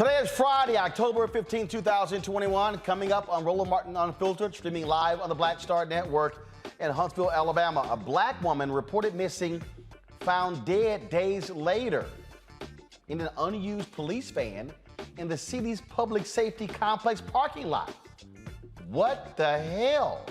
Today is Friday, October 15, 2021. Coming up on Roland Martin Unfiltered, streaming live on the Black Star Network in Huntsville, Alabama. A black woman reported missing, found dead days later in an unused police van in the city's public safety complex parking lot. What the hell?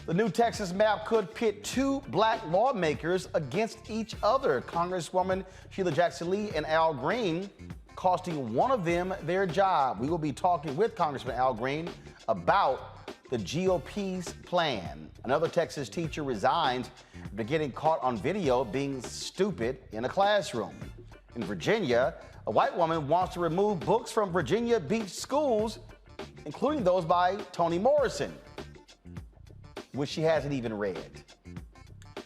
The new Texas map could pit two black lawmakers against each other. Congresswoman Sheila Jackson and Al Green costing one of them their job. We will be talking with Congressman Al Green about the GOP's plan. Another Texas teacher resigns after getting caught on video being stupid in a classroom. In Virginia, a white woman wants to remove books from Virginia Beach schools, including those by Toni Morrison, which she hasn't even read.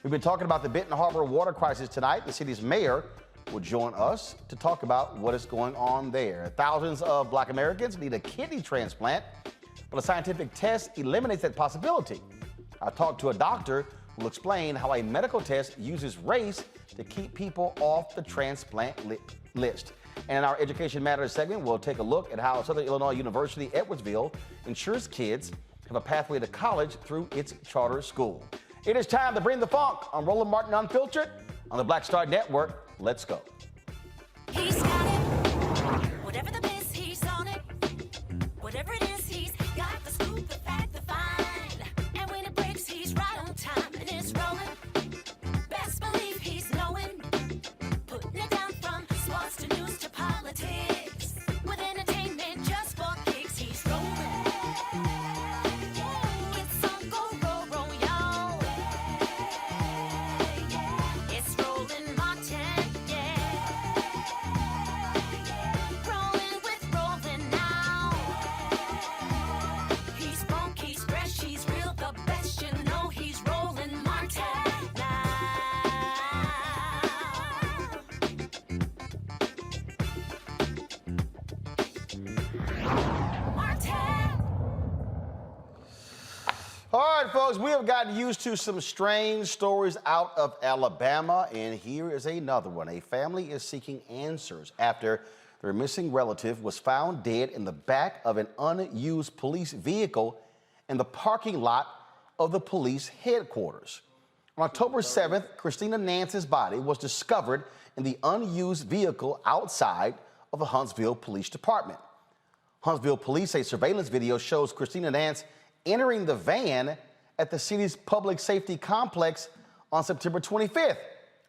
We've been talking about the Benton Harbor water crisis tonight. The city's mayor will join us to talk about what is going on there. Thousands of black Americans need a kidney transplant, but a scientific test eliminates that possibility. I talked to a doctor who will explain how a medical test uses race to keep people off the transplant list. And in our Education Matters segment, we'll take a look at how Southern Illinois University Edwardsville ensures kids have a pathway to college through its charter school. It is time to bring the funk on Roland Martin Unfiltered on the Black Star Network. Let's go. He's got it. Whatever the biz, he's on it. Whatever it is, he's got the scoop, the fact, the find. And when it breaks, he's right on time and it's rolling. Best believe he's knowing. Putting it down from sports to news to politics. With entertainment just for kicks, he's rolling. It's on go, roll, y'all. It's Roland Martin, yeah. Rolling with Roland now. He's funk, he's fresh, he's real, the best, you know he's Roland Martin now. Martin. All right, folks, we have gotten used to some strange stories out of Alabama, and here is another one. A family is seeking answers after their missing relative was found dead in the back of an unused police vehicle in the parking lot of the police headquarters. On October 7th, Christina Nance's body was discovered in the unused vehicle outside of the Huntsville Police Department. Huntsville police say surveillance video shows Christina Nance entering the van at the city's public safety complex on September 25th,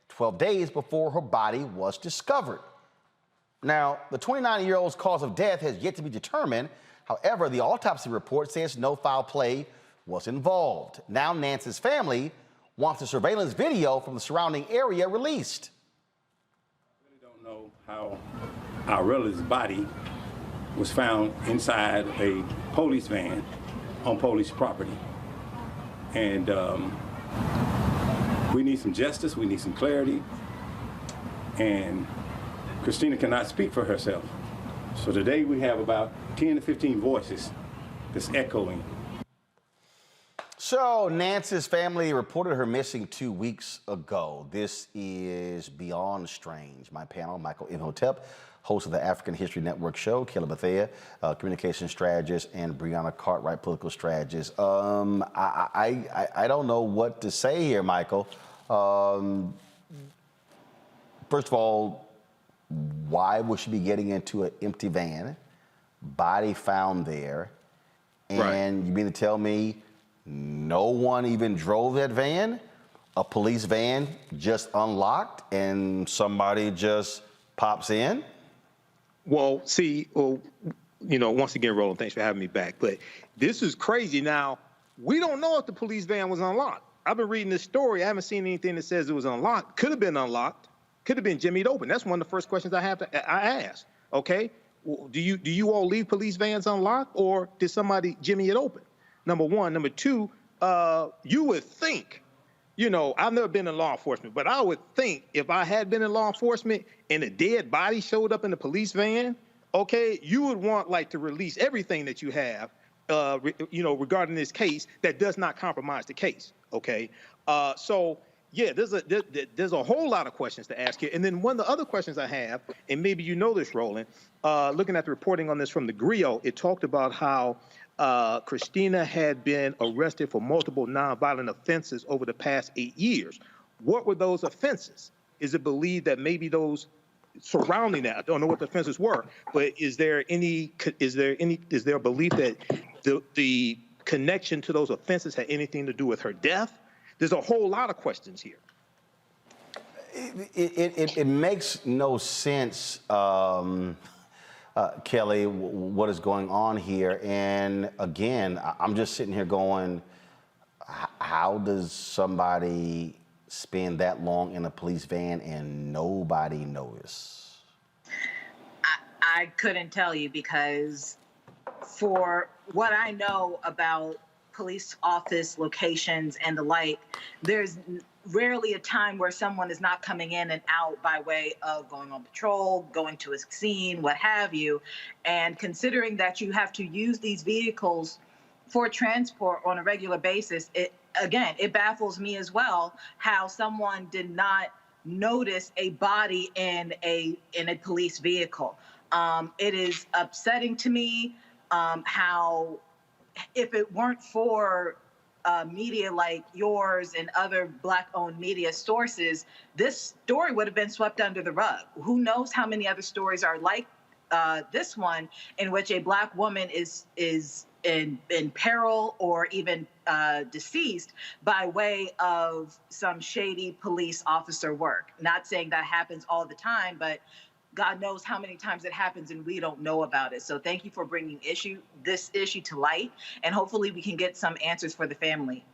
12 days before her body was discovered. Now, the 29-year-old's cause of death has yet to be determined. However, the autopsy report says no foul play was involved. Now, Nance's family wants the surveillance video from the surrounding area released. I really don't know how our relative's body was found inside a police van on police property. And we need some justice, we need some clarity, and Christina cannot speak for herself. So today we have about 10 to 15 voices that's echoing. So Nance's family reported her missing 2 weeks ago. This is beyond strange. My panel, Michael Imhotep, host of the African History Network show, Kayla Bethea, communication strategist, and Brianna Cartwright, political strategist. I don't know what to say here, Michael. First of all, why would she be getting into an empty van, body found there, and Right. you mean to tell me no one even drove that van? A police van just unlocked and somebody just pops in? Well, see, once again, Roland, thanks for having me back. But this is crazy. Now, we don't know if the police van was unlocked. I've been reading this story. I haven't seen anything that says it was unlocked. Could have been unlocked. Could have been jimmied open. That's one of the first questions I ask. Okay, do you all leave police vans unlocked, or did somebody jimmy it open? Number one. Number two, you would think, I've never been in law enforcement, but I would think if I had been in law enforcement and a dead body showed up in the police van, okay, you would want to release everything that you have, regarding this case that does not compromise the case. Okay, so Yeah, there's a whole lot of questions to ask here. And then one of the other questions I have, and maybe you know this, Roland, looking at the reporting on this from the Griot, it talked about how Christina had been arrested for multiple nonviolent offenses over the past 8 years. What were those offenses? Is it believed that maybe those surrounding that, I don't know what the offenses were, but is there a belief that the connection to those offenses had anything to do with her death? There's a whole lot of questions here. It makes no sense, Kelly, what is going on here. And again, I'm just sitting here going, how does somebody spend that long in a police van and nobody notice? I couldn't tell you, because for what I know about police office locations and the like, there's rarely a time where someone is not coming in and out by way of going on patrol, going to a scene, what have you. And considering that you have to use these vehicles for transport on a regular basis, it baffles me as well how someone did not notice a body in a police vehicle. It is upsetting to me how, if it weren't for media like yours and other Black-owned media sources, this story would have been swept under the rug. Who knows how many other stories are like this one, in which a Black woman is in peril or even deceased by way of some shady police officer work. Not saying that happens all the time, but God knows how many times it happens and we don't know about it. So thank you for bringing this issue to light, and hopefully we can get some answers for the family.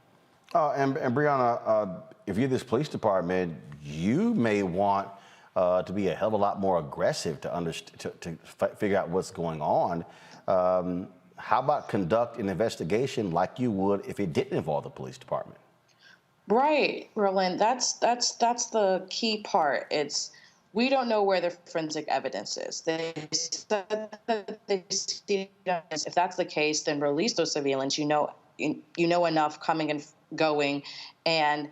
And Brianna, if you're this police department, you may want to be a hell of a lot more aggressive to figure out what's going on. How about conduct an investigation like you would if it didn't involve the police department? Right, Roland. That's the key part. We don't know where the forensic evidence is. They said that they see evidence. If that's the case, then release those surveillance. You know enough coming and going, and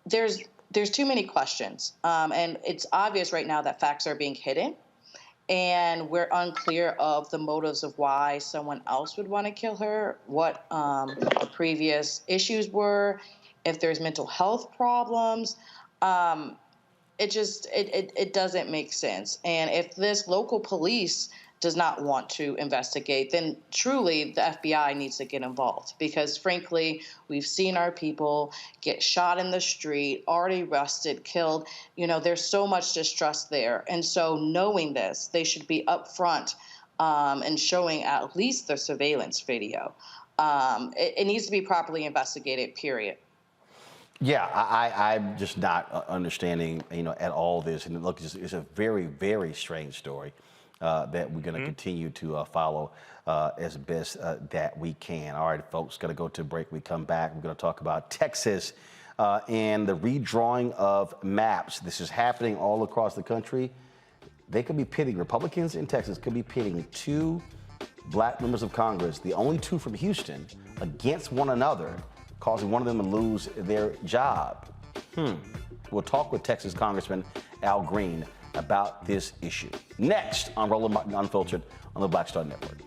there's too many questions. And it's obvious right now that facts are being hidden, and we're unclear of the motives of why someone else would want to kill her, what the previous issues were, if there's mental health problems. It doesn't make sense. And if this local police does not want to investigate, then truly the FBI needs to get involved, because frankly, we've seen our people get shot in the street, already arrested, killed. There's so much distrust there. And so knowing this, they should be upfront and showing at least the surveillance video. It needs to be properly investigated, period. Yeah, I'm just not understanding, at all this. And look, it's a very, very strange story that we're going to continue to follow as best that we can. All right, folks, going to go to a break. We come back. We're going to talk about Texas and the redrawing of maps. This is happening all across the country. They could be pitting, Republicans in Texas could be pitting two Black members of Congress, the only two from Houston, against one another, causing one of them to lose their job. We'll talk with Texas Congressman Al Green about this issue. Next on Roland Martin Unfiltered on the Black Star Network.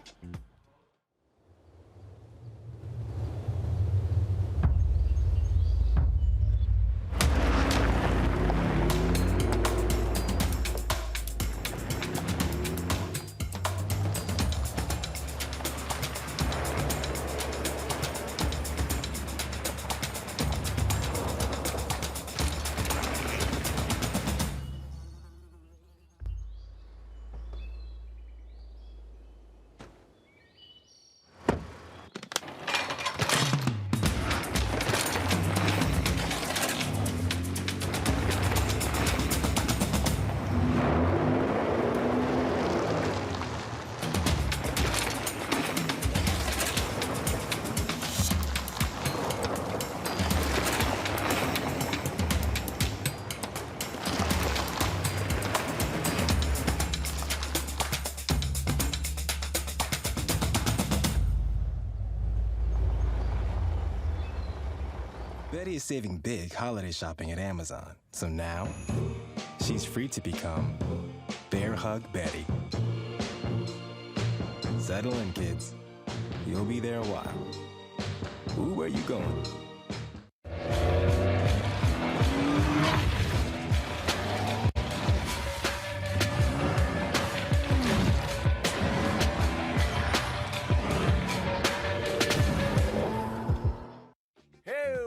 Betty is saving big holiday shopping at Amazon. So now, she's free to become Bear Hug Betty. Settle in, kids. You'll be there a while. Ooh, where you going?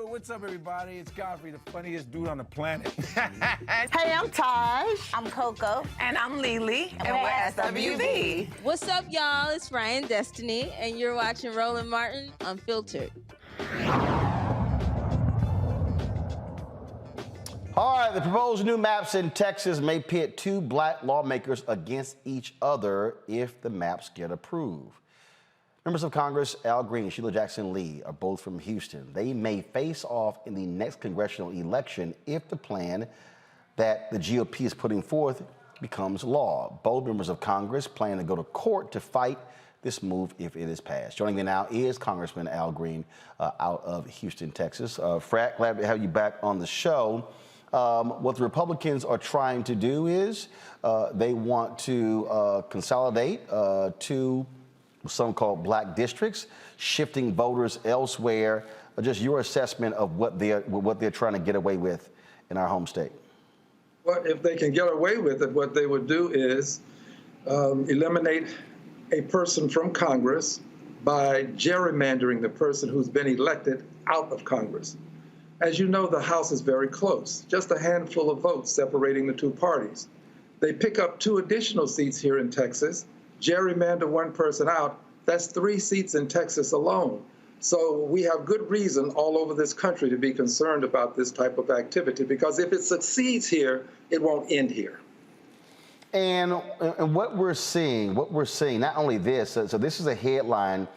What's up, everybody? It's Godfrey, the funniest dude on the planet. Hey, I'm Taj. I'm Coco. And I'm Lily. And we're SWV. What's up, y'all? It's Ryan Destiny, and you're watching Roland Martin Unfiltered. All right, the proposed new maps in Texas may pit two black lawmakers against each other if the maps get approved. Members of Congress Al Green and Sheila Jackson Lee are both from Houston. They may face off in the next congressional election if the plan that the GOP is putting forth becomes law. Both members of Congress plan to go to court to fight this move if it is passed. Joining me now is Congressman Al Green out of Houston, Texas. Frat, glad to have you back on the show. What the Republicans are trying to do is they want to consolidate two some called black districts, shifting voters elsewhere. Just your assessment of what they're trying to get away with in our home state. Well, if they can get away with it, what they would do is eliminate a person from Congress by gerrymandering the person who's been elected out of Congress. As you know, the House is very close, just a handful of votes separating the two parties. They pick up 2 additional seats here in Texas, gerrymander one person out, that's 3 seats in Texas alone. So we have good reason all over this country to be concerned about this type of activity, because if it succeeds here, it won't end here. And what we're seeing, not only this, so this is a headline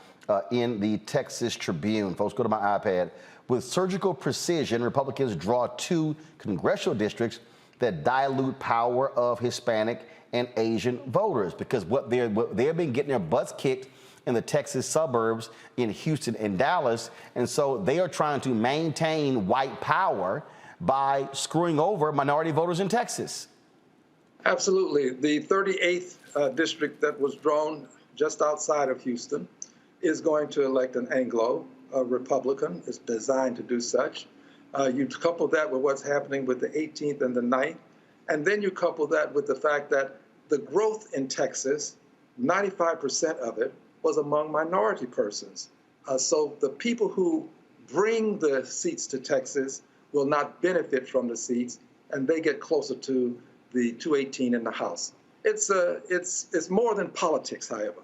in the Texas Tribune. Folks, go to my iPad. With surgical precision, Republicans draw 2 congressional districts that dilute power of Hispanic and Asian voters, because they've been getting their butts kicked in the Texas suburbs in Houston and Dallas, and so they are trying to maintain white power by screwing over minority voters in Texas. Absolutely. The 38th district that was drawn just outside of Houston is going to elect an Anglo Republican. It's designed to do such. You couple that with what's happening with the 18th and the 9th, and then you couple that with the fact that the growth in Texas, 95% of it was among minority persons. So the people who bring the seats to Texas will not benefit from the seats, and they get closer to the 218 in the House. It's more than politics, however,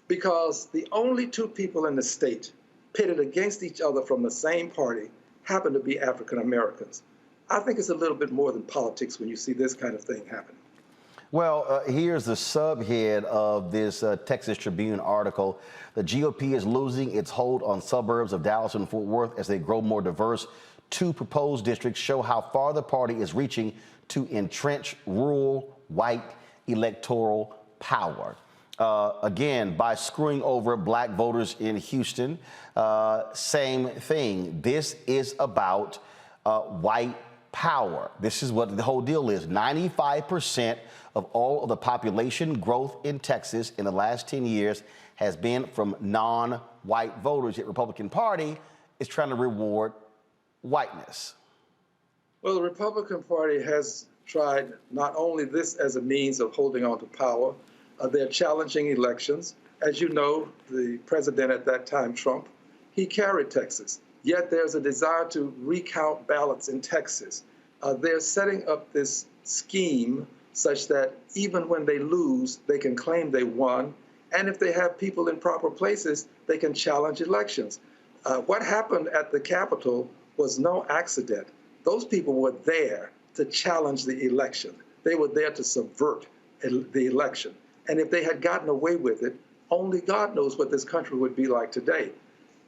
because the only 2 people in the state pitted against each other from the same party happen to be African Americans. I think it's a little bit more than politics when you see this kind of thing happen. Well, here's the subhead of this Texas Tribune article. The GOP is losing its hold on suburbs of Dallas and Fort Worth as they grow more diverse. 2 proposed districts show how far the party is reaching to entrench rural white electoral power. Again, by screwing over black voters in Houston, same thing. This is about white power. This is what the whole deal is. 95% of all of the population growth in Texas in the last 10 years has been from non-white voters. Yet Republican Party is trying to reward whiteness. Well, the Republican Party has tried not only this as a means of holding on to power, they're challenging elections. As you know, the president at that time, Trump, he carried Texas. Yet there's a desire to recount ballots in Texas. They're setting up this scheme such that even when they lose, they can claim they won. And if they have people in proper places, they can challenge elections. What happened at the Capitol was no accident. Those people were there to challenge the election. They were there to subvert the election. And if they had gotten away with it, only God knows what this country would be like today.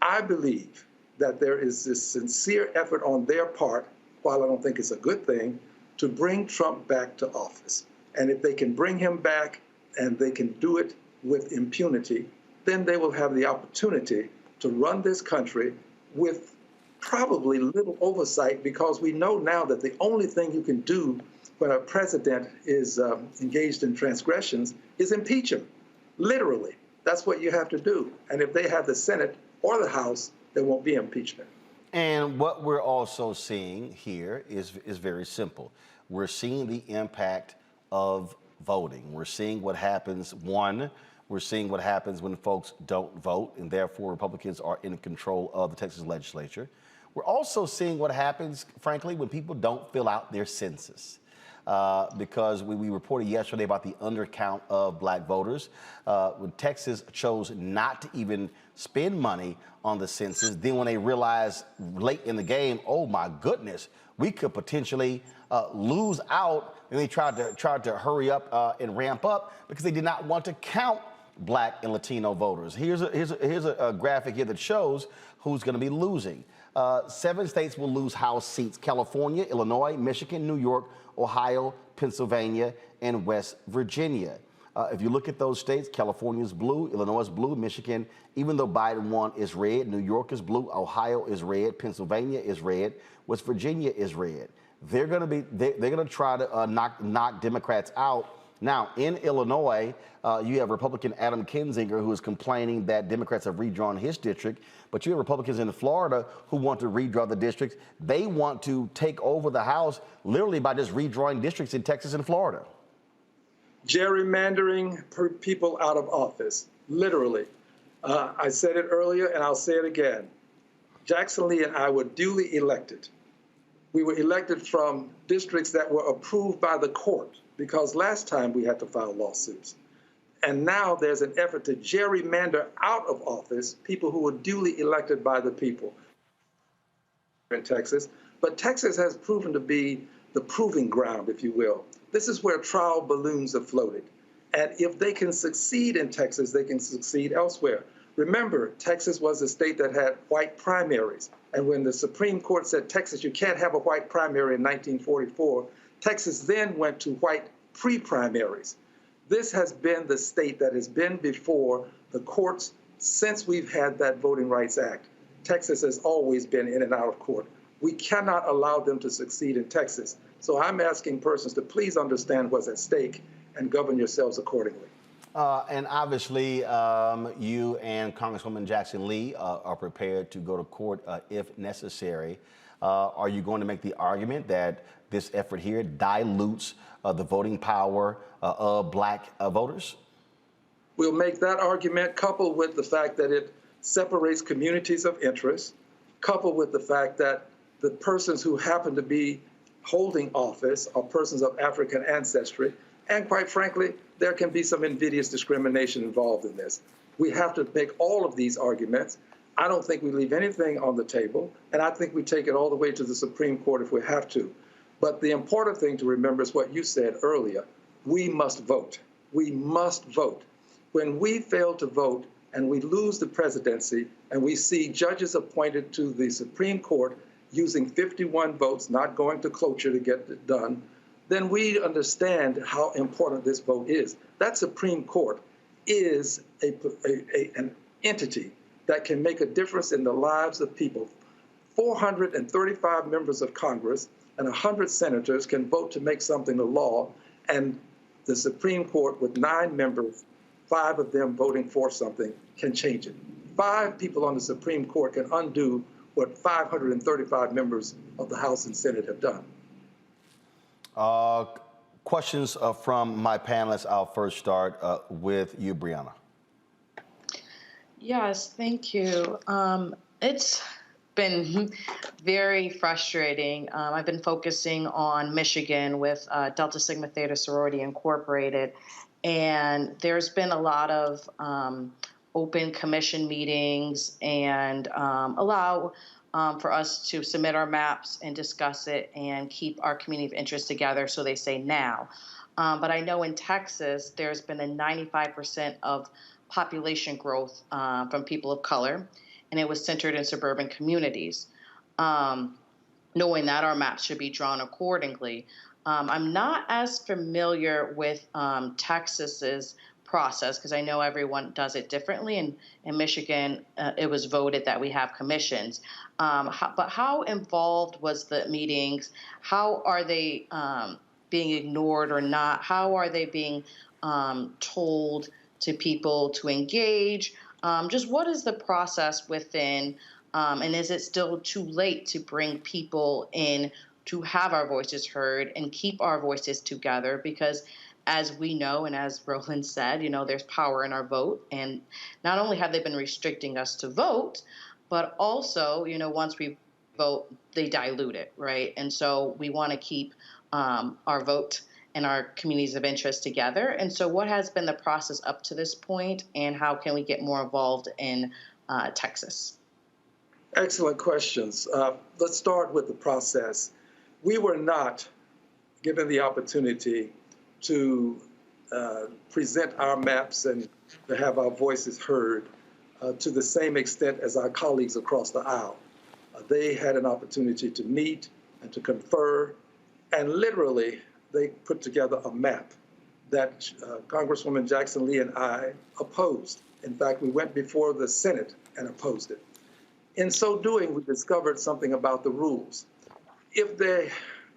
I believe that there is this sincere effort on their part, while I don't think it's a good thing, to bring Trump back to office. And if they can bring him back and they can do it with impunity, then they will have the opportunity to run this country with probably little oversight, because we know now that the only thing you can do when a president is engaged in transgressions is impeach him. Literally, that's what you have to do. And if they have the Senate or the House, there won't be impeachment. And what we're also seeing here is very simple. We're seeing the impact of voting. We're seeing what happens, we're seeing what happens when folks don't vote, and therefore Republicans are in control of the Texas legislature. We're also seeing what happens, frankly, when people don't fill out their census. Because we reported yesterday about the undercount of black voters. When Texas chose not to even spend money on the census, then when they realized late in the game, oh my goodness, we could potentially lose out, and they tried to hurry up and ramp up because they did not want to count black and Latino voters. Here's a graphic here that shows who's going to be losing. 7 states will lose House seats: California, Illinois, Michigan, New York, Ohio, Pennsylvania, and West Virginia. If you look at those states, California is blue, Illinois is blue, Michigan, even though Biden won, is red. New York is blue, Ohio is red, Pennsylvania is red, West Virginia is red. They're going to try to knock Democrats out. Now, in Illinois, you have Republican Adam Kinzinger, who is complaining that Democrats have redrawn his district, but you have Republicans in Florida who want to redraw the districts. They want to take over the House literally by just redrawing districts in Texas and Florida. Gerrymandering people out of office, literally. I said it earlier, and I'll say it again. Jackson Lee and I were duly elected. We were elected from districts that were approved by the court, because last time we had to file lawsuits. And now there's an effort to gerrymander out of office people who were duly elected by the people in Texas. But Texas has proven to be the proving ground, if you will. This is where trial balloons are floated. And if they can succeed in Texas, they can succeed elsewhere. Remember, Texas was a state that had white primaries. And when the Supreme Court said, Texas, you can't have a white primary in 1944, Texas then went to white pre-primaries. This has been the state that has been before the courts since we've had that Voting Rights Act. Texas has always been in and out of court. We cannot allow them to succeed in Texas. So I'm asking persons to please understand what's at stake and govern yourselves accordingly. And obviously, you and Congresswoman Jackson Lee are prepared to go to court if necessary. Are you going to make the argument that this effort here dilutes the voting power of black voters? We'll make that argument, coupled with the fact that it separates communities of interest, coupled with the fact that the persons who happen to be holding office are persons of African ancestry. And quite frankly, there can be some invidious discrimination involved in this. We have to make all of these arguments. I don't think we leave anything on the table, and I think we take it all the way to the Supreme Court if we have to. But the important thing to remember is what you said earlier. We must vote. We must vote. When we fail to vote and we lose the presidency and we see judges appointed to the Supreme Court using 51 votes, not going to cloture to get it done, then we understand how important this vote is. That Supreme Court is an entity that can make a difference in the lives of people. 435 members of Congress and 100 senators can vote to make something a law, and the Supreme Court, with 9 members, 5 of them voting for something, can change it. 5 people on the Supreme Court can undo what 535 members of the House and Senate have done. Questions from my panelists. I'll first start with you, Brianna. Yes, thank you. It's been very frustrating. I've been focusing on Michigan with Delta Sigma Theta Sorority Incorporated, and there's been a lot of open commission meetings and allow for us to submit our maps and discuss it and keep our community of interest together, so they say now. But I know in Texas, there's been a 95% of population growth from people of color, and it was centered in suburban communities. Knowing that, our maps should be drawn accordingly. I'm not as familiar with Texas's process, because I know everyone does it differently. And in Michigan, it was voted that we have commissions. But how involved was the meetings? How are they being ignored or not? How are they being told to people to engage? Just what is the process within, and is it still too late to bring people in to have our voices heard and keep our voices together? Because as we know, and as Roland said, there's power in our vote. And not only have they been restricting us to vote, but also, once we vote, they dilute it, right? And so we want to keep our vote and our communities of interest together. And so what has been the process up to this point, and how can we get more involved in Texas? Excellent questions. Let's start with the process. We were not given the opportunity to present our maps and to have our voices heard to the same extent as our colleagues across the aisle. They had an opportunity to meet and to confer, and literally they put together a map that Congresswoman Jackson Lee and I opposed. In fact, we went before the Senate and opposed it. In so doing, we discovered something about the rules. If there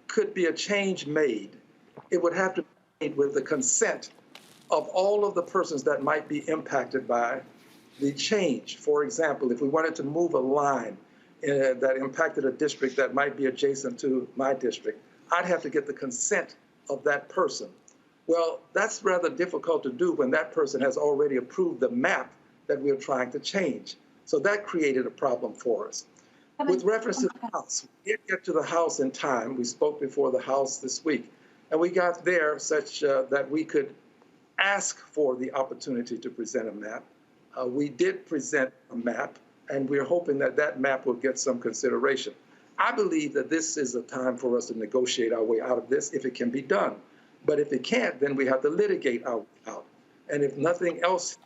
could be a change made, it would have to be made with the consent of all of the persons that might be impacted by the change. For example, if we wanted to move a line that impacted a district that might be adjacent to my district, I'd have to get the consent of that person. Well, that's rather difficult to do when that person has already approved the map that we're trying to change. So that created a problem for us. With reference to the House, we did get to the House in time. We spoke before the House this week, and we got there such that we could ask for the opportunity to present a map. We did present a map, and we're hoping that that map will get some consideration. I believe that this is a time for us to negotiate our way out of this if it can be done. But if it can't, then we have to litigate our way out. And if nothing else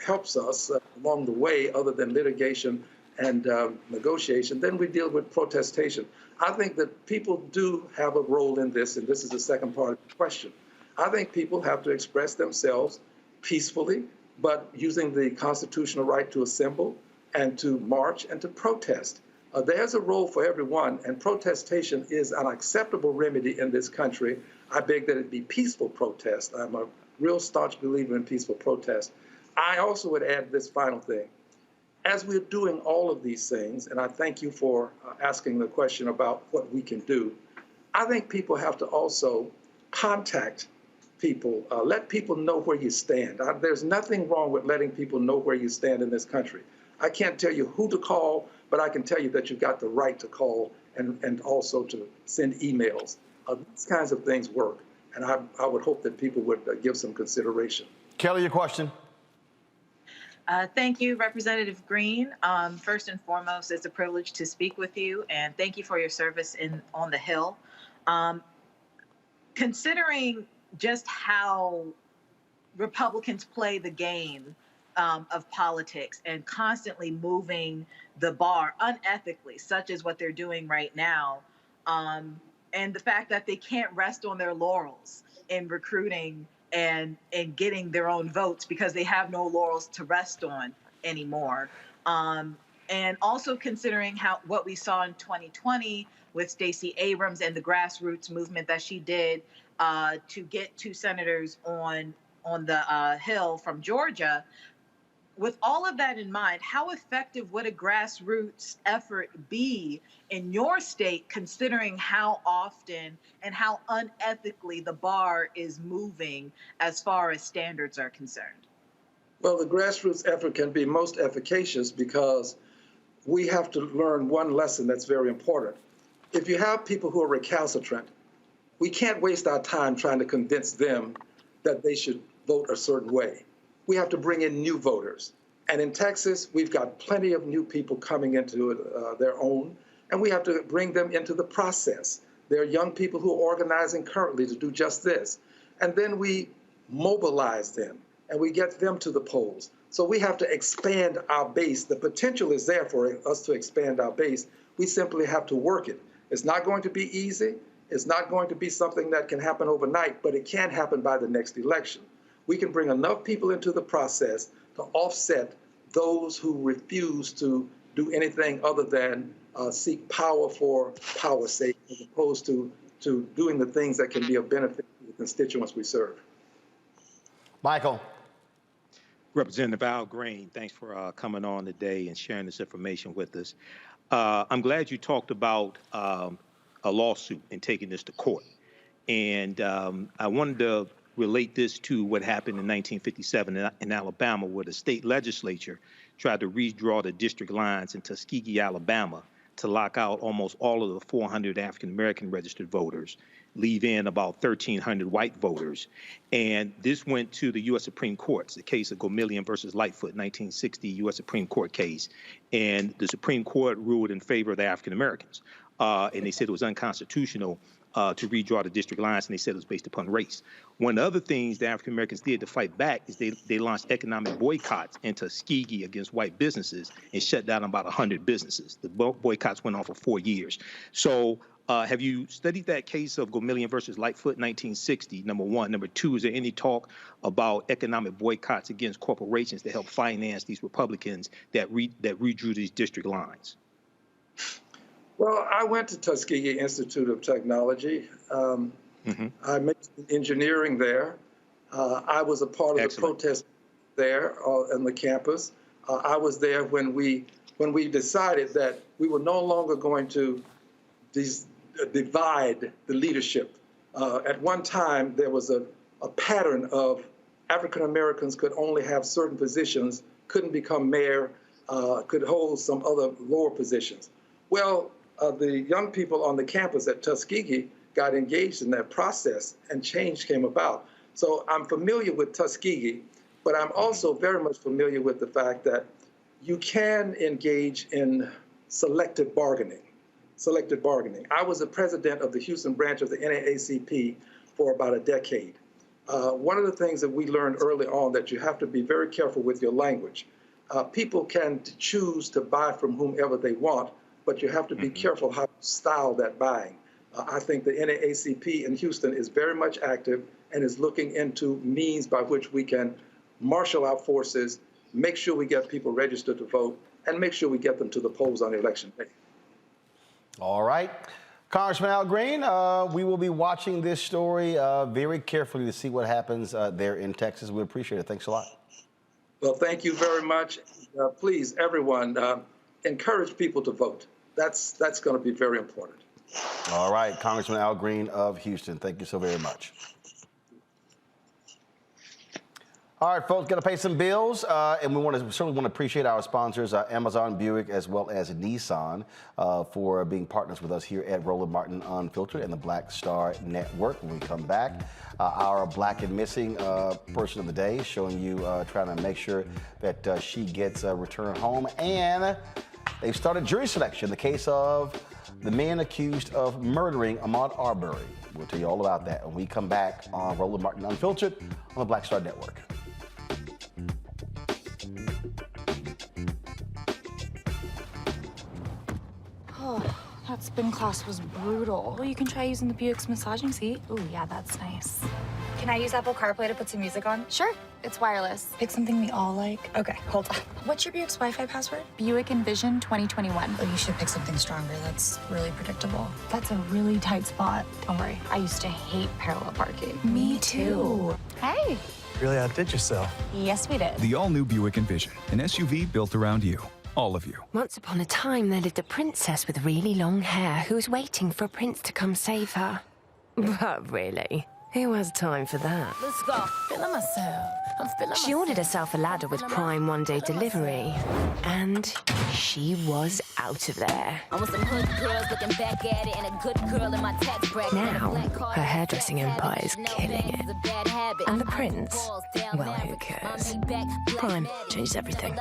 helps us along the way other than litigation and negotiation, then we deal with protestation. I think that people do have a role in this, and this is the second part of the question. I think people have to express themselves peacefully, but using the constitutional right to assemble and to march and to protest. There's a role for everyone, and protestation is an acceptable remedy in this country. I beg that it be peaceful protest. I'm a real staunch believer in peaceful protest. I also would add this final thing. As we're doing all of these things, and I thank you for asking the question about what we can do, I think people have to also contact people, let people know where you stand. There's nothing wrong with letting people know where you stand in this country. I can't tell you who to call, but I can tell you that you've got the right to call and also to send emails. These kinds of things work, and I would hope that people would give some consideration. Kelly, your question. Thank you, Representative Green. First and foremost, it's a privilege to speak with you, and thank you for your service on the Hill. Considering just how Republicans play the game of politics and constantly moving the bar unethically, such as what they're doing right now, and the fact that they can't rest on their laurels in recruiting and getting their own votes because they have no laurels to rest on anymore. And also considering what we saw in 2020 with Stacey Abrams and the grassroots movement that she did to get two senators on the Hill from Georgia. With all of that in mind, how effective would a grassroots effort be in your state, considering how often and how unethically the bar is moving as far as standards are concerned? Well, the grassroots effort can be most efficacious because we have to learn one lesson that's very important. If you have people who are recalcitrant, we can't waste our time trying to convince them that they should vote a certain way. We have to bring in new voters. And in Texas, we've got plenty of new people coming into their own, and we have to bring them into the process. There are young people who are organizing currently to do just this. And then we mobilize them, and we get them to the polls. So we have to expand our base. The potential is there for us to expand our base. We simply have to work it. It's not going to be easy. It's not going to be something that can happen overnight, but it can happen by the next election. we can bring enough people into the process to offset those who refuse to do anything other than seek power for power's sake, as opposed to doing the things that can be of benefit to the constituents we serve. Michael. Representative Al Green, thanks for coming on today and sharing this information with us. I'm glad you talked about a lawsuit and taking this to court. And I wanted to relate this to what happened in 1957 in Alabama, where the state legislature tried to redraw the district lines in Tuskegee, Alabama, to lock out almost all of the 400 African-American registered voters, leave in about 1,300 white voters. And this went to the U.S. Supreme Court, the case of Gomillion versus Lightfoot, 1960 U.S. Supreme Court case. And the Supreme Court ruled in favor of the African-Americans. And they said it was unconstitutional to redraw the district lines, and they said it was based upon race. One of the other things the African Americans did to fight back is they launched economic boycotts in Tuskegee against white businesses and shut down about 100 businesses. The boycotts went on for 4 years. So have you studied that case of Gomillion versus Lightfoot, 1960, number one? Number two, is there any talk about economic boycotts against corporations to help finance these Republicans that redrew these district lines? Well, I went to Tuskegee Institute of Technology. I made engineering there. I was a part of the protest there on the campus. I was there when we decided that we were no longer going to divide the leadership. At one time, there was a pattern of African Americans could only have certain positions, couldn't become mayor, could hold some other lower positions. Well, the young people on the campus at Tuskegee got engaged in that process, and change came about. So I'm familiar with Tuskegee, but I'm also very much familiar with the fact that you can engage in selective bargaining. I was the president of the Houston branch of the NAACP for about a decade. One of the things that we learned early on that you have to be very careful with your language. People can choose to buy from whomever they want, but you have to be careful how you style that buying. I think the NAACP in Houston is very much active and is looking into means by which we can marshal our forces, make sure we get people registered to vote, and make sure we get them to the polls on election day. All right. Congressman Al Green, we will be watching this story very carefully to see what happens there in Texas. We appreciate it. Thanks a lot. Well, thank you very much. Please, everyone, encourage people to vote. That's going to be very important. All right, Congressman Al Green of Houston, thank you so very much. All right, folks, got to pay some bills, and we certainly want to appreciate our sponsors, Amazon, Buick, as well as Nissan, for being partners with us here at Roland Martin Unfiltered and the Black Star Network. When we come back, our Black and Missing person of the day, showing you, trying to make sure that she gets returned home, and they've started jury selection in the case of the man accused of murdering Ahmaud Arbery. We'll tell you all about that when we come back on Roland Martin Unfiltered on the Black Star Network. Oh, that spin class was brutal. Well, you can try using the Buick's massaging seat. Ooh, yeah, that's nice. Can I use Apple CarPlay to put some music on? Sure, it's wireless. Pick something we all like. Okay, hold on. What's your Buick's Wi-Fi password? Buick Envision 2021. Oh, you should pick something stronger. That's really predictable. That's a really tight spot. Don't worry, I used to hate parallel parking. Me too. Hey. Really outdid yourself. Yes, we did. The all-new Buick Envision, an SUV built around you. All of you. Once upon a time, there lived a princess with really long hair who was waiting for a prince to come save her. But really, who has time for that? Let's go. I'm feeling myself. She ordered herself a ladder with Prime one-day delivery, and she was out of there. I want some hood girls looking back at it and a good girl in my tax bracket. Now, her hairdressing empire is killing it. And the prince, well, who cares? Prime changes everything.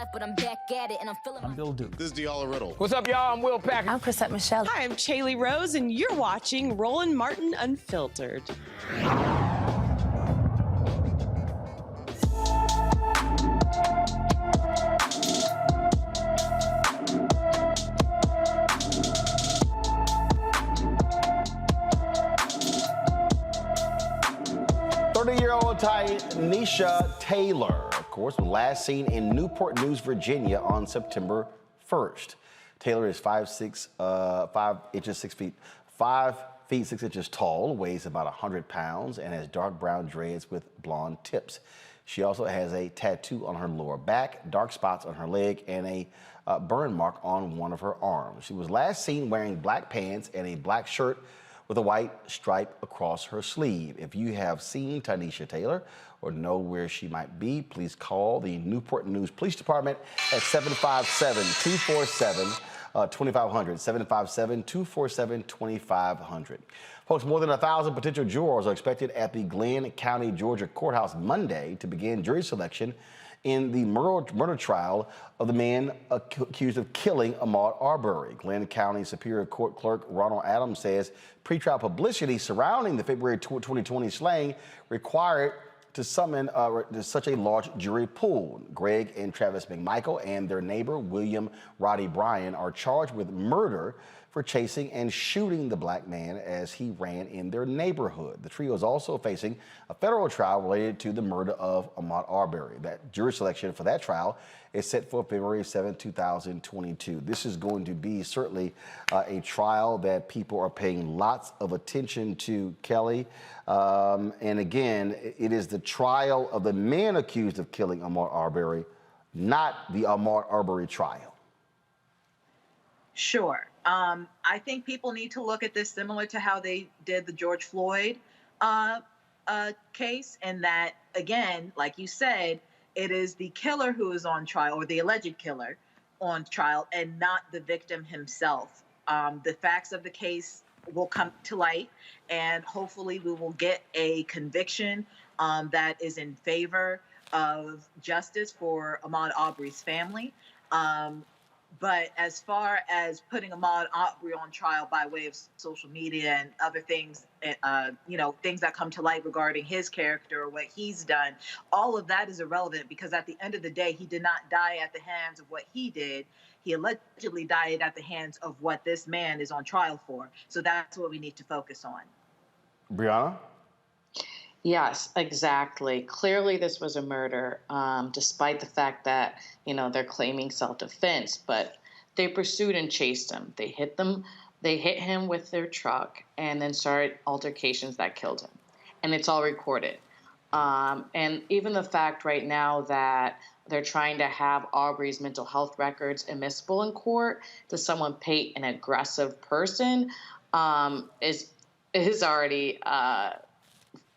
I'm Bill Duke. This is Diala Riddle. What's up, y'all? I'm Will Packer. I'm Chrisette Michelle. Hi, I'm Chaley Rose, and you're watching Roland Martin Unfiltered. Tanisha Taylor, of course, was last seen in Newport News, Virginia on September 1st. Taylor is 5 feet 6 inches tall, weighs about 100 pounds, and has dark brown dreads with blonde tips. She also has a tattoo on her lower back, dark spots on her leg, and a burn mark on one of her arms. She was last seen wearing black pants and a black shirt with a white stripe across her sleeve. If you have seen Tanisha Taylor or know where she might be, please call the Newport News Police Department at 757-247-2500, 757-247-2500. Folks, more than 1,000 potential jurors are expected at the Glenn County, Georgia courthouse Monday to begin jury selection in the murder trial of the man accused of killing Ahmaud Arbery. Glenn County Superior Court Clerk Ronald Adams says pretrial publicity surrounding the February 2020 slaying required to summon such a large jury pool. Greg and Travis McMichael and their neighbor, William Roddy Bryan, are charged with murder for chasing and shooting the black man as he ran in their neighborhood. The trio is also facing a federal trial related to the murder of Ahmaud Arbery. That jury selection for that trial is set for February 7, 2022. This is going to be certainly a trial that people are paying lots of attention to, Kelly. And again, it is the trial of the man accused of killing Ahmaud Arbery, not the Ahmaud Arbery trial. Sure. I think people need to look at this similar to how they did the George Floyd case, and that, again, like you said, it is the killer who is on trial, or the alleged killer on trial, and not the victim himself. The facts of the case will come to light, and hopefully we will get a conviction that is in favor of justice for Ahmaud Arbery's family. But as far as putting Ahmaud Arbery on trial by way of social media and other things, things that come to light regarding his character or what he's done, all of that is irrelevant, because at the end of the day, he did not die at the hands of what he did. He allegedly died at the hands of what this man is on trial for. So that's what we need to focus on. Brianna? Yes, exactly. Clearly, this was a murder, despite the fact that, they're claiming self-defense, but they pursued and chased him. They hit him with their truck and then started altercations that killed him. And it's all recorded. And even the fact right now that they're trying to have Arbery's mental health records admissible in court to someone pay an aggressive person is already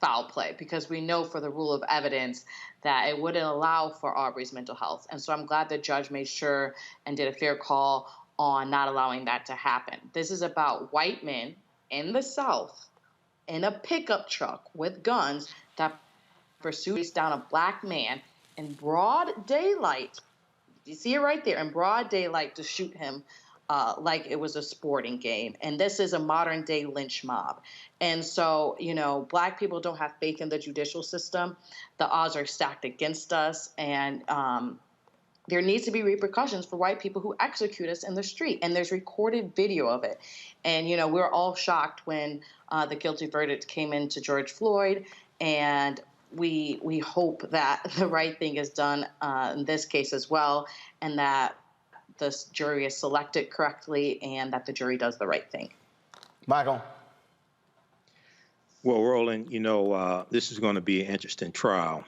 foul play, because we know for the rule of evidence that it wouldn't allow for Arbery's mental health. And so I'm glad the judge made sure and did a fair call on not allowing that to happen. This is about white men in the South in a pickup truck with guns that pursued down a black man in broad daylight. You see it right there, in broad daylight, to shoot him like it was a sporting game. And this is a modern day lynch mob. And so, black people don't have faith in the judicial system. The odds are stacked against us. And there needs to be repercussions for white people who execute us in the street. And there's recorded video of it. And, we're all shocked when the guilty verdict came into George Floyd. And we hope that the right thing is done in this case as well, and that the jury is selected correctly and that the jury does the right thing. Michael? Well, Roland, this is going to be an interesting trial.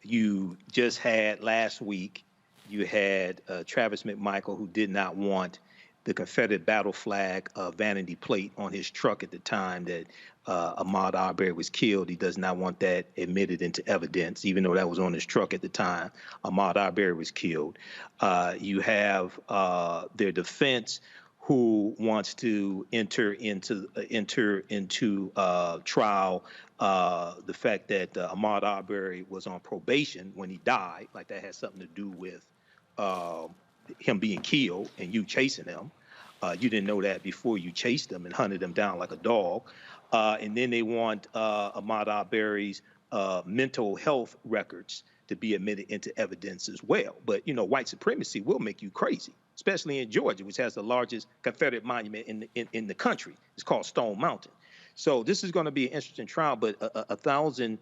You just had last week, you had Travis McMichael, who did not want the Confederate battle flag vanity plate on his truck at the time that Ahmaud Arbery was killed. He does not want that admitted into evidence, even though that was on his truck at the time Ahmaud Arbery was killed. You have their defense, who wants to enter into trial the fact that Ahmaud Arbery was on probation when he died, like that has something to do with him being killed and you chasing him. You didn't know that before you chased him and hunted him down like a dog. And then they want Ahmaud Arbery's mental health records to be admitted into evidence as well. But, white supremacy will make you crazy, especially in Georgia, which has the largest Confederate monument in the country. It's called Stone Mountain. So this is going to be an interesting trial, but 1,000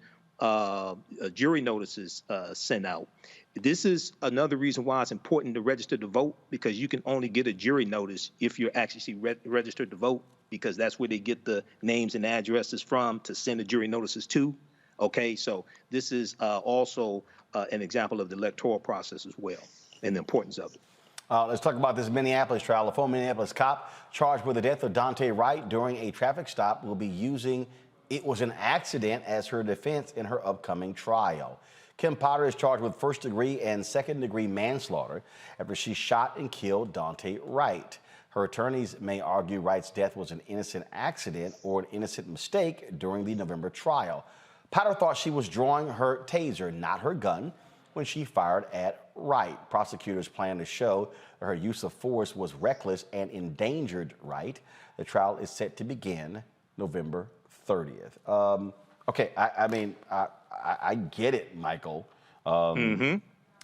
jury notices sent out. This is another reason why it's important to register to vote, because you can only get a jury notice if you're actually registered to vote, because that's where they get the names and addresses from to send the jury notices to. Okay, so this is also an example of the electoral process as well and the importance of it. Let's talk about this Minneapolis trial. A former Minneapolis cop charged with the death of Daunte Wright during a traffic stop will be using "it was an accident" as her defense in her upcoming trial. Kim Potter is charged with first-degree and second-degree manslaughter after she shot and killed Daunte Wright. Her attorneys may argue Wright's death was an innocent accident or an innocent mistake during the November trial. Potter thought she was drawing her taser, not her gun, when she fired at Wright. Prosecutors plan to show that her use of force was reckless and endangered Wright. The trial is set to begin November 30th. Okay, I get it, Michael,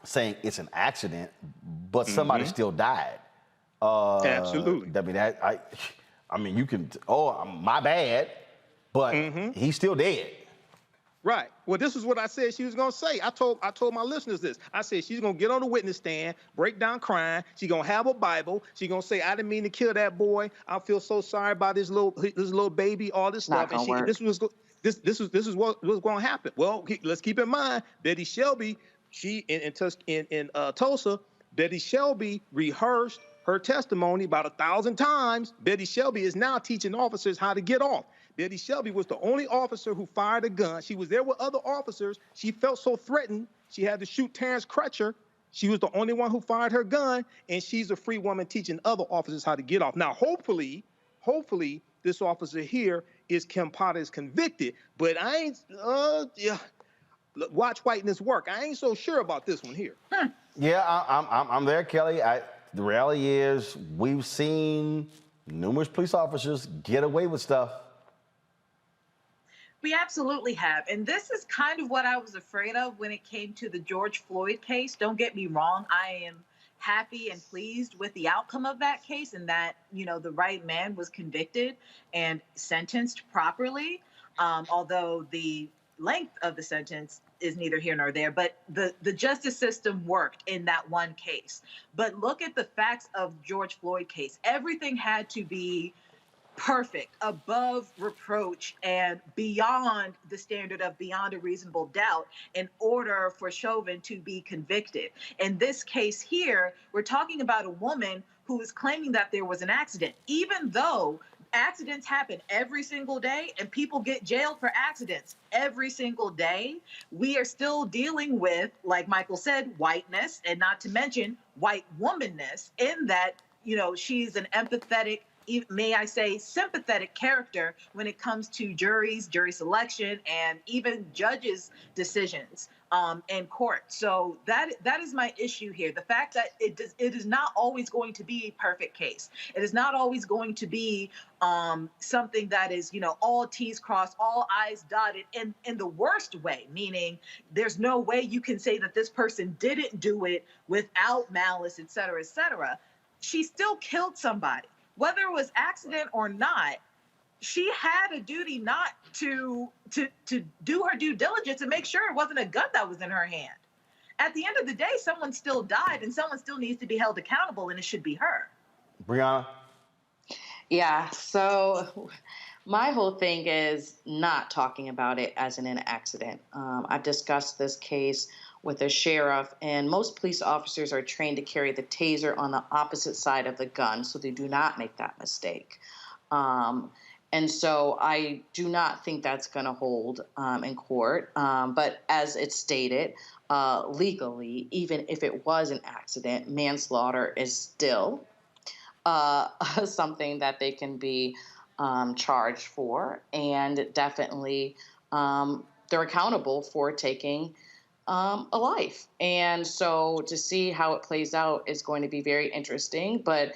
saying it's an accident, but somebody still died. Absolutely. I mean, you can, my bad, but he's still dead. Right. Well, this is what I said she was going to say. I told my listeners this. I said she's going to get on the witness stand, break down crying. She's going to have a Bible. She's going to say, "I didn't mean to kill that boy. I feel so sorry about his little baby," all this stuff. And this is what was going to happen. Well, let's keep in mind, Betty Shelby, in Tulsa, Betty Shelby rehearsed her testimony about 1,000 times. Betty Shelby is now teaching officers how to get off. Betty Shelby was the only officer who fired a gun. She was there with other officers. She felt so threatened, she had to shoot Terrence Crutcher. She was the only one who fired her gun, and she's a free woman teaching other officers how to get off. Now, hopefully, this officer here is Kim Potter is convicted, but I ain't, watch whiteness work. I ain't so sure about this one here. Yeah, I'm there, Kelly. The reality is we've seen numerous police officers get away with stuff. We absolutely have. And this is kind of what I was afraid of when it came to the George Floyd case. Don't get me wrong. I am happy and pleased with the outcome of that case, and that, the right man was convicted and sentenced properly. Although the length of the sentence is neither here nor there, but the justice system worked in that one case. But look at the facts of George Floyd case. Everything had to be perfect, above reproach, and beyond the standard of beyond a reasonable doubt in order for Chauvin to be convicted. In this case here, we're talking about a woman who is claiming that there was an accident, even though accidents happen every single day and people get jailed for accidents every single day. We are still dealing with, like Michael said, whiteness, and not to mention white womanness, in that, she's an empathetic, may I say, sympathetic character when it comes to juries, jury selection, and even judges' decisions in court. So that is my issue here. The fact that it is not always going to be a perfect case. It is not always going to be something that is, all T's crossed, all I's dotted in the worst way, meaning there's no way you can say that this person didn't do it without malice, et cetera, et cetera. She still killed somebody. Whether it was accident or not, she had a duty not to do her due diligence and make sure it wasn't a gun that was in her hand. At the end of the day, someone still died and someone still needs to be held accountable, and it should be her. Brianna? Yeah, so my whole thing is not talking about it as an accident. I've discussed this case with a sheriff, and most police officers are trained to carry the taser on the opposite side of the gun, so they do not make that mistake. And so I do not think that's going to hold in court. But as it's stated, legally, even if it was an accident, manslaughter is still something that they can be charged for, and definitely they're accountable for taking a life. And so to see how it plays out is going to be very interesting. But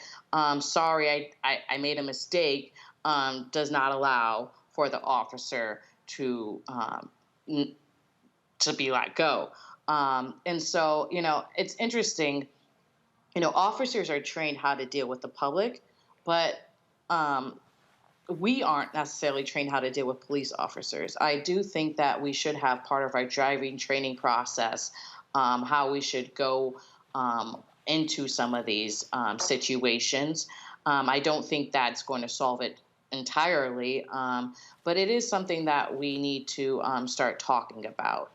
sorry, I made a mistake does not allow for the officer to be let go. And so, it's interesting. Officers are trained how to deal with the public, but we aren't necessarily trained how to deal with police officers. I do think that we should have part of our driving training process, how we should go into some of these situations. I don't think that's going to solve it entirely, but it is something that we need to start talking about.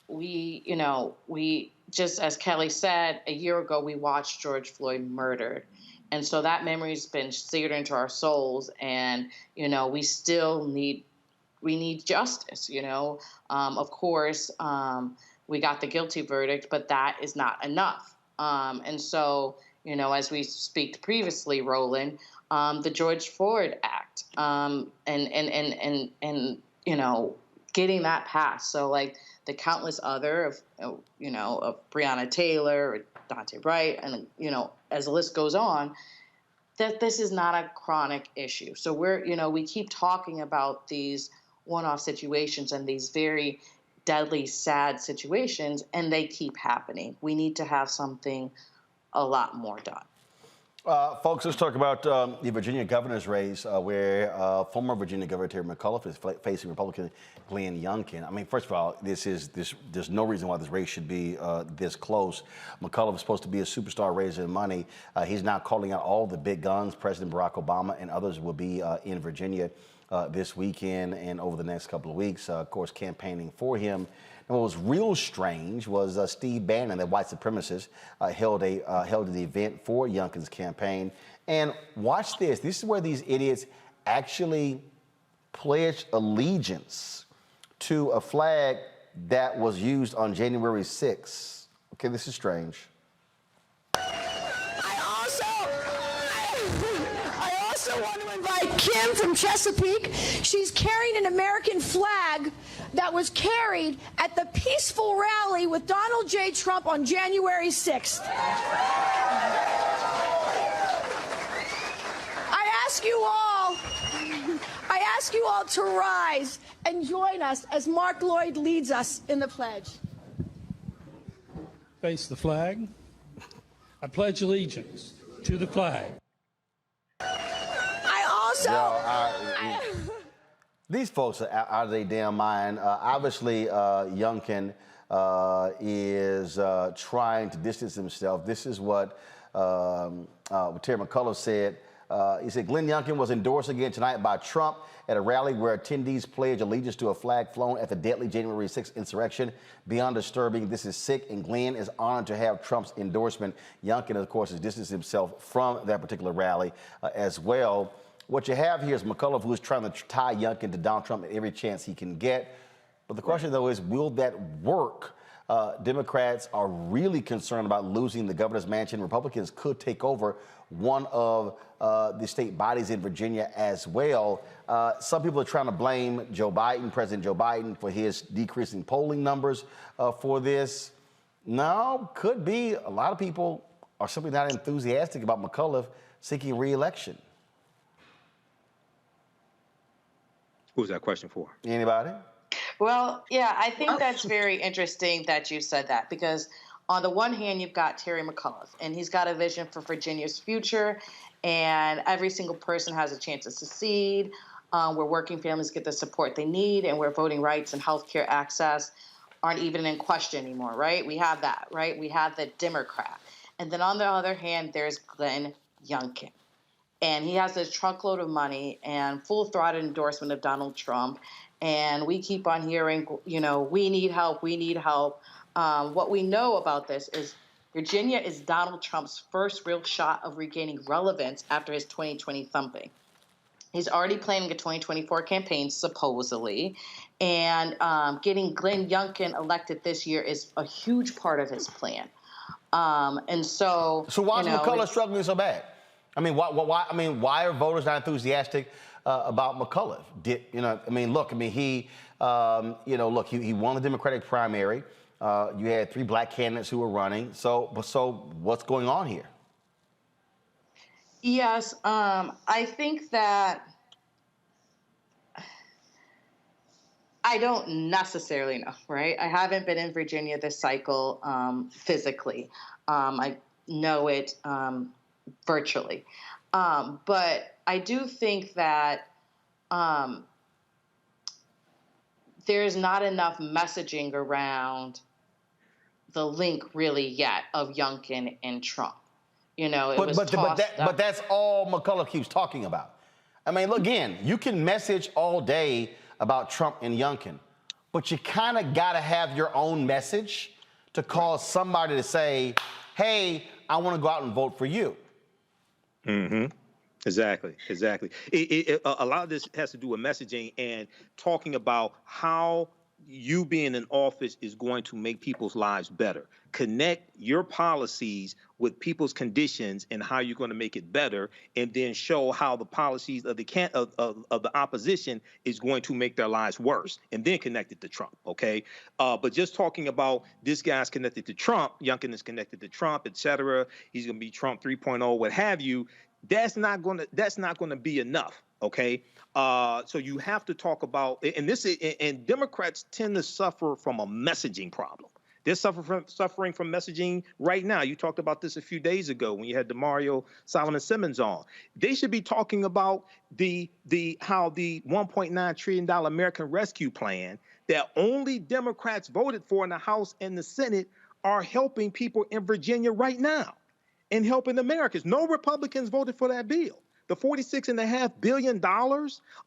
We just, as Kelly said, a year ago, we watched George Floyd murdered. And so that memory's been seared into our souls. And, we still need justice, Of course, we got the guilty verdict, but that is not enough. And so, as we speak previously, Roland, the George Floyd Act, and getting that passed. So like the countless other of Breonna Taylor, or Dante Wright, and as the list goes on, that this is not a chronic issue. So we keep talking about these one-off situations and these very deadly, sad situations, and they keep happening. We need to have something a lot more done. Folks, let's talk about the Virginia governor's race, where former Virginia Governor Terry McAuliffe is facing Republican Glenn Youngkin. I mean, first of all, there's no reason why this race should be this close. McAuliffe is supposed to be a superstar raising money. He's now calling out all the big guns. President Barack Obama and others will be in Virginia this weekend and over the next couple of weeks, of course, campaigning for him. And what was real strange was Steve Bannon, the white supremacist, held an event for Youngkin's campaign. And watch this. This is where these idiots actually pledged allegiance to a flag that was used on January 6th. Okay, this is strange. I also want to invite Kim from Chesapeake. She's carrying an American flag that was carried at the peaceful rally with Donald J. Trump on January 6th. I ask you all to rise and join us as Mark Lloyd leads us in the pledge. Face the flag. I pledge allegiance to the flag. These folks are out of their damn mind. Obviously, Youngkin is trying to distance himself. This is what Terry McAuliffe said. He said, Glenn Youngkin was endorsed again tonight by Trump at a rally where attendees pledged allegiance to a flag flown at the deadly January 6th insurrection. Beyond disturbing, this is sick, and Glenn is honored to have Trump's endorsement. Youngkin, of course, has distanced himself from that particular rally as well. What you have here is McAuliffe, who is trying to tie Youngkin to Donald Trump at every chance he can get. But the question, though, is will that work? Democrats are really concerned about losing the governor's mansion. Republicans could take over one of the state bodies in Virginia as well. Some people are trying to blame Joe Biden, President Joe Biden, for his decreasing polling numbers for this. No, could be. A lot of people are simply not enthusiastic about McAuliffe seeking re-election. Who's that question for? Anybody? Well, yeah, I think that's very interesting that you said that, because on the one hand, you've got Terry McAuliffe, and he's got a vision for Virginia's future, and every single person has a chance to succeed, where working families get the support they need, and where voting rights and healthcare access aren't even in question anymore, right? We have that, right? We have the Democrat. And then on the other hand, there's Glenn Youngkin. And he has this truckload of money and full-throated endorsement of Donald Trump. And we keep on hearing, we need help, we need help. What we know about this is Virginia is Donald Trump's first real shot of regaining relevance after his 2020 thumping. He's already planning a 2024 campaign, supposedly. And getting Glenn Youngkin elected this year is a huge part of his plan. So why is McAuliffe struggling so bad? I mean, why are voters not enthusiastic about McAuliffe? He won the Democratic primary. You had 3 black candidates who were running. So what's going on here? Yes, I think that I don't necessarily know, right? I haven't been in Virginia this cycle physically. I know it virtually. But I do think that there's not enough messaging around the link really yet of Youngkin and Trump. You know, it was tossed up. But that's all McCullough keeps talking about. I mean, look, again, you can message all day about Trump and Youngkin, but you kind of got to have your own message to cause somebody to say, hey, I want to go out and vote for you. Mm-hmm. Exactly. A lot of this has to do with messaging and talking about how you being in office is going to make people's lives better. Connect your policies with people's conditions and how you're going to make it better, and then show how the policies of the opposition is going to make their lives worse, and then connect it to Trump. Okay, but just talking about this guy's connected to Trump, Youngkin is connected to Trump, etc. He's going to be Trump 3.0, what have you. That's not going to be enough. Okay, so you have to talk about, and Democrats tend to suffer from a messaging problem. They're suffering from messaging right now. You talked about this a few days ago when you had DeMario Solomon Simmons on. They should be talking about how the $1.9 trillion American Rescue Plan that only Democrats voted for in the House and the Senate are helping people in Virginia right now and helping Americans. No Republicans voted for that bill. The $46.5 billion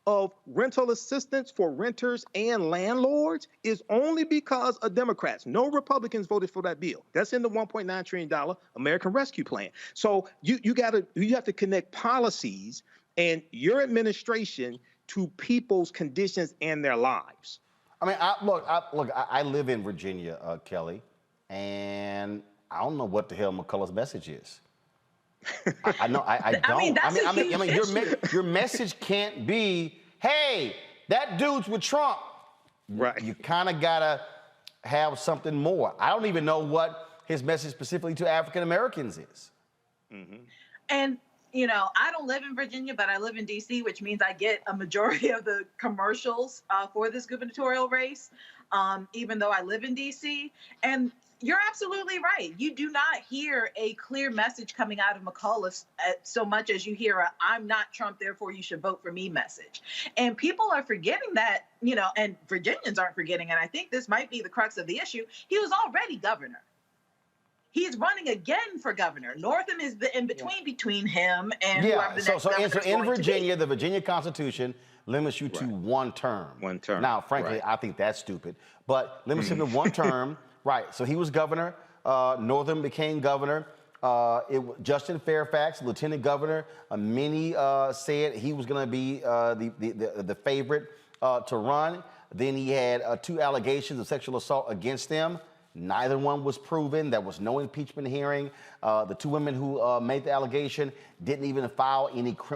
of rental assistance for renters and landlords is only because of Democrats. No Republicans voted for that bill. That's in the $1.9 trillion American Rescue Plan. So you have to connect policies and your administration to people's conditions and their lives. I mean, I live in Virginia, Kelly, and I don't know what the hell McCullough's message is. I know. I don't. I mean, your message can't be, "Hey, that dude's with Trump." Right. You kind of gotta have something more. I don't even know what his message specifically to African Americans is. Mm-hmm. And you know, I don't live in Virginia, but I live in D.C., which means I get a majority of the commercials for this gubernatorial race, even though I live in D.C. And you're absolutely right. You do not hear a clear message coming out of McCullough so much as you hear a "I'm not Trump, therefore you should vote for me" message. And people are forgetting that, you know, and Virginians aren't forgetting, and I think this might be the crux of the issue. He was already governor. He's running again for governor. Northam is the in-between between him and whoever the next governor is going in Virginia, the Virginia Constitution limits you to one term. One term. Now, frankly, I think that's stupid, but limits him to one term. Right, so he was governor. Northam became governor. Justin Fairfax, lieutenant governor. Many said he was going to be the favorite to run. Then he had 2 allegations of sexual assault against him. Neither one was proven. There was no impeachment hearing. The 2 women who made the allegation didn't even file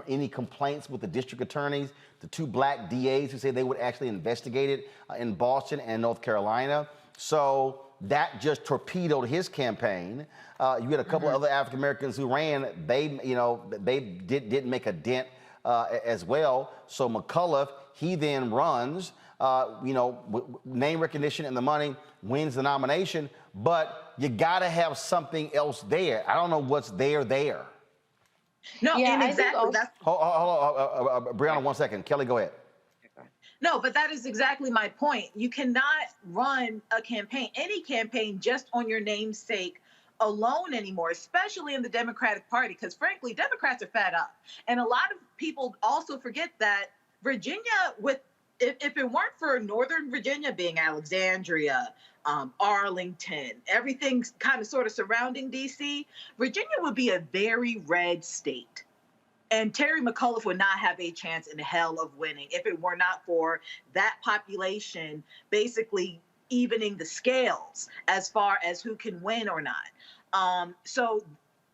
any complaints with the district attorneys. The 2 black DAs who said they would actually investigate it in Boston and North Carolina. So that just torpedoed his campaign. You had a couple of other African Americans who ran. They didn't make a dent as well. So McCullough, he then runs. Name recognition and the money, wins the nomination. But you got to have something else there. I don't know what's there. No, and exactly. Hold on, Brianna, 1 second. Kelly, go ahead. No, but that is exactly my point. You cannot run a campaign, any campaign, just on your namesake alone anymore, especially in the Democratic Party, because frankly, Democrats are fed up. And a lot of people also forget that Virginia, if it weren't for Northern Virginia being Alexandria, Arlington, everything kind of sort of surrounding D.C., Virginia would be a very red state. And Terry McAuliffe would not have a chance in hell of winning if it were not for that population basically evening the scales as far as who can win or not. So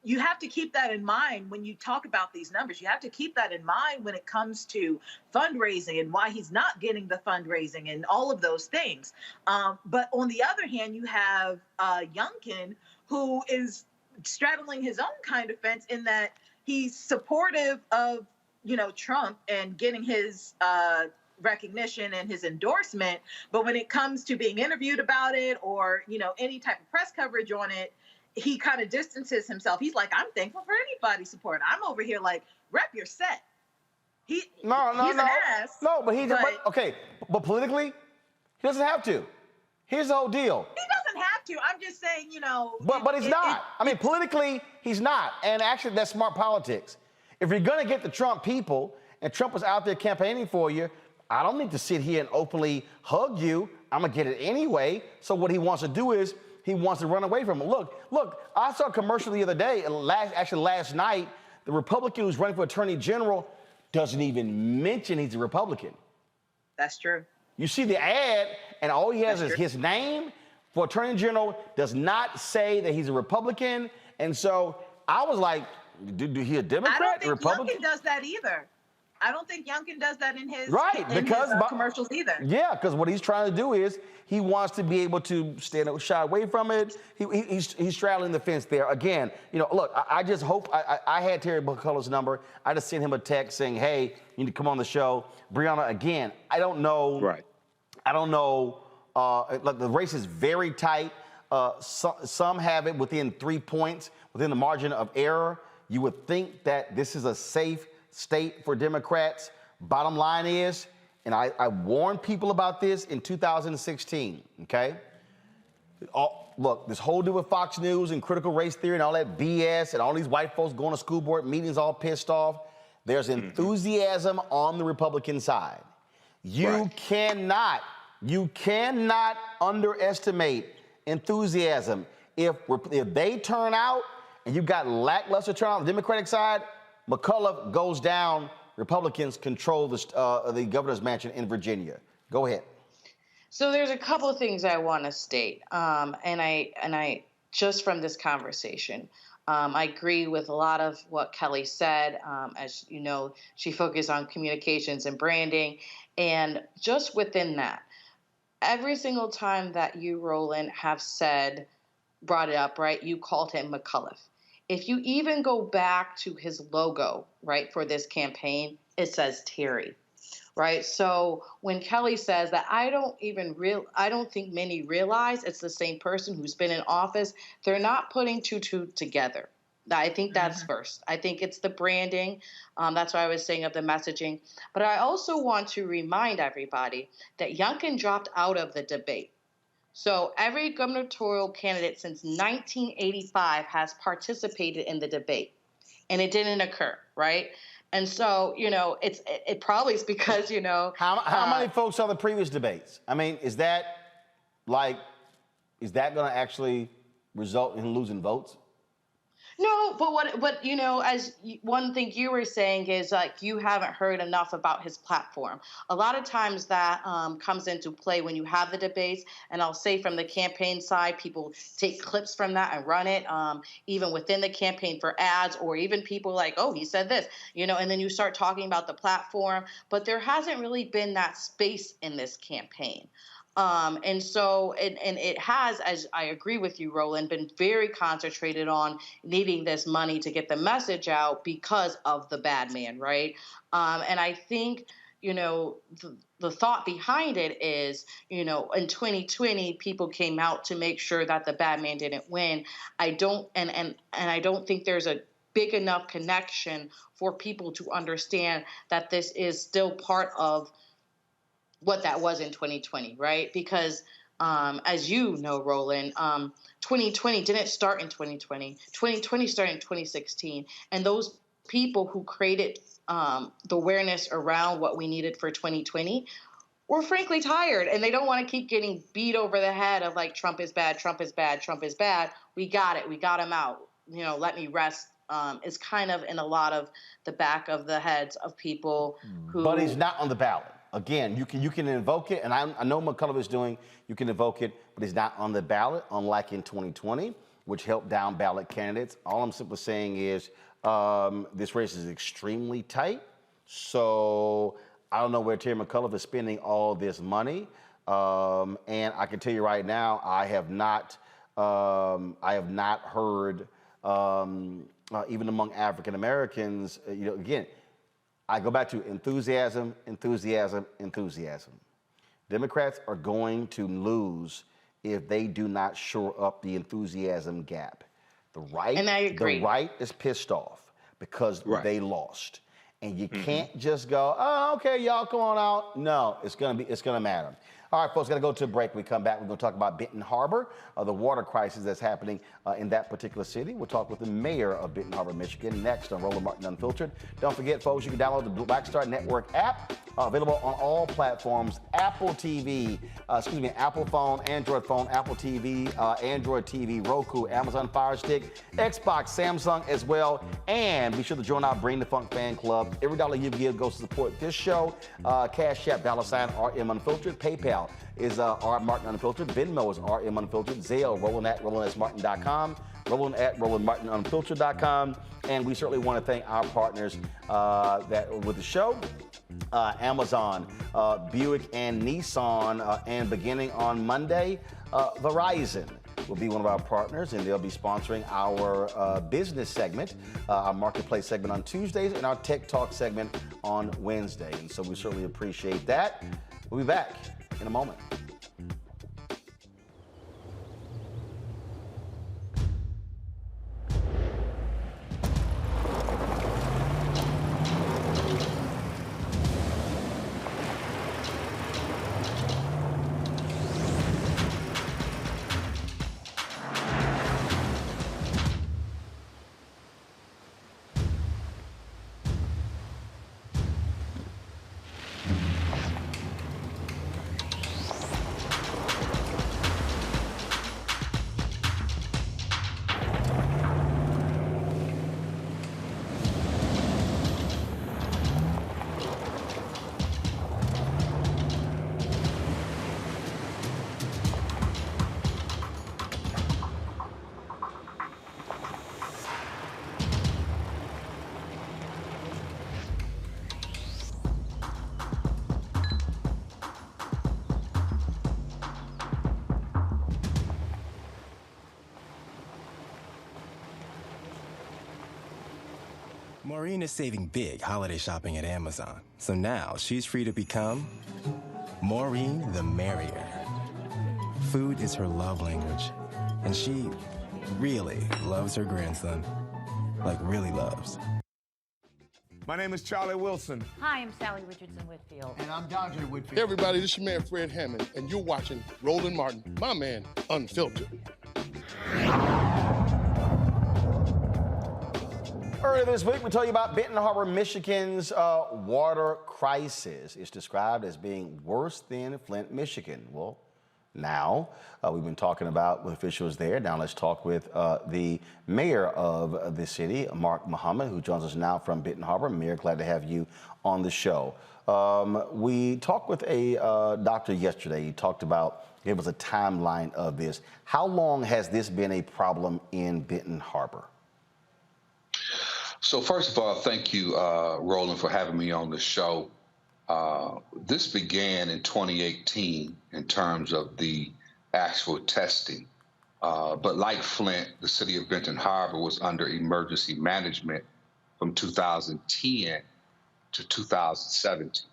you have to keep that in mind when you talk about these numbers. You have to keep that in mind when it comes to fundraising and why he's not getting the fundraising and all of those things. But on the other hand, you have Youngkin, who is straddling his own kind of fence in that he's supportive of, Trump and getting his recognition and his endorsement. But when it comes to being interviewed about it or, any type of press coverage on it, he kind of distances himself. He's like, I'm thankful for anybody's support. I'm over here like, rep your set. he's No. an ass. No, but but politically, he doesn't have to. Here's the whole deal. He doesn't have to. I'm just saying, But he's not. I mean, politically, he's not. And actually, that's smart politics. If you're going to get the Trump people, and Trump was out there campaigning for you, I don't need to sit here and openly hug you. I'm going to get it anyway. So what he wants to do is he wants to run away from him. Look, I saw a commercial the other day, and last night, the Republican who's running for Attorney General doesn't even mention he's a Republican. That's true. You see the ad, and all he has is his name for Attorney General, does not say that he's a Republican. And so I was like, he a Democrat, I don't think Republican? Youngkin does that either. I don't think Youngkin does that in his, commercials either. Yeah, because what he's trying to do is he wants to be able to shy away from it. He's straddling the fence there. Again, look, I just hope, I had Terry McCullough's number. I just sent him a text saying, hey, you need to come on the show. Breonna, again, I don't know. Right. I don't know. The race is very tight. Some have it within 3 points, within the margin of error. You would think that this is a safe state for Democrats. Bottom line is, and I warned people about this in 2016, okay? Look, this whole deal with Fox News and critical race theory and all that BS and all these white folks going to school board meetings all pissed off, there's enthusiasm on the Republican side. You cannot underestimate enthusiasm. If they turn out and you've got lackluster turnout on the Democratic side, McCullough goes down. Republicans control the governor's mansion in Virginia. Go ahead. So there's a couple of things I want to state, and I just from this conversation, I agree with a lot of what Kelly said. As you know, she focused on communications and branding, and just within that, every single time that you, Roland, have brought it up, right? You called him McCullough. If you even go back to his logo, right, for this campaign, it says Terry, right? So when Kelly says that, I don't think many realize it's the same person who's been in office. They're not putting two together. I think that's first. I think it's the branding. That's why I was saying of the messaging. But I also want to remind everybody that Youngkin dropped out of the debate. So every gubernatorial candidate since 1985 has participated in the debate, and it didn't occur, right? And so, it probably is because, How many folks saw the previous debates? I mean, is that going to actually result in losing votes? No, but as one thing you were saying is like you haven't heard enough about his platform. A lot of times that comes into play when you have the debates, and I'll say from the campaign side, people take clips from that and run it, even within the campaign for ads, or even people like, oh, he said this, and then you start talking about the platform, but there hasn't really been that space in this campaign. And so it has, as I agree with you, Roland, been very concentrated on needing this money to get the message out because of the bad man, right? And I think, the thought behind it is, in 2020, people came out to make sure that the bad man didn't win. I don't think there's a big enough connection for people to understand that this is still part of what that was in 2020, right? Because as you know, Roland, 2020 didn't start in 2020. 2020 started in 2016. And those people who created the awareness around what we needed for 2020 were frankly tired. And they don't want to keep getting beat over the head of like, Trump is bad, Trump is bad, Trump is bad. We got it. We got him out. Let me rest. Is kind of in a lot of the back of the heads of people who... But he's not on the ballot. Again, you can invoke it, and I know McCullough is doing, you can invoke it, but it's not on the ballot, unlike in 2020, which helped down ballot candidates. All I'm simply saying is this race is extremely tight, so I don't know where Terry McCullough is spending all this money, and I can tell you right now, I have not heard, even among African Americans, again, I go back to enthusiasm. Democrats are going to lose if they do not shore up the enthusiasm gap. The right, and I agree. The right is pissed off because they lost. And you can't just go, oh, okay, y'all come on out. No, it's gonna matter. All right, folks, got to go to a break. When we come back, we're going to talk about Benton Harbor, the water crisis that's happening in that particular city. We'll talk with the mayor of Benton Harbor, Michigan, next on Roland Martin Unfiltered. Don't forget, folks, you can download the Black Star Network app, available on all platforms. Apple TV, Apple phone, Android phone, Apple TV, Android TV, Roku, Amazon Fire Stick, Xbox, Samsung as well. And be sure to join our Bring the Funk fan club. Every dollar you give goes to support this show. Cash App, $RM Unfiltered. PayPal is R Martin Unfiltered. Venmo is RM Unfiltered. Zelle, Roland at RolandSMartin.com. Roland at RolandMartinUnfiltered.com. And we certainly want to thank our partners with the show. Amazon, Buick and Nissan, and beginning on Monday, Verizon will be one of our partners, and they'll be sponsoring our business segment, our marketplace segment on Tuesdays, and our Tech Talk segment on Wednesday. And so we certainly appreciate that. We'll be back in a moment. Maureen is saving big holiday shopping at Amazon, so now she's free to become Maureen the Merrier. Food is her love language, and she really loves her grandson. Like, really loves. My name is Charlie Wilson. Hi, I'm Sally Richardson Whitfield. And I'm Dodger Whitfield. Hey, everybody, this is your man, Fred Hammond, and you're watching Roland Martin, my man, Unfiltered. Earlier this week, we told you about Benton Harbor, Michigan's water crisis. It's described as being worse than Flint, Michigan. Well, now we've been talking about with officials there. Now let's talk with the mayor of the city, Mark Muhammad, who joins us now from Benton Harbor. Mayor, glad to have you on the show. We talked with a doctor yesterday. He talked about, gave us a timeline of this. How long has this been a problem in Benton Harbor? So first of all, thank you, Roland, for having me on the show. This began in 2018 in terms of the actual testing. But like Flint, the city of Benton Harbor was under emergency management from 2010 to 2017.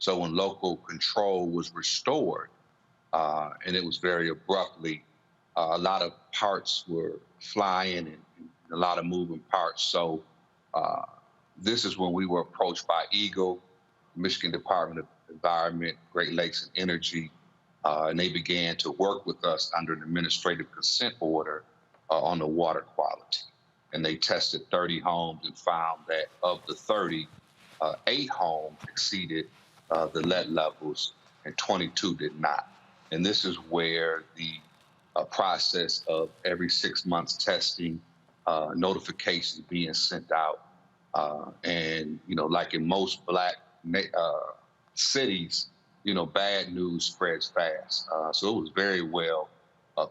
So when local control was restored, and it was very abruptly, a lot of parts were flying and a lot of moving parts. So this is when we were approached by EGLE, Michigan Department of Environment, Great Lakes and Energy, and they began to work with us under an administrative consent order on the water quality. And they tested 30 homes and found that of the 30, 8 homes exceeded the lead levels and 22 did not. And this is where the process of every 6 months testing, notifications being sent out. And, you know, like in most black cities, you know, bad news spreads fast. So it was very well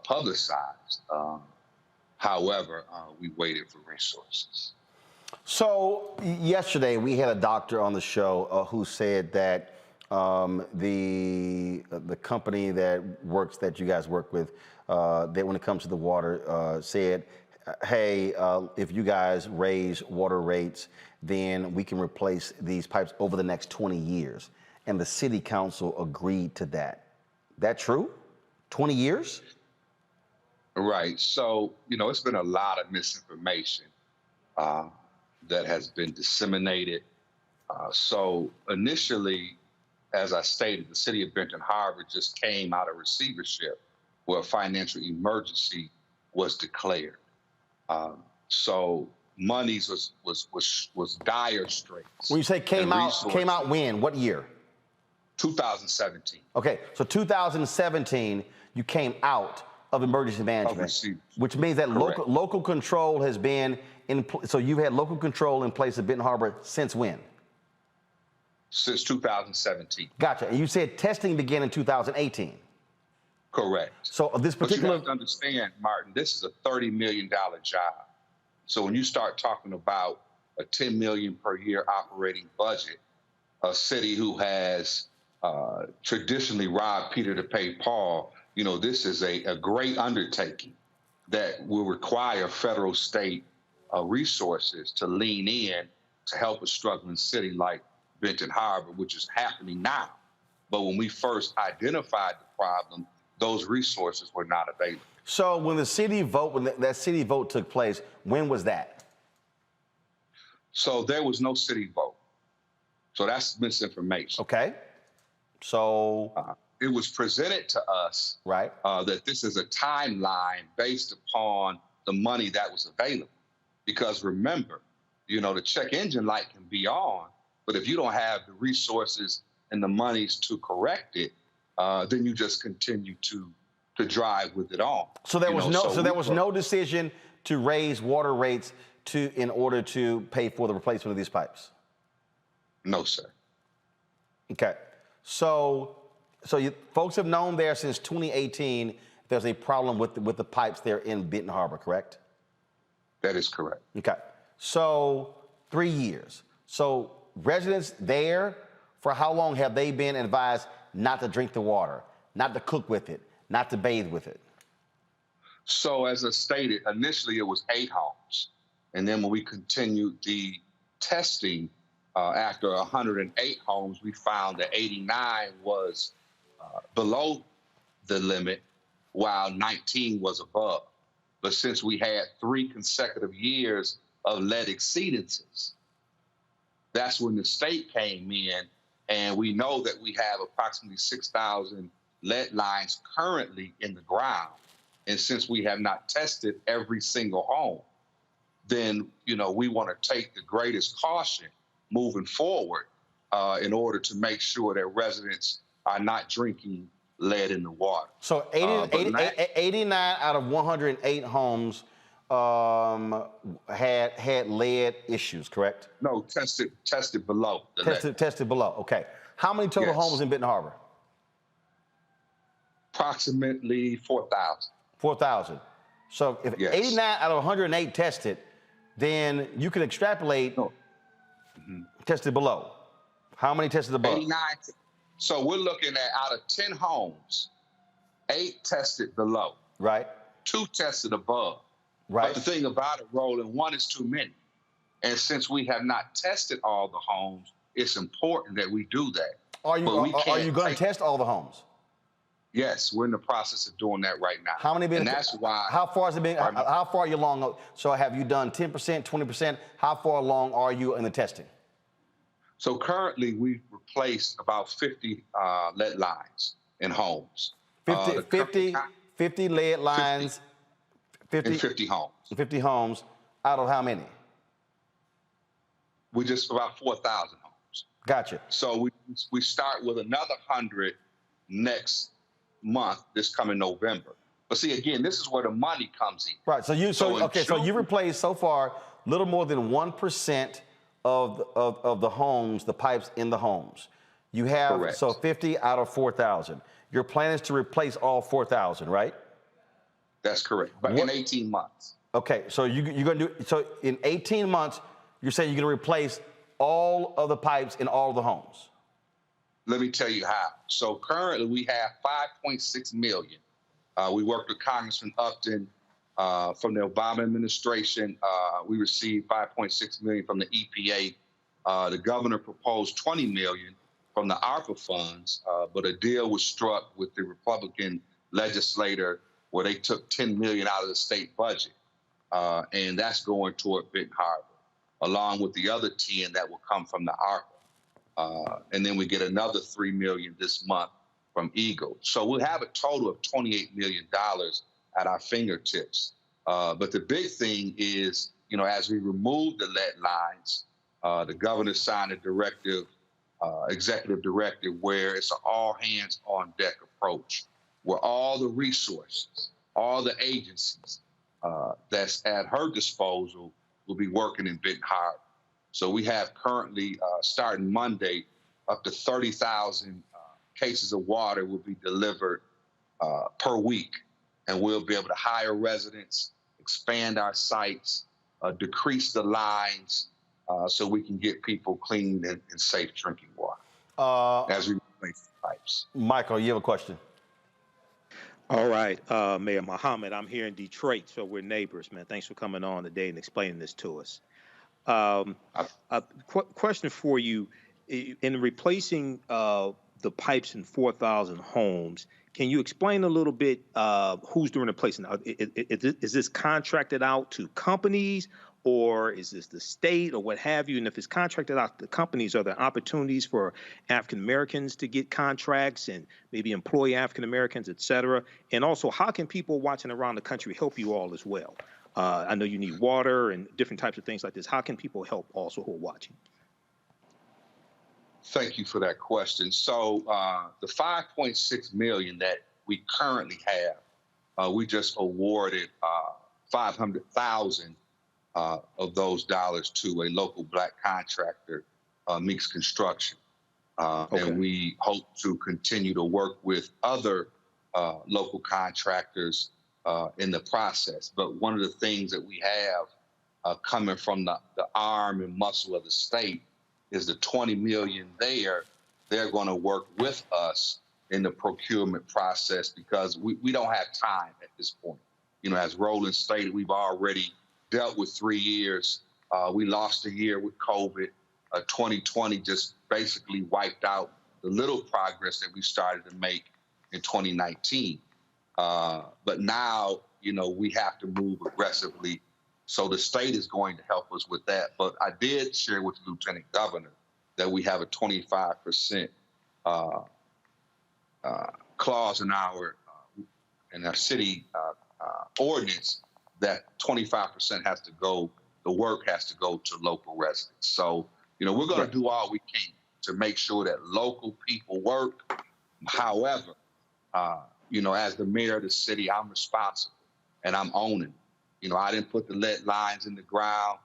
publicized. However, we waited for resources. So yesterday we had a doctor on the show who said that the company that you guys work with, that when it comes to the water, said, hey, if you guys raise water rates, then we can replace these pipes over the next 20 years. And the city council agreed to that. That true? 20 years? Right. So, you know, it's been a lot of misinformation that has been disseminated So initially, as I stated, the city of Benton Harbor just came out of receivership where a financial emergency was declared. So monies was dire straits. When you say came out when? What year? 2017. Okay, so 2017, you came out of emergency management, which means that local control has been in. So you've had local control in place at Benton Harbor since when? Since 2017. Gotcha. And you said testing began in 2018. Correct. So this particular. But you have to understand, Martin, this is a $30 million job. So when you start talking about a $10 million per year operating budget, a city who has traditionally robbed Peter to pay Paul, you know, this is a great undertaking that will require federal, state resources to lean in to help a struggling city like Benton Harbor, which is happening now. But when we first identified the problem, those resources were not available. So when the city vote, when that city vote took place, when was that? So there was no city vote. So that's misinformation. Okay. So it was presented to us that this is a timeline based upon the money that was available. Because remember, you know, the check engine light can be on, but if you don't have the resources and the monies to correct it, then you just continue to drive with it on. So there was no decision to raise water rates in order to pay for the replacement of these pipes. No, sir. Okay. So you folks have known there since 2018 there's a problem with the pipes there in Benton Harbor, correct? That is correct. Okay. So 3 years. So residents there, for how long have they been advised not to drink the water, not to cook with it, not to bathe with it? So as I stated, initially it was 8 homes. And then when we continued the testing, after 108 homes, we found that 89 was below the limit, while 19 was above. But since we had 3 consecutive years of lead exceedances, that's when the state came in, and we know that we have approximately 6,000 lead lines currently in the ground. And since we have not tested every single home, then, you know, we want to take the greatest caution moving forward in order to make sure that residents are not drinking lead in the water. So 89 out of 108 homes had lead issues, correct? No, tested below. Tested below, okay. How many total homes in Benton Harbor? Approximately 4,000. 4,000. So if 89 out of 108 tested, then you can extrapolate tested below. How many tested above? 89. So we're looking at out of 10 homes, 8 tested below. Right. 2 tested above. Right. But the thing about it, Roland, 1 is too many. And since we have not tested all the homes, it's important that we do that. Are you going to test all the homes? Yes, we're in the process of doing that right now. How many been? And that's why. How far has it been? How far are you along? So have you done 10%, 20%? How far along are you in the testing? So currently, we've replaced about 50 lead lines in homes. 50 lead lines. 50 homes. 50 homes out of how many? We just about 4,000 homes. Gotcha. So we start with another 100 next month, this coming November. But see, again, this is where the money comes in. Right. So you replaced so far little more than 1% of the homes, the pipes in the homes. You have Correct. So 50 out of 4,000. Your plan is to replace all 4,000, right? That's correct. But in 18 months. Okay. So you're going to do so in 18 months. You're saying you're going to replace all of the pipes in all of the homes. Let me tell you how. So currently we have 5.6 million. We worked with Congressman Upton from the Obama administration. We received 5.6 million from the EPA. The governor proposed 20 million from the ARPA funds, but a deal was struck with the Republican legislator where they took 10 million out of the state budget. And that's going toward Benton Harbor, along with the other 10 that will come from the ARPA. And then we get another $3 million this month from Eagle. So we'll have a total of $28 million at our fingertips. But the big thing is, as we remove the lead lines, the governor signed a directive, executive directive, where it's an all hands on deck approach, where all the resources, all the agencies that's at her disposal will be working in Benton Harbor. So we have currently, starting Monday, up to 30,000 cases of water will be delivered per week. And we'll be able to hire residents, expand our sites, decrease the lines so we can get people clean and safe drinking water as we replace the pipes. Michael, you have a question? All right, Mayor Muhammad, I'm here in Detroit, so we're neighbors, man. Thanks for coming on today and explaining this to us. Question for you, in replacing the pipes in 4,000 homes, can you explain a little bit who's doing the replacing? Is this contracted out to companies, or is this the state, or what have you? And if it's contracted out to companies, are there opportunities for African Americans to get contracts and maybe employ African Americans, et cetera? And also, how can people watching around the country help you all as well? I know you need water and different types of things like this. How can people help also who are watching? Thank you for that question. So the $5.6 million that we currently have, we just awarded $500,000 of those dollars to a local Black contractor, Meeks Construction. And we hope to continue to work with other local contractors in the process. But one of the things that we have coming from the arm and muscle of the state is the $20 million there. They're going to work with us in the procurement process because we don't have time at this point. As Roland stated, we've already dealt with 3 years. We lost a year with COVID. 2020 just basically wiped out the little progress that we started to make in 2019. But now, we have to move aggressively. So the state is going to help us with that. But I did share with the Lieutenant Governor that we have a 25% clause in our city ordinance that 25% has to go, the work has to go to local residents. So, we're going to do all we can to make sure that local people work. However, as the mayor of the city, I'm responsible and I'm owning. I didn't put the lead lines in the ground.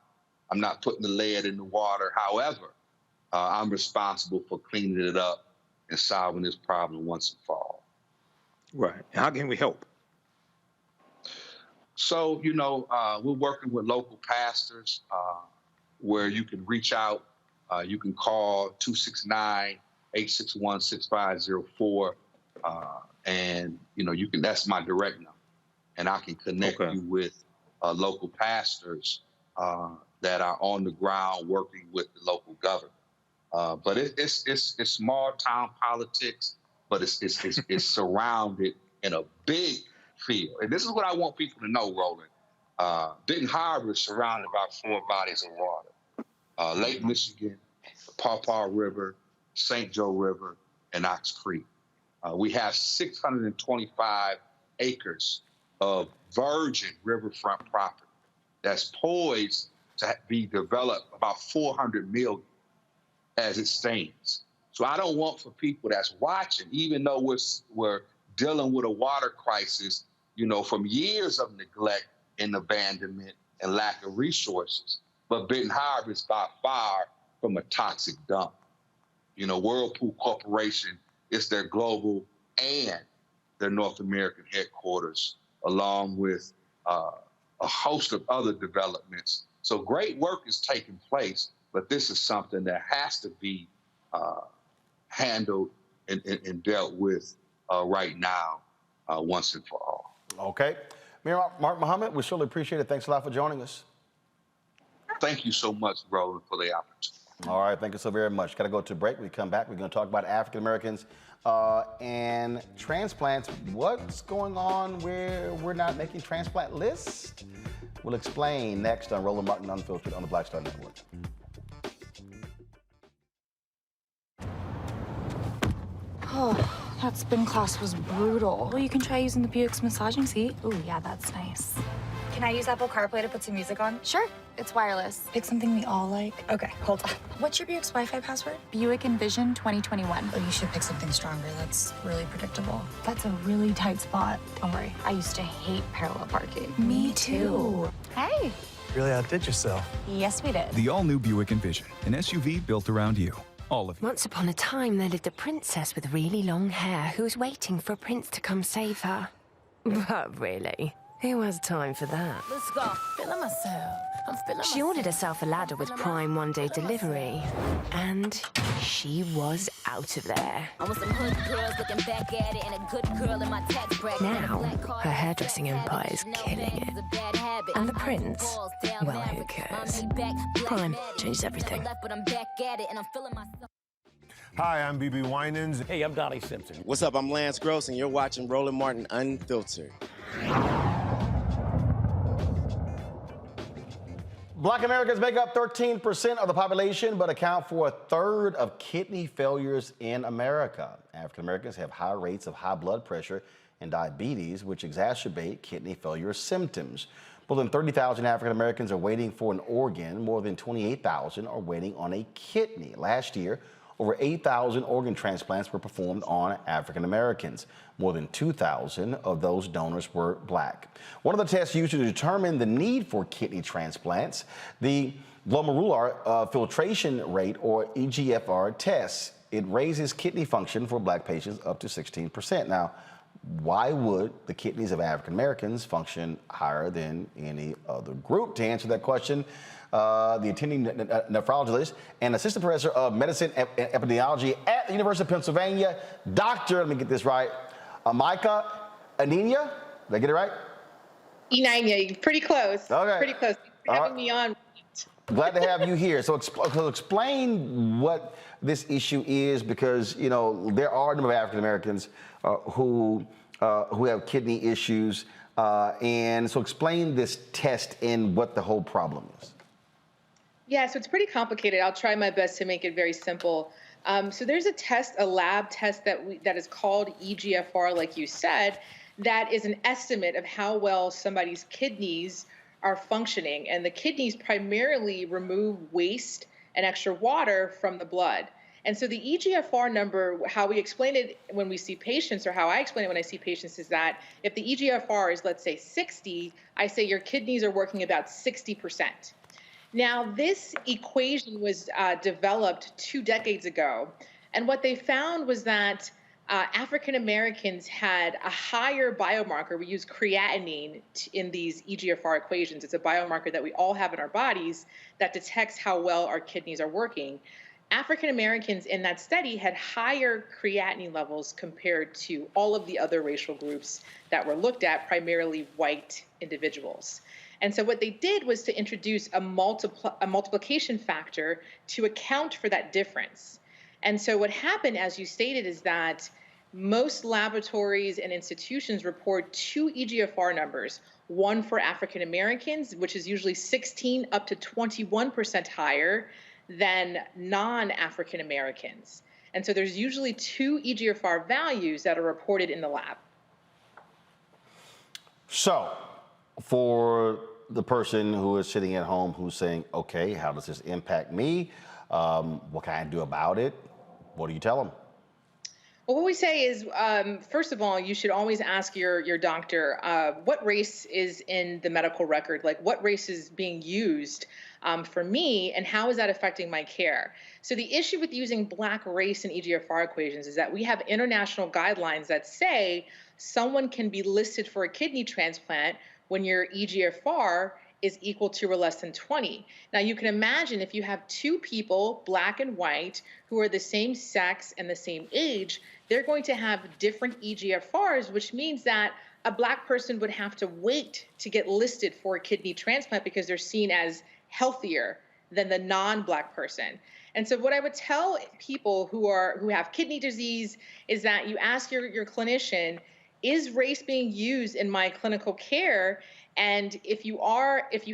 I'm not putting the lead in the water. However, I'm responsible for cleaning it up and solving this problem once and for all. Right. And how can we help? So, we're working with local pastors where you can reach out. You can call 269-861-6504. And, that's my direct number. And I can connect you with local pastors that are on the ground working with the local government. But it's small town politics, but it's surrounded in a big field. And this is what I want people to know, Roland. Benton Harbor is surrounded by 4 bodies of water: Lake Michigan, the Paw Paw River, St. Joe River, and Ox Creek. We have 625 acres of virgin riverfront property that's poised to be developed, about 400 million as it stands. So I don't want for people that's watching, even though we're dealing with a water crisis, from years of neglect and abandonment and lack of resources. But Benton Harbor is by far from a toxic dump. Whirlpool Corporation is their global and their North American headquarters, along with a host of other developments. So great work is taking place, but this is something that has to be handled and dealt with right now, once and for all. Okay. Mayor Mark Muhammad, we surely appreciate it. Thanks a lot for joining us. Thank you so much, Roland, for the opportunity. All right, thank you so very much. Got to go to a break. When we come back, we're going to talk about African Americans and transplants. What's going on where we're not making transplant lists? We'll explain next on Roland Martin Unfiltered on the Black Star Network. Oh, that spin class was brutal. Well, you can try using the Buick's massaging seat. Ooh, yeah, that's nice. Can I use Apple CarPlay to put some music on? Sure, it's wireless. Pick something we all like. Okay, hold on. What's your Buick's Wi-Fi password? Buick Envision 2021. Oh, you should pick something stronger. That's really predictable. That's a really tight spot. Don't worry, I used to hate parallel parking. Me too. Hey. Really outdid yourself. Yes, we did. The all-new Buick Envision, an SUV built around you. All of you. Once upon a time, there lived a princess with really long hair who was waiting for a prince to come save her. But really, who has time for that? Let's go. Feeling myself. I'm feeling She ordered herself a ladder with Prime one-day delivery, and she was out of there. I want some hood girls looking back at it and a good girl in my tax bracket. Now, her hairdressing empire is killing it. And the prince, well, who cares? Prime changed everything. But I'm back at it and I'm feeling myself. Hi, I'm BB Winans. Hey, I'm Donnie Simpson. What's up? I'm Lance Gross, and you're watching Roland Martin Unfiltered. Black Americans make up 13% of the population, but account for a third of kidney failures in America. African Americans have high rates of high blood pressure and diabetes, which exacerbate kidney failure symptoms. More than 30,000 African Americans are waiting for an organ. More than 28,000 are waiting on a kidney. Last year, over 8,000 organ transplants were performed on African Americans. More than 2,000 of those donors were black. One of the tests used to determine the need for kidney transplants, the glomerular filtration rate, or EGFR test. It raises kidney function for black patients up to 16%. Now, why would the kidneys of African Americans function higher than any other group? To answer that question, the attending nephrologist and assistant professor of medicine and epidemiology at the University of Pennsylvania, Dr. Let me get this right, Amika Ananya. Did I get it right? Enanya, pretty close. Okay. Pretty close. Thanks for having me on. Glad to have you here. So explain what this issue is, because you know there are a number of African Americans who have kidney issues, and so explain this test and what the whole problem is. Yeah, so it's pretty complicated. I'll try my best to make it very simple. So there's a test, a lab test that is called EGFR, like you said, that is an estimate of how well somebody's kidneys are functioning. And the kidneys primarily remove waste and extra water from the blood. And so the EGFR number, how we explain it when we see patients, or how I explain it when I see patients, is that if the EGFR is, let's say, 60, I say your kidneys are working about 60%. Now, this equation was developed 2 decades ago, and what they found was that African Americans had a higher biomarker. We use creatinine in these EGFR equations. It's a biomarker that we all have in our bodies that detects how well our kidneys are working. African Americans in that study had higher creatinine levels compared to all of the other racial groups that were looked at, primarily white individuals. And so what they did was to introduce a multiplication factor to account for that difference. And so what happened, as you stated, is that most laboratories and institutions report 2 EGFR numbers, one for African Americans, which is usually 16 up to 21% higher than non-African Americans. And so there's usually 2 EGFR values that are reported in the lab. So, for the person who is sitting at home who's saying, okay, how does this impact me? What can I do about it? What do you tell them? Well, what we say is, first of all, you should always ask your doctor, what race is in the medical record? Like, what race is being used for me, and how is that affecting my care? So the issue with using Black race in EGFR equations is that we have international guidelines that say someone can be listed for a kidney transplant when your EGFR is equal to or less than 20. Now, you can imagine if you have 2 people, Black and white, who are the same sex and the same age, they're going to have different EGFRs, which means that a Black person would have to wait to get listed for a kidney transplant because they're seen as healthier than the non-Black person. And so what I would tell people who have kidney disease is that you ask your clinician, is race being used in my clinical care? And if you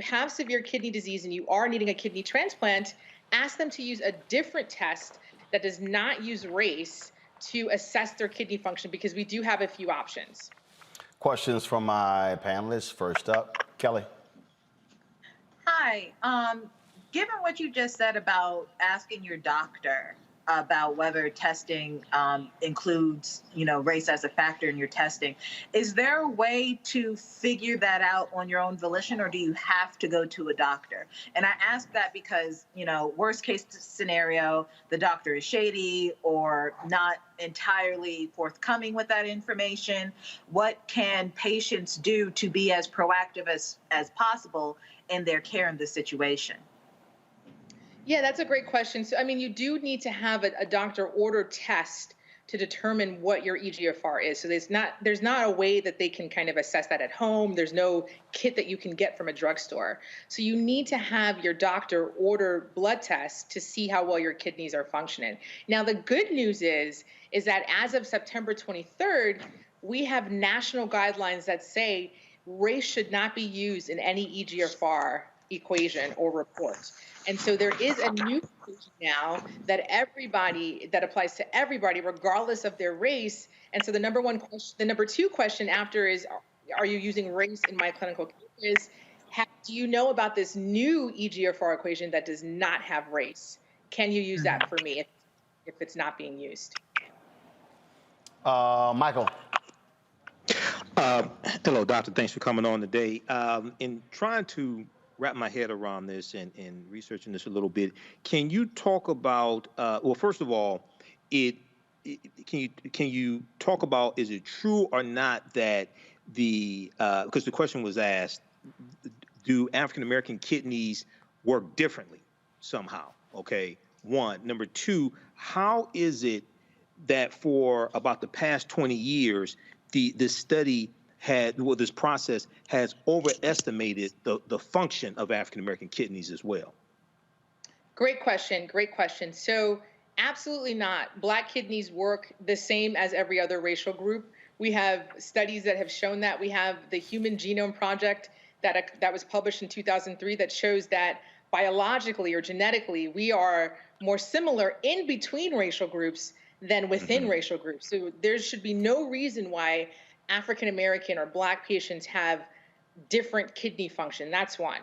have severe kidney disease and you are needing a kidney transplant, ask them to use a different test that does not use race to assess their kidney function because we do have a few options. Questions from my panelists. First up, Kelly. Hi. Given what you just said about asking your doctor about whether testing includes, race as a factor in your testing, is there a way to figure that out on your own volition, or do you have to go to a doctor? And I ask that because, worst case scenario, the doctor is shady or not entirely forthcoming with that information. What can patients do to be as proactive as possible in their care in this situation? Yeah, that's a great question. So, you do need to have a doctor order test to determine what your EGFR is. So there's not a way that they can kind of assess that at home. There's no kit that you can get from a drugstore. So you need to have your doctor order blood tests to see how well your kidneys are functioning. Now, the good news is that as of September 23rd, we have national guidelines that say race should not be used in any EGFR equation or report. And so there is a new equation now that applies to everybody, regardless of their race. And so the number two question after is, are you using race in my clinical care? Is, do you know about this new EGFR equation that does not have race? Can you use that for me if it's not being used? Michael. Hello, doctor. Thanks for coming on today. In trying to wrap my head around this and researching this a little bit, can you talk about, well, first of all, can you talk about, is it true or not that because the question was asked, do African-American kidneys work differently somehow? Okay, one. Number two, how is it that for about the past 20 years, this study this process has overestimated the function of African-American kidneys as well? Great question. So absolutely not. Black kidneys work the same as every other racial group. We have studies that have shown that. We have the Human Genome Project that was published in 2003 that shows that biologically or genetically, we are more similar in between racial groups than within racial groups. So there should be no reason why African-American or Black patients have different kidney function. That's one.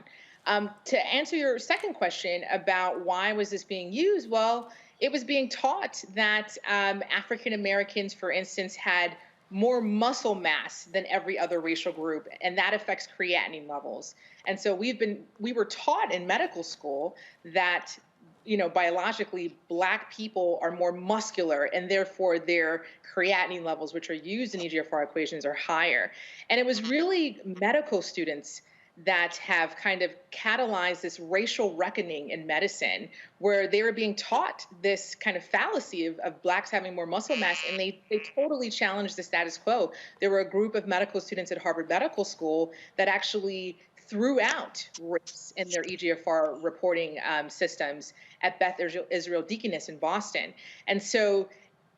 To answer your second question about why was this being used, well, it was being taught that African-Americans, for instance, had more muscle mass than every other racial group, and that affects creatinine levels. And so we were taught in medical school that biologically, Black people are more muscular, and therefore their creatinine levels, which are used in EGFR equations, are higher. And it was really medical students that have kind of catalyzed this racial reckoning in medicine, where they were being taught this kind of fallacy of Blacks having more muscle mass, and they totally challenged the status quo. There were a group of medical students at Harvard Medical School that actually threw out race in their EGFR reporting systems at Beth Israel Deaconess in Boston. And so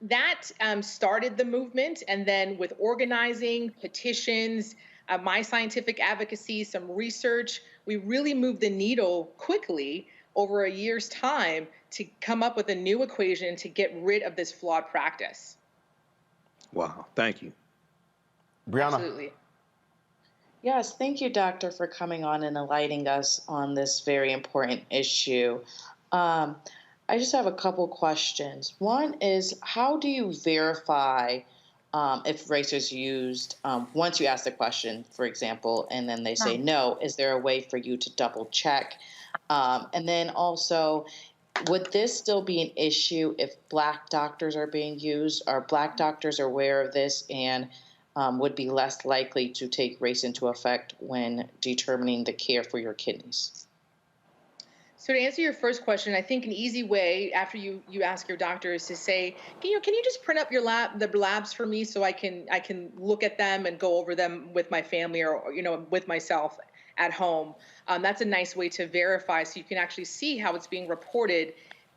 that started the movement. And then with organizing, petitions, my scientific advocacy, some research, we really moved the needle quickly over a year's time to come up with a new equation to get rid of this flawed practice. Wow, thank you. Brianna. Absolutely. Yes, thank you, doctor, for coming on and enlightening us on this very important issue. I just have a couple questions. One is, how do you verify if race is used once you ask the question, for example, and then they say no? Is there a way for you to double check? And then also, would this still be an issue if Black doctors are being used? Are Black doctors aware of this and would be less likely to take race into effect when determining the care for your kidneys? So to answer your first question, I think an easy way after you ask your doctor is to say, can you just print up the labs for me so I can look at them and go over them with my family or with myself at home. That's a nice way to verify so you can actually see how it's being reported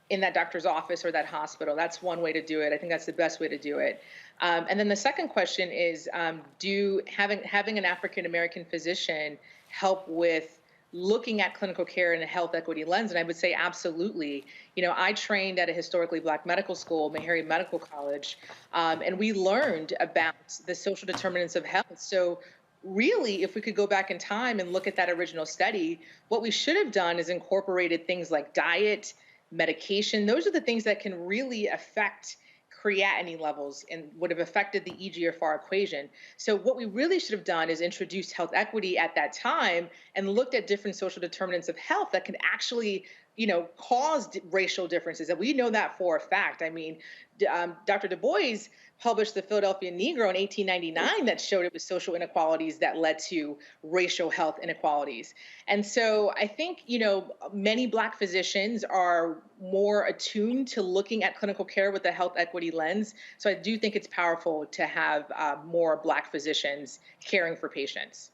in that doctor's office or that hospital. That's one way to do it. I think that's the best way to do it. And then the second question is, having an African-American physician help with looking at clinical care in a health equity lens? And I would say absolutely. You know, I trained at a historically Black medical school, Meharry Medical College, and we learned about the social determinants of health. So really, if we could go back in time and look at that original study, what we should have done is incorporated things like diet, medication. Those are the things that can really affect creatinine levels and would have affected the EGFR equation. So what we really should have done is introduced health equity at that time and looked at different social determinants of health that can actually, you know, cause racial differences. And we know that for a fact. I mean, Dr. Du Bois published the Philadelphia Negro in 1899 that showed it was social inequalities that led to racial health inequalities. And so I think, you know, many Black physicians are more attuned to looking at clinical care with a health equity lens. So I do think it's powerful to have more Black physicians caring for patients.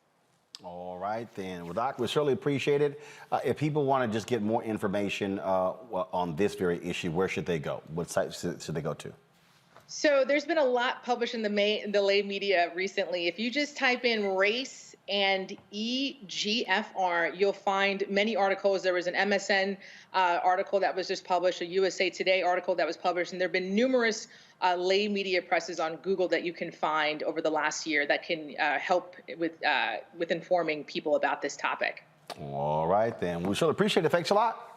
All right, then. Well, Doc, we certainly appreciate it. If people want to just get more information on this very issue, where should they go? What site should they go to? So there's been a lot published in the lay media recently. If you just type in race and EGFR, you'll find many articles. There was an MSN article that was just published, a USA Today article that was published, and there have been numerous lay media presses on Google that you can find over the last year that can help with informing people about this topic. All right, then. We sure appreciate it. Thanks a lot.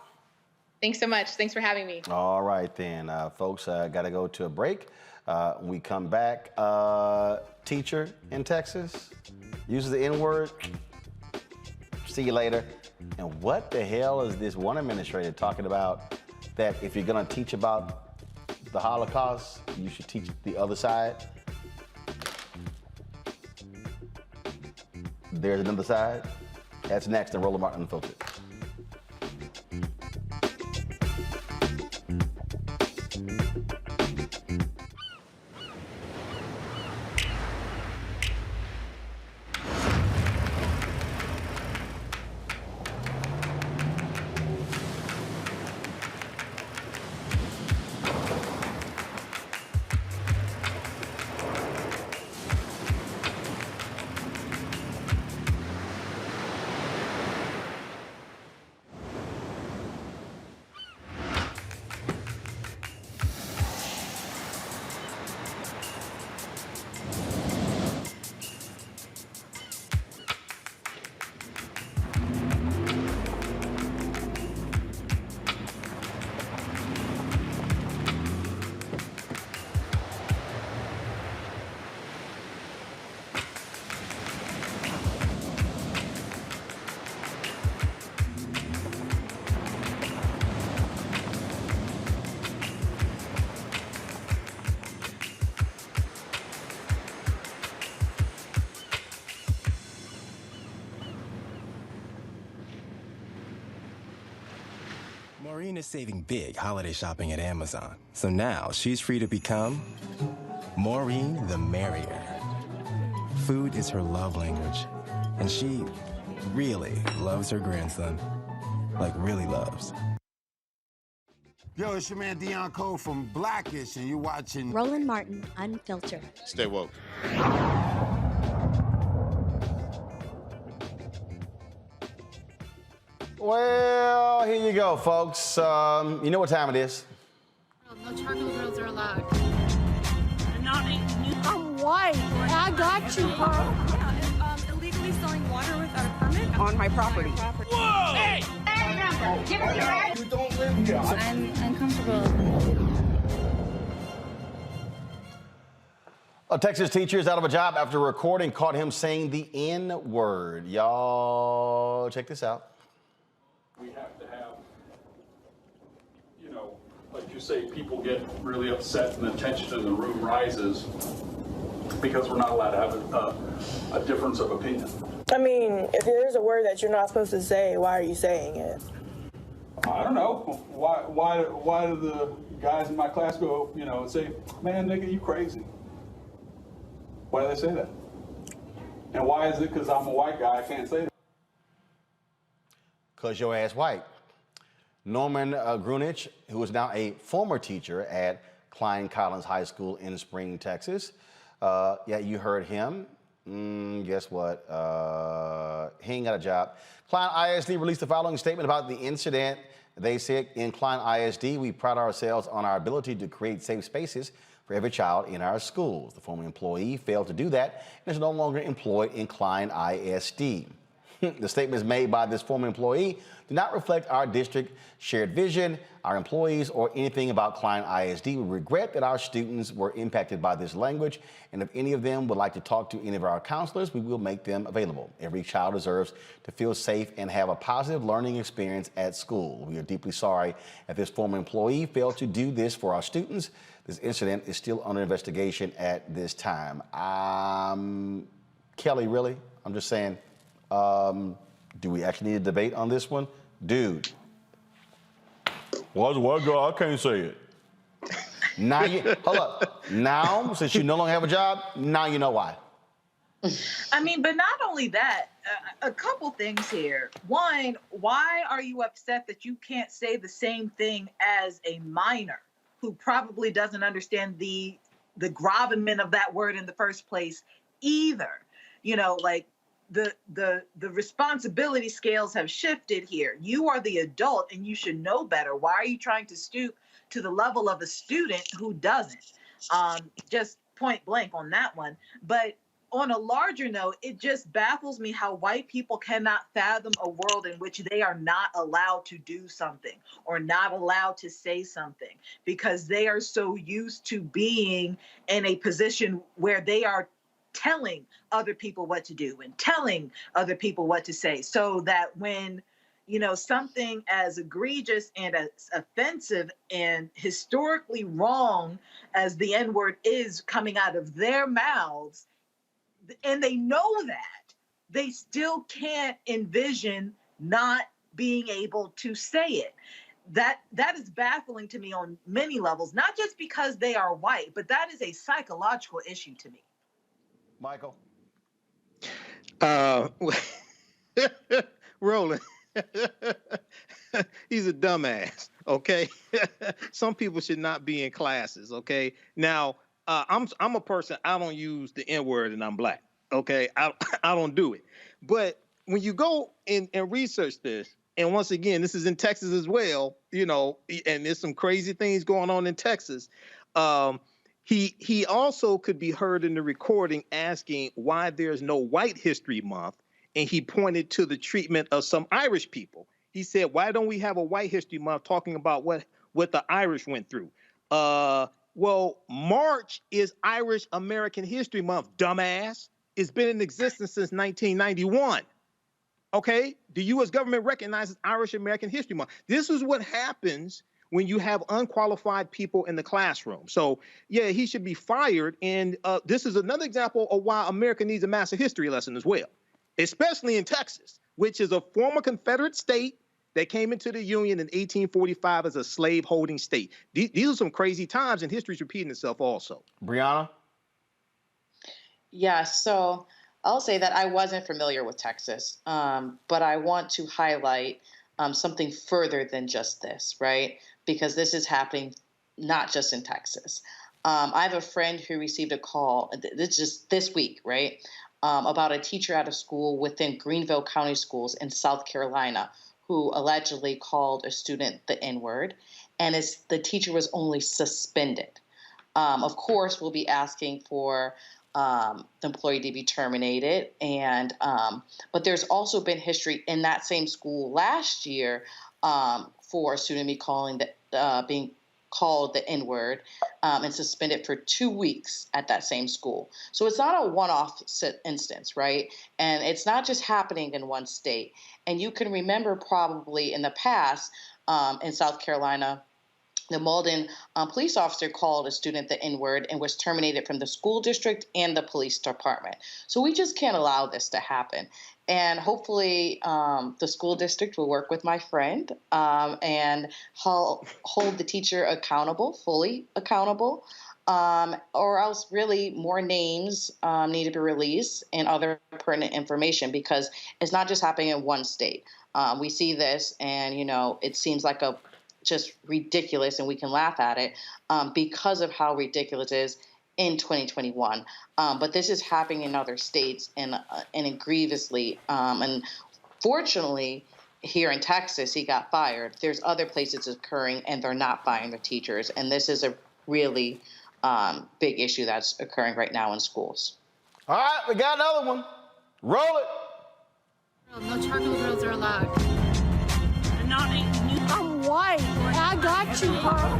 Thanks so much. Thanks for having me. All right, then. Folks, got to go to a break. When we come back, teacher in Texas uses the N-word. See you later. And what the hell is this one administrator talking about that if you're going to teach about the Holocaust, you should teach the other side? There's another side. That's next on Roland Martin Unfiltered. Maureen is saving big holiday shopping at Amazon. So now she's free to become Maureen the Merrier. Food is her love language. And she really loves her grandson. Like really loves. Yo, it's your man Dion Cole from Blackish, and you're watching Roland Martin Unfiltered. Stay woke. Well, here you go, folks. You know what time it is. No charcoal grills are allowed. I'm white. I got you, Carl. Yeah, illegally selling water without a permit on my property. Whoa! Hey! Give us your ad. You don't live here. I'm uncomfortable. A Texas teacher is out of a job after a recording caught him saying the N-word. Y'all, check this out. We have to have, you know, like you say, people get really upset and the tension in the room rises because we're not allowed to have a difference of opinion. I mean, if there's a word that you're not supposed to say, why are you saying it? I don't know. Why do the guys in my class go, you know, and say, man, nigga, you crazy? Why do they say that? And why is it because I'm a white guy I can't say that? Because your ass white. Norman Grunich, who is now a former teacher at Klein Collins High School in Spring, Texas. Yeah, you heard him. Guess what? He ain't got a job. Klein ISD released the following statement about the incident. They said, in Klein ISD, we pride ourselves on our ability to create safe spaces for every child in our schools. The former employee failed to do that and is no longer employed in Klein ISD. The statements made by this former employee do not reflect our district shared vision, our employees, or anything about Klein ISD. We regret that our students were impacted by this language, and if any of them would like to talk to any of our counselors, we will make them available. Every child deserves to feel safe and have a positive learning experience at school. We are deeply sorry that this former employee failed to do this for our students. This incident is still under investigation at this time. Kelly, really? I'm just saying, do we actually need a debate on this one? Dude. What girl? I can't say it. Now hold up. Now, since you no longer have a job, now you know why. I mean, but not only that, a couple things here. One, why are you upset that you can't say the same thing as a minor who probably doesn't understand the gravamen of that word in the first place either? You know, like, the responsibility scales have shifted here. You are the adult and you should know better. Why are you trying to stoop to the level of a student who doesn't? Just point blank on that one. But on a larger note, it just baffles me how white people cannot fathom a world in which they are not allowed to do something or not allowed to say something because they are so used to being in a position where they are telling other people what to do and telling other people what to say, so that when, you know, something as egregious and as offensive and historically wrong as the N-word is coming out of their mouths, and they know that, they still can't envision not being able to say it. That is baffling to me on many levels, not just because they are white, but that is a psychological issue to me. Michael? Roland. He's a dumbass, okay? Some people should not be in classes, okay? Now, I'm a person, I don't use the N-word and I'm black, okay? I don't do it. But when you go and research this, and once again, this is in Texas as well, you know, and there's some crazy things going on in Texas. He also could be heard in the recording asking why there's no White History Month, and he pointed to the treatment of some Irish people. He said, why don't we have a White History Month talking about what the Irish went through? Well, March is Irish American History Month, dumbass. It's been in existence since 1991. Okay? The U.S. government recognizes Irish American History Month. This is what happens when you have unqualified people in the classroom. So, yeah, he should be fired. And this is another example of why America needs a massive history lesson as well, especially in Texas, which is a former Confederate state that came into the Union in 1845 as a slave-holding state. These are some crazy times, and history's repeating itself also. Brianna? Yeah, so I'll say that I wasn't familiar with Texas, but I want to highlight something further than just this, right? Because this is happening not just in Texas. I have a friend who received a call, this just this week, right, about a teacher at a school within Greenville County Schools in South Carolina who allegedly called a student the N-word, and the teacher was only suspended. Of course, we'll be asking for the employee to be terminated, but there's also been history in that same school last year for a student being called the N-word and suspended for 2 weeks at that same school. So it's not a one-off instance, right? And it's not just happening in one state. And you can remember probably in the past in South Carolina, the Malden police officer called a student the N-word and was terminated from the school district and the police department. So we just can't allow this to happen. And hopefully the school district will work with my friend and hold the teacher accountable, fully accountable, or else really more names need to be released and other pertinent information, because it's not just happening in one state. We see this and, you know, it seems like just ridiculous, and we can laugh at it because of how ridiculous it is. in 2021. But this is happening in other states and grievously. And fortunately, here in Texas, he got fired. There's other places it's occurring, and they're not firing the teachers. And this is a really big issue that's occurring right now in schools. All right, we got another one. Roll it. No charcoal grills are allowed. I'm white. I got you, girl.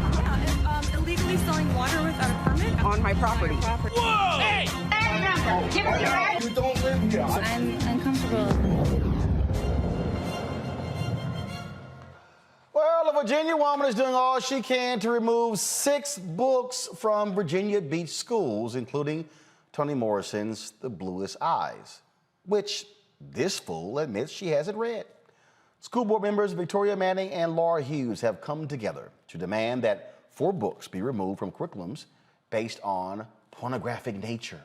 Illegally selling water without a permit on my property. Whoa! Hey! You don't live here. I'm uncomfortable. Well, a Virginia woman is doing all she can to remove 6 books from Virginia Beach schools, including Toni Morrison's The Bluest Eyes, which this fool admits she hasn't read. School board members Victoria Manning and Laura Hughes have come together to demand that 4 books be removed from curriculums based on pornographic nature.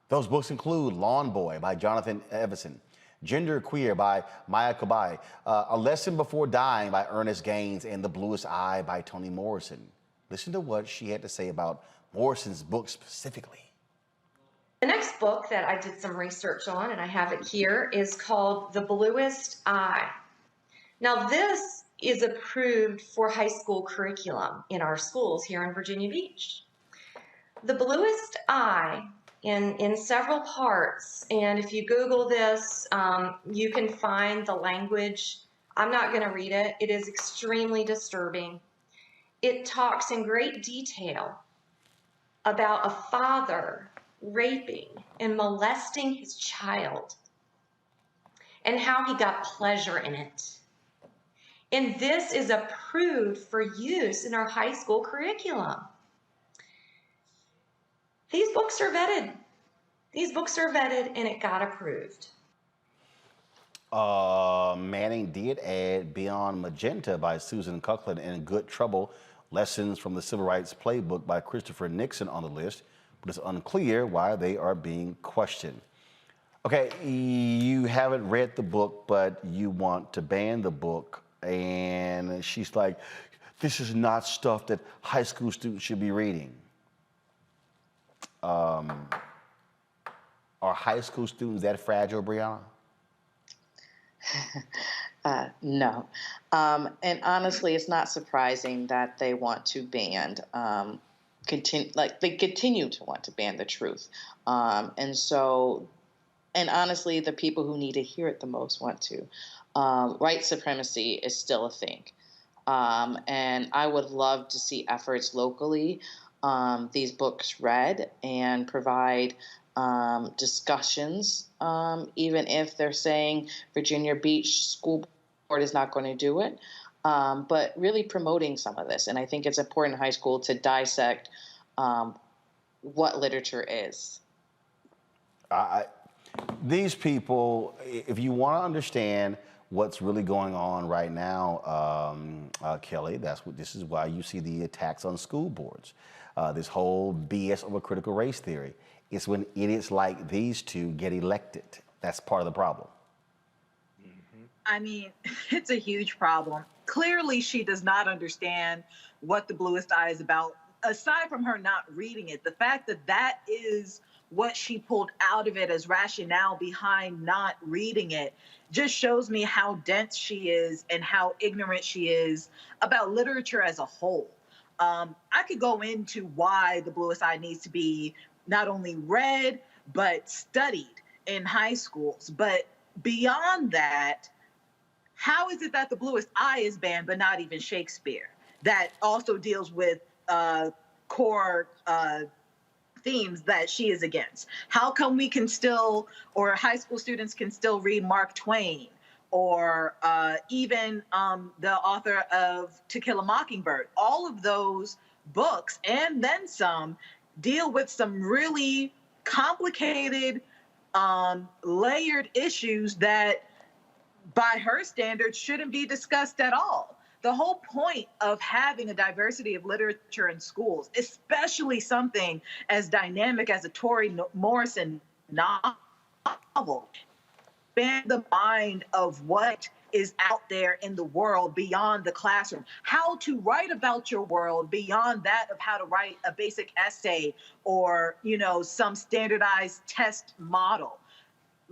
Those books include Lawn Boy by Jonathan Evison, Gender Queer by Maya Kobai, A Lesson Before Dying by Ernest Gaines, and The Bluest Eye by Toni Morrison. Listen to what she had to say about Morrison's book specifically. The next book that I did some research on, and I have it here, is called The Bluest Eye. Now, this is approved for high school curriculum in our schools here in Virginia Beach. The Bluest Eye, in several parts, and if you Google this, you can find the language. I'm not going to read it. It is extremely disturbing. It talks in great detail about a father raping and molesting his child and how he got pleasure in it. And this is approved for use in our high school curriculum. These books are vetted. These books are vetted, and it got approved. Manning did add Beyond Magenta by Susan Cuckland and Good Trouble, Lessons from the Civil Rights Playbook by Christopher Nixon on the list, but it's unclear why they are being questioned. Okay, you haven't read the book, but you want to ban the book, and she's like, this is not stuff that high school students should be reading. Are high school students that fragile, Brianna? No. And honestly, it's not surprising that they want to ban, they continue to want to ban the truth. And honestly, the people who need to hear it the most want to. White supremacy is still a thing. And I would love to see efforts locally, these books read and provide discussions, even if they're saying Virginia Beach School Board is not going to do it, but really promoting some of this. And I think it's important in high school to dissect what literature is. These people, if you want to understand what's really going on right now, Kelly, this is why you see the attacks on school boards. This whole BS over critical race theory. It's when idiots like these two get elected. That's part of the problem. I mean, it's a huge problem. Clearly, she does not understand what The Bluest Eye is about. Aside from her not reading it, the fact that that is what she pulled out of it as rationale behind not reading it just shows me how dense she is and how ignorant she is about literature as a whole. I could go into why The Bluest Eye needs to be not only read, but studied in high schools. But beyond that, how is it that The Bluest Eye is banned, but not even Shakespeare? That also deals with core themes that she is against. How come we can still, or high school students can still read Mark Twain, or even the author of To Kill a Mockingbird? All of those books, and then some, deal with some really complicated, layered issues that, by her standards, shouldn't be discussed at all. The whole point of having a diversity of literature in schools, especially something as dynamic as a Toni Morrison novel, expand the mind of what is out there in the world beyond the classroom. How to write about your world beyond that of how to write a basic essay or, some standardized test model.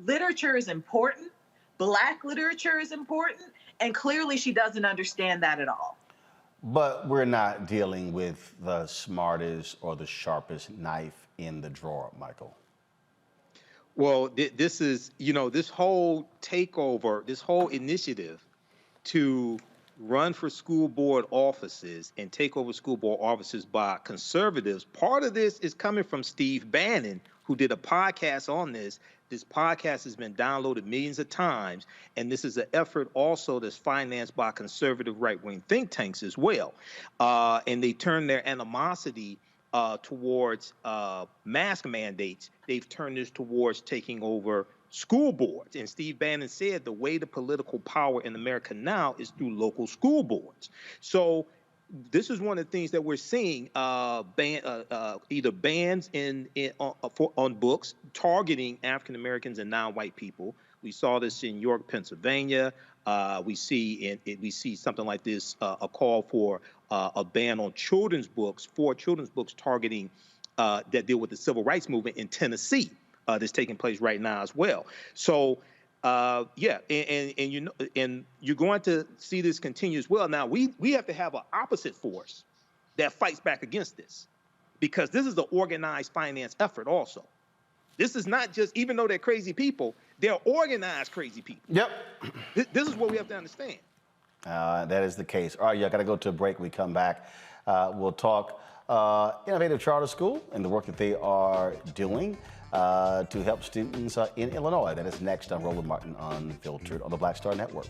Literature is important. Black literature is important. And clearly she doesn't understand that at all. But we're not dealing with the smartest or the sharpest knife in the drawer, Michael. Well, this is, this whole takeover, this whole initiative to run for school board offices and take over school board offices by conservatives. Part of this is coming from Steve Bannon, who did a podcast on this. This podcast has been downloaded millions of times, and this is an effort also that's financed by conservative right-wing think tanks as well. And they turn their animosity towards mask mandates. They've turned this towards taking over school boards. And Steve Bannon said the way to political power in America now is through local school boards. So this is one of the things that we're seeing, either bans on books targeting African Americans and non-white people. We saw this in York, Pennsylvania. We see something like this, a call for a ban on children's books, 4 children's books targeting that deal with the civil rights movement in Tennessee. That's taking place right now as well. So, and you're going to see this continue as well. Now, we have to have an opposite force that fights back against this, because this is an organized finance effort also. This is not just, even though they're crazy people, they're organized crazy people. Yep. This is what we have to understand. That is the case. All right, I got to go to a break. We come back. We'll talk Innovative Charter School and the work that they are doing to help students in Illinois. That is next on Roland Martin Unfiltered on the Black Star Network.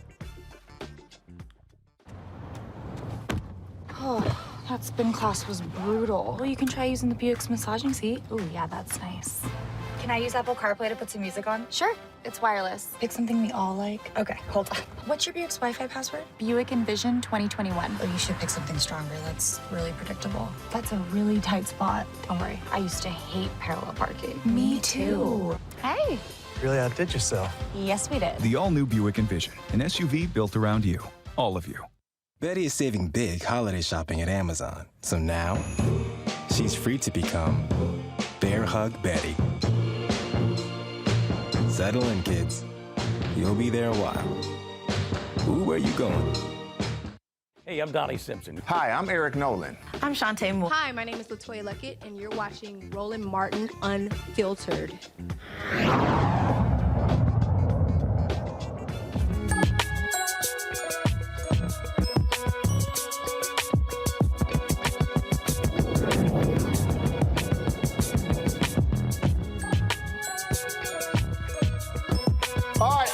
Oh, that spin class was brutal. Well, you can try using the Buick's massaging seat. Ooh, yeah, that's nice. Can I use Apple CarPlay to put some music on? Sure, it's wireless. Pick something we all like. Okay, hold on. What's your Buick's Wi-Fi password? Buick Envision 2021. Oh, you should pick something stronger. That's really predictable. That's a really tight spot. Don't worry, I used to hate parallel parking. Me too. Hey. Really outdid yourself. Yes, we did. The all-new Buick Envision, an SUV built around you, all of you. Betty is saving big holiday shopping at Amazon. So now, she's free to become Bear Hug Betty. Settle in, kids. You'll be there a while. Ooh, where you going? Hey, I'm Donnie Simpson. Hi, I'm Eric Nolan. I'm Shantae Moore. Hi, my name is LaToya Luckett, and you're watching Roland Martin Unfiltered.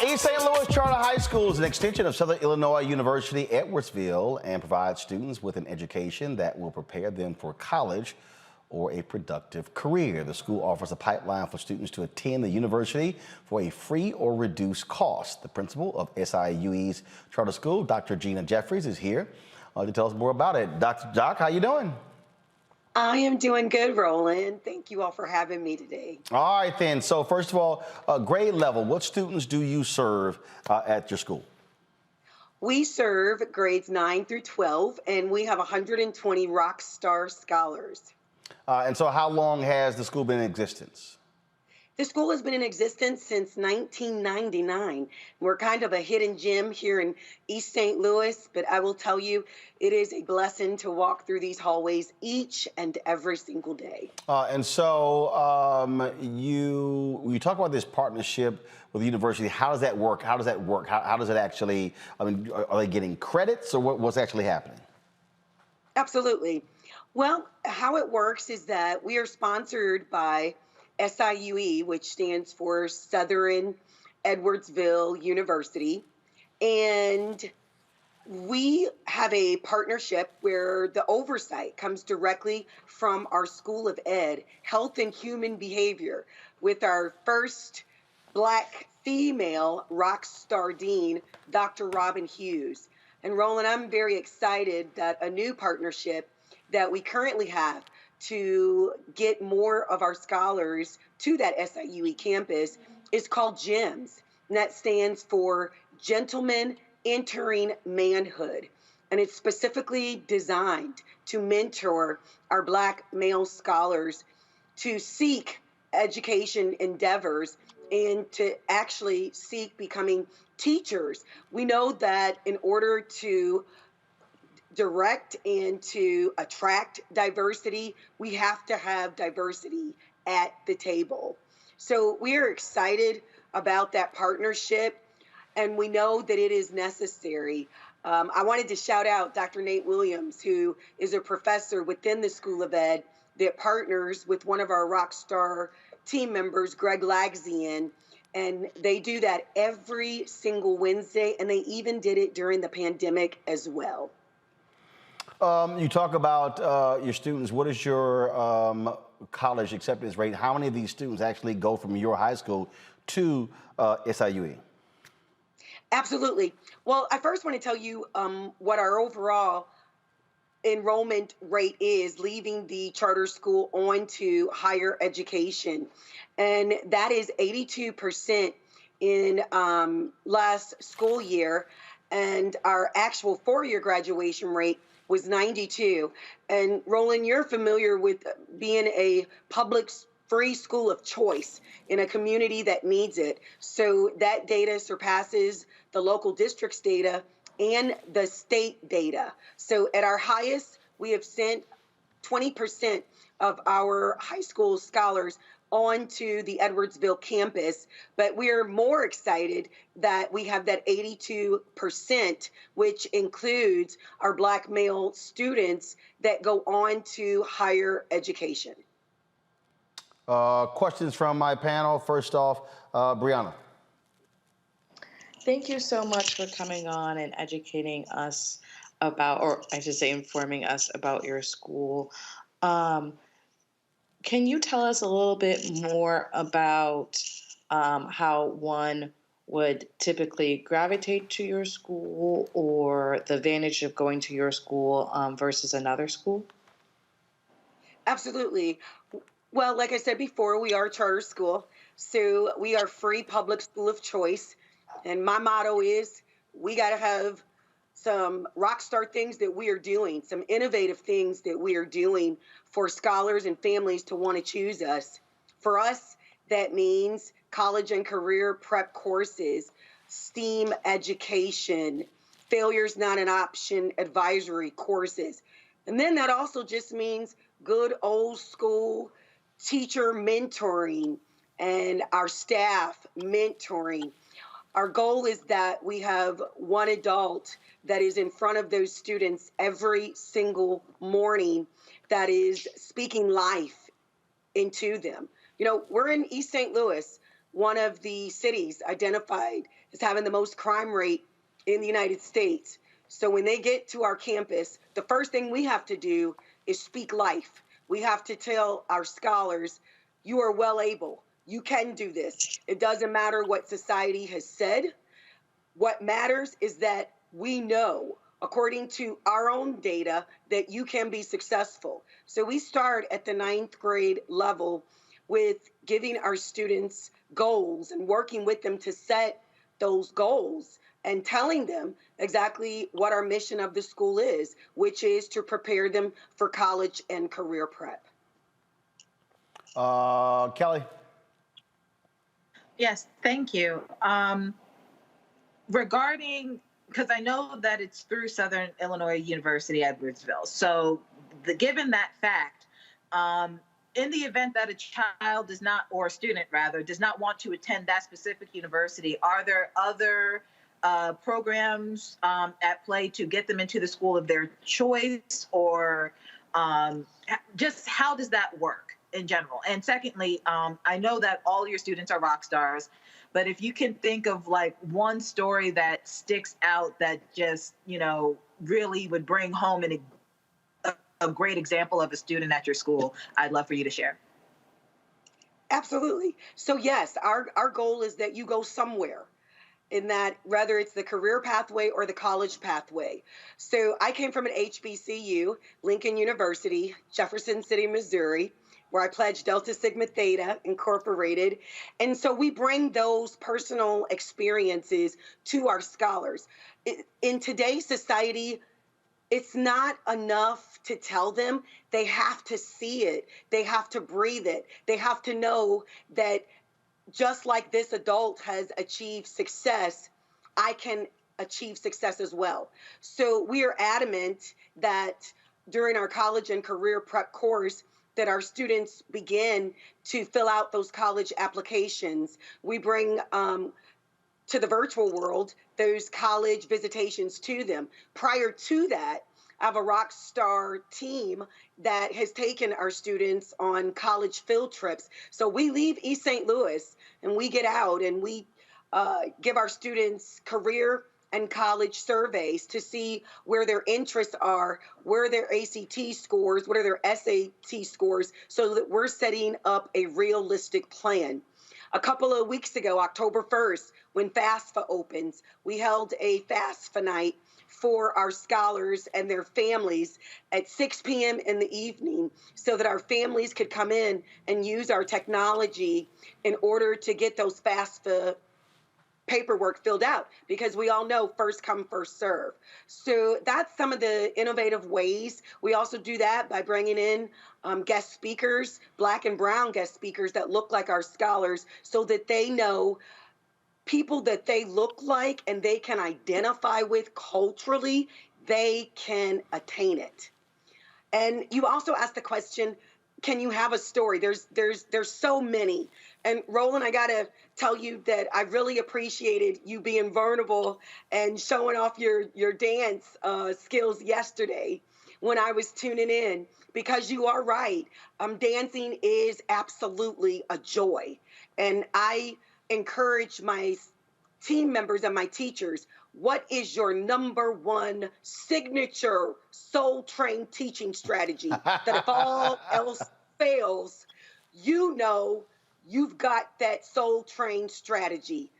East St. Louis Charter High School is an extension of Southern Illinois University, Edwardsville, and provides students with an education that will prepare them for college or a productive career. The school offers a pipeline for students to attend the university for a free or reduced cost. The principal of SIUE's charter school, Dr. Gina Jeffries, is here to tell us more about it. Dr. Doc, how you doing? I am doing good, Roland. Thank you all for having me today. All right, then. So first of all, grade level, what students do you serve at your school? We serve grades 9 through 12, and we have 120 rock star scholars. And so how long has the school been in existence? The school has been in existence since 1999. We're kind of a hidden gem here in East St. Louis, but I will tell you, it is a blessing to walk through these hallways each and every single day. And so you talk about this partnership with the university. How does that work? How does it actually, are they getting credits or what's actually happening? Absolutely. Well, how it works is that we are sponsored by SIUE, which stands for Southern Edwardsville University. And we have a partnership where the oversight comes directly from our School of Ed, Health and Human Behavior, with our first Black female rock star dean, Dr. Robin Hughes. And Roland, I'm very excited that a new partnership that we currently have to get more of our scholars to that SIUE campus is called GEMS, and that stands for Gentlemen Entering Manhood. And it's specifically designed to mentor our Black male scholars to seek education endeavors and to actually seek becoming teachers. We know that in order to direct and to attract diversity, we have to have diversity at the table. So we are excited about that partnership, and we know that it is necessary. I wanted to shout out Dr. Nate Williams, who is a professor within the School of Ed that partners with one of our Rockstar team members, Greg Lagzian, and they do that every single Wednesday, and they even did it during the pandemic as well. You talk about your students. What is your college acceptance rate? How many of these students actually go from your high school to SIUE? Absolutely. Well, I first want to tell you what our overall enrollment rate is leaving the charter school on to higher education. And that is 82% in last school year. And our actual four-year graduation rate was 92. And Roland, you're familiar with being a public free school of choice in a community that needs it. So that data surpasses the local district's data and the state data. So at our highest, we have sent 20% of our high school scholars onto the Edwardsville campus, but we are more excited that we have that 82%, which includes our Black male students that go on to higher education. Questions from my panel. First off, Brianna. Thank you so much for coming on and educating us about, or I should say informing us about your school. Can you tell us a little bit more about how one would typically gravitate to your school, or the advantage of going to your school versus another school? Absolutely. Well, like I said before, we are a charter school, so we are free public school of choice. And my motto is we got to have some rock star things that we are doing, some innovative things that we are doing for scholars and families to want to choose us. For us, that means college and career prep courses, STEAM education, failure's not an option advisory courses. And then that also just means good old school teacher mentoring and our staff mentoring. Our goal is that we have one adult that is in front of those students every single morning that is speaking life into them. You know, we're in East St. Louis, one of the cities identified as having the most crime rate in the United States. So when they get to our campus, the first thing we have to do is speak life. We have to tell our scholars, you are well able. You can do this. It doesn't matter what society has said. What matters is that we know, according to our own data, that you can be successful. So we start at the 9th grade level with giving our students goals and working with them to set those goals and telling them exactly what our mission of the school is, which is to prepare them for college and career prep. Kelly. Yes, thank you. Regarding, because I know that it's through Southern Illinois University, Edwardsville. So given that fact, in the event that a child does not, or a student rather, does not want to attend that specific university, are there other programs at play to get them into the school of their choice, or just how does that work in general? And secondly, I know that all your students are rock stars, but if you can think of like one story that sticks out that just, you know, really would bring home a great example of a student at your school, I'd love for you to share. Absolutely. So yes, our goal is that you go somewhere, in that whether it's the career pathway or the college pathway. So I came from an HBCU, Lincoln University, Jefferson City, Missouri. where I pledged Delta Sigma Theta Incorporated. And so we bring those personal experiences to our scholars. In today's society, it's not enough to tell them. They have to see it. They have to breathe it. They have to know that just like this adult has achieved success, I can achieve success as well. So we are adamant that during our college and career prep course, that our students begin to fill out those college applications. We bring to the virtual world those college visitations to them. Prior to that, I have a rock star team that has taken our students on college field trips. So we leave East St. Louis and we get out and we give our students career and college surveys to see where their interests are, where their ACT scores, what are their SAT scores, so that we're setting up a realistic plan. A couple of weeks ago, October 1st, when FAFSA opens, we held a FAFSA night for our scholars and their families at 6 p.m. in the evening so that our families could come in and use our technology in order to get those FAFSA paperwork filled out, because we all know first come, first serve. So that's some of the innovative ways. We also do that by bringing in guest speakers, Black and brown guest speakers that look like our scholars, so that they know people that they look like and they can identify with culturally, they can attain it. And you also asked the question, can you have a story? There's so many. And Roland, I gotta tell you that I really appreciated you being vulnerable and showing off your dance skills yesterday when I was tuning in, because you are right. Dancing is absolutely a joy. And I encourage my team members and my teachers, what is your number one signature soul trained teaching strategy that if all else fails, you know you've got that soul trained strategy?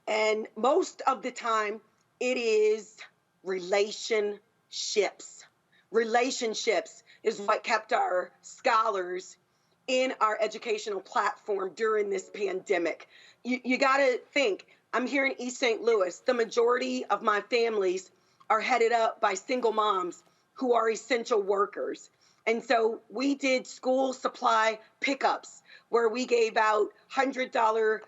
And most of the time it is relationships. Relationships is what kept our scholars in our educational platform during this pandemic. You got to think, I'm here in East St. Louis. The majority of my families are headed up by single moms who are essential workers. And so we did school supply pickups where we gave out $100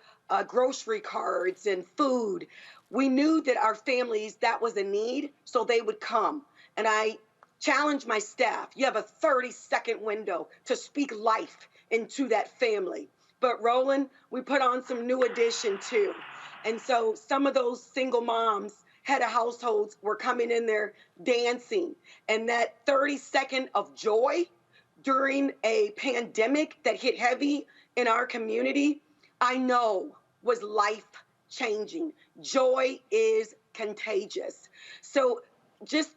grocery cards and food. We knew that our families, that was a need, so they would come. And I challenge my staff, you have a 30-second window to speak life into that family. But Roland, we put on some new addition too. And so some of those single moms, head of households, were coming in there dancing. And that 30-second of joy during a pandemic that hit heavy in our community, I know was life-changing. Joy is contagious. So just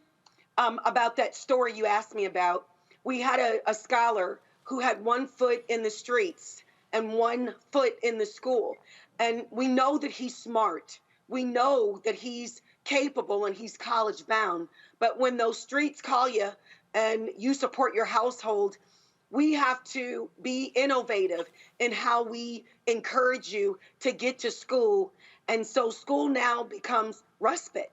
about that story you asked me about, we had a scholar who had 1 foot in the streets and 1 foot in the school. And we know that he's smart. We know that he's capable and he's college bound. But when those streets call you and you support your household, we have to be innovative in how we encourage you to get to school. And so school now becomes respite.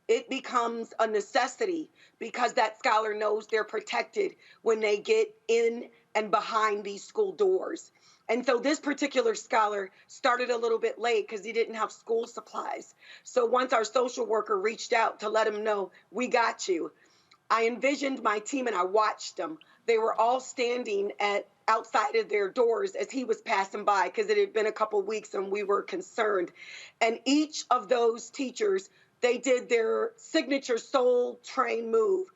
It becomes a necessity because that scholar knows they're protected when they get in and behind these school doors. And so this particular scholar started a little bit late because he didn't have school supplies. So once our social worker reached out to let him know, we got you, I envisioned my team and I watched them. They were all standing outside of their doors as he was passing by because it had been a couple weeks and we were concerned. And each of those teachers, they did their signature soul train move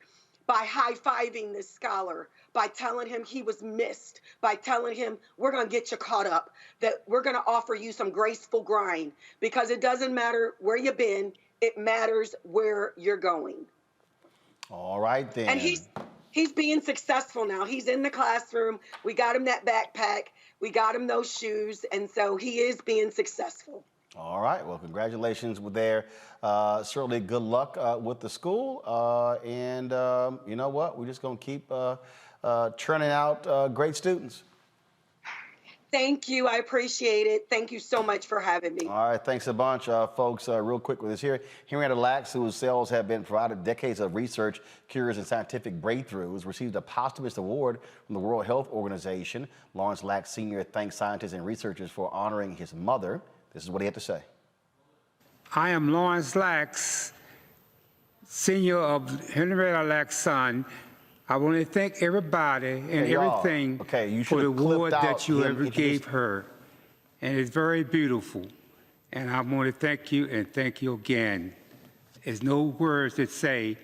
by high-fiving this scholar, by telling him he was missed, by telling him, we're going to get you caught up, that we're going to offer you some graceful grind, because it doesn't matter where you've been, it matters where you're going. All right, then. And he's being successful now. He's in the classroom. We got him that backpack. We got him those shoes. And so he is being successful. All right. Well, congratulations there. Certainly good luck with the school. And you know what? We're just going to keep churning out great students. Thank you. I appreciate it. Thank you so much for having me. All right, thanks a bunch, folks. Real quick with this here. Henrietta Lacks, whose cells have been provided decades of research, cures, and scientific breakthroughs, received a posthumous award from the World Health Organization. Lawrence Lacks Sr. thanks scientists and researchers for honoring his mother. This is what he had to say. I am Lawrence Lacks, Senior of Henrietta Lacks' son. I want to thank everybody and everything for the award that you ever gave her. And it's very beautiful. And I want to thank you and thank you again. There's no words to say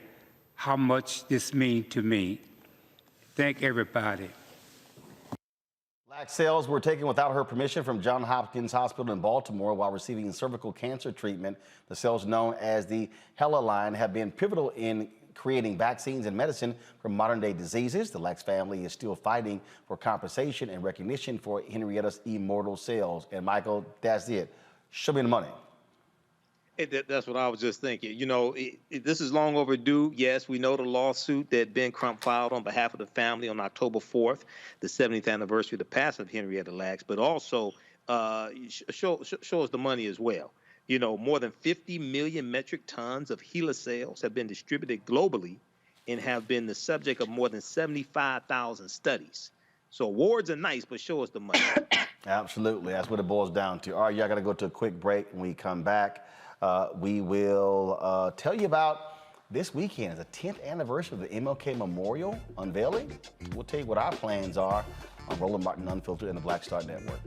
how much this means to me. Thank everybody. Lacks cells were taken without her permission from Johns Hopkins Hospital in Baltimore while receiving cervical cancer treatment. The cells, known as the HeLa line, have been pivotal in creating vaccines and medicine for modern-day diseases. The Lacks family is still fighting for compensation and recognition for Henrietta's immortal cells. And Michael, that's it. Show me the money. That's what I was just thinking. You know, this is long overdue. Yes, we know the lawsuit that Ben Crump filed on behalf of the family on October 4th, the 70th anniversary of the passing of Henrietta Lacks, but also show us the money as well. You know, more than 50 million metric tons of HeLa cells have been distributed globally and have been the subject of more than 75,000 studies. So awards are nice, but show us the money. Absolutely. That's what it boils down to. All right, y'all got to go to a quick break. When we come back, we will tell you about this weekend. Is the 10th anniversary of the MLK Memorial unveiling. We'll tell you what our plans are on Roland Martin Unfiltered and the Black Star Network.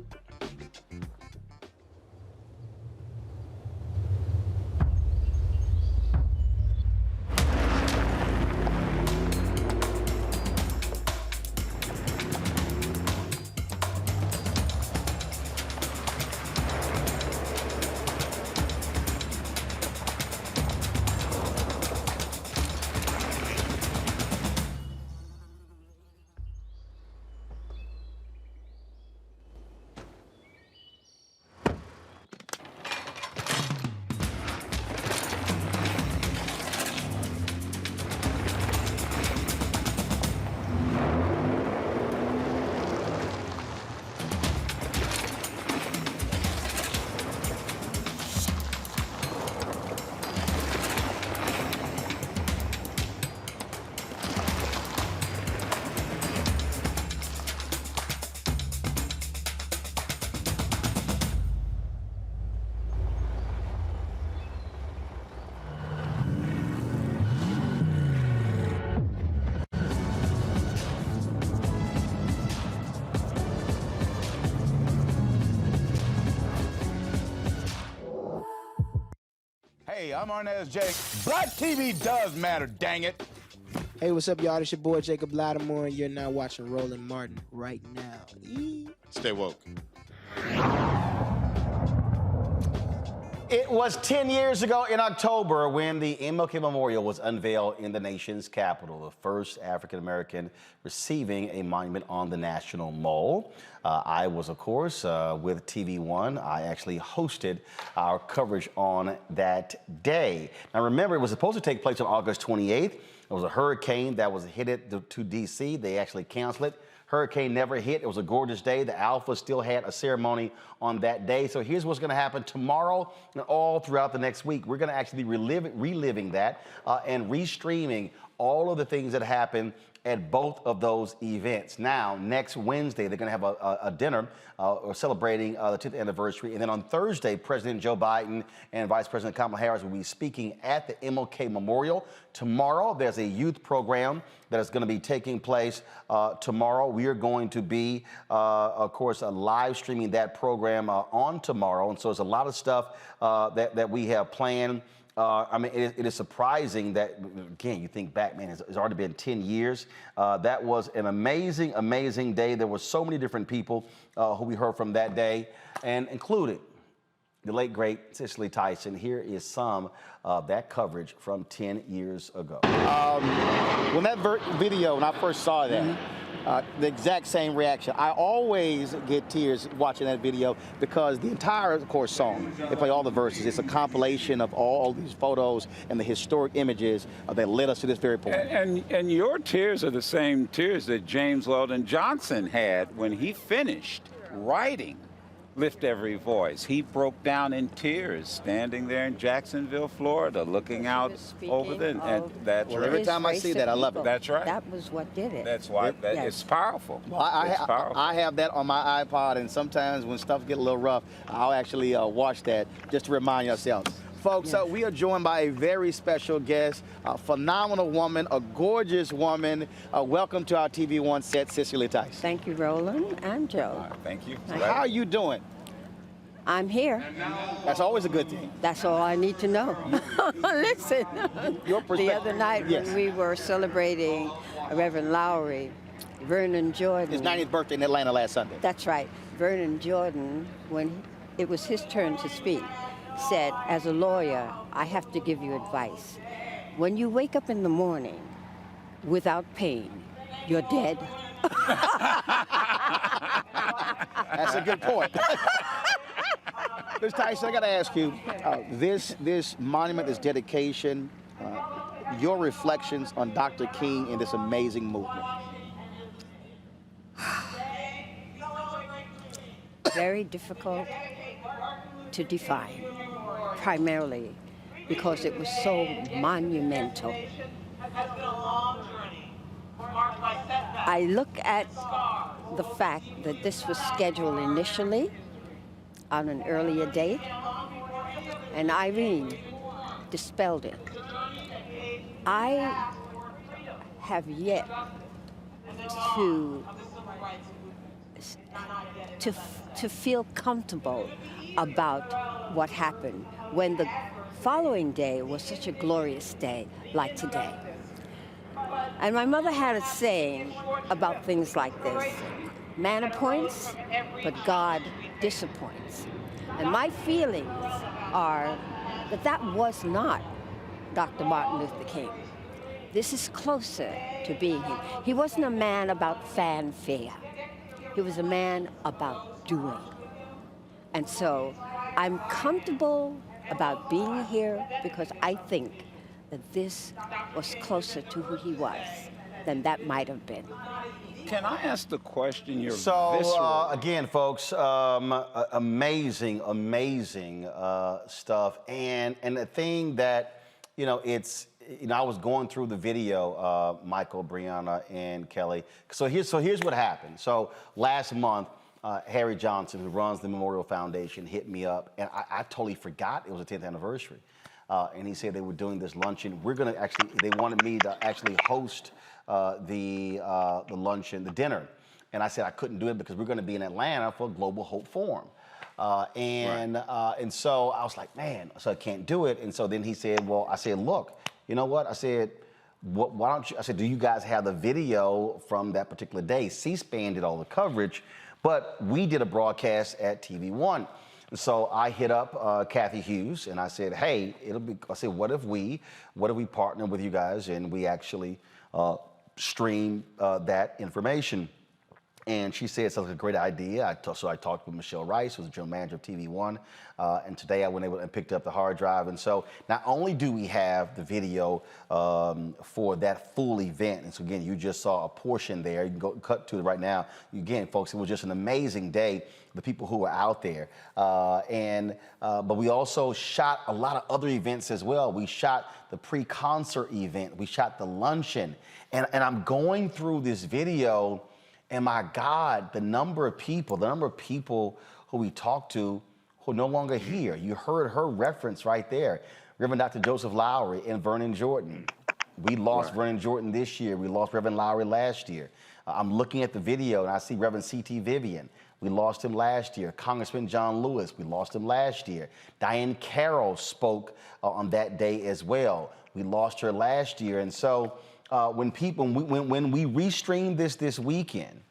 Hey, I'm Arnez Jake. Black TV does matter, dang it. Hey, what's up, y'all? It's your boy, Jacob Lattimore, and you're now watching Roland Martin right now. Stay woke. It was 10 years ago in October when the MLK Memorial was unveiled in the nation's capital, the first African-American receiving a monument on the National Mall. I was, of course, with TV1. I actually hosted our coverage on that day. Now, remember, it was supposed to take place on August 28th. There was a hurricane that was headed to D.C. They actually canceled it. Hurricane never hit. It was a gorgeous day. The Alpha still had a ceremony on that day. So here's what's going to happen tomorrow and all throughout the next week. We're going to actually be reliving that and restreaming all of the things that happened at both of those events. Now, next Wednesday, they're going to have a dinner or celebrating the 10th anniversary. And then on Thursday, President Joe Biden and Vice President Kamala Harris will be speaking at the MLK Memorial. Tomorrow, there's a youth program that is going to be taking place tomorrow. We are going to be, of course, live streaming that program on tomorrow. And so there's a lot of stuff that we have planned. I mean, it is surprising that, again, you think back, man, it's already been 10 years. That was an amazing, amazing day. There were so many different people who we heard from that day, and including the late, great Cicely Tyson. Here is some of that coverage from 10 years ago. When that video, when I first saw that, the exact same reaction. I always get tears watching that video because the entire, of course, song, they play all the verses. It's a compilation of all these photos and the historic images that led us to this very point. And your tears are the same tears that James Weldon Johnson had when he finished writing Lift Every Voice. He broke down in tears standing there in Jacksonville, Florida, looking out over there. And that's well, every time I see that, I love it. That's right. That was what did it. That's why it's powerful. Well, I have that on my iPod, and sometimes when stuff get a little rough, I'll actually watch that just to remind yourselves. Folks, we are joined by a very special guest, a phenomenal woman, a gorgeous woman. Welcome to our TV One set, Cicely Tice. Thank you, Roland and Joe. Thank you. How are you doing? I'm here. That's always a good thing. That's all I need to know. Listen, the other night when we were celebrating Reverend Lowry, Vernon Jordan. His 90th birthday in Atlanta last Sunday. That's right. Vernon Jordan, when it was his turn to speak, said, as a lawyer, I have to give you advice. When you wake up in the morning without pain, you're dead. That's a good point. Ms. Tyson, I got to ask you, this monument, this dedication, your reflections on Dr. King and this amazing movement. Very difficult to define, primarily because it was so monumental. I look at the fact that this was scheduled initially on an earlier date, and Irene dispelled it. I have yet to feel comfortable about what happened when the following day was such a glorious day like today. And my mother had a saying about things like this: man appoints, but God disappoints. And my feelings are that that was not Dr. Martin Luther King. This is closer to being him. He wasn't a man about fanfare. He was a man about doing. And so I'm comfortable about being here because I think that this was closer to who he was than that might have been. Can I ask the question? So again, folks, amazing stuff, and the thing that it's I was going through the video, Michael, Brianna, and Kelly. So here's what happened. So last month, Harry Johnson, who runs the Memorial Foundation, hit me up, and I totally forgot it was the 10th anniversary. And he said they were doing this luncheon. They wanted me to actually host the luncheon, the dinner. And I said I couldn't do it because we're going to be in Atlanta for Global Hope Forum. And so I was like, man, so I can't do it. And so then he said, well, I said, look, you know what? I said, why don't you? I said, do you guys have the video from that particular day? C-SPAN did all the coverage, but we did a broadcast at TV One. So I hit up Kathy Hughes and I said, hey, I said, what if we partner with you guys and we actually stream that information? And she said, sounds like a great idea. So I talked with Michelle Rice, who's the general manager of TV One. And today I went able and picked up the hard drive. And so not only do we have the video for that full event, and so again, you just saw a portion there. You can go cut to it right now. Again, folks, it was just an amazing day. The people who were out there. But we also shot a lot of other events as well. We shot the pre-concert event. We shot the luncheon. And I'm going through this video, and my God, the number of people who we talked to who are no longer here. You heard her reference right there. Reverend Dr. Joseph Lowry and Vernon Jordan. We lost Vernon Jordan this year. We lost Reverend Lowry last year. I'm looking at the video and I see Reverend C.T. Vivian. We lost him last year. Congressman John Lewis, we lost him last year. Diane Carroll spoke on that day as well. We lost her last year. And so when we restream this weekend,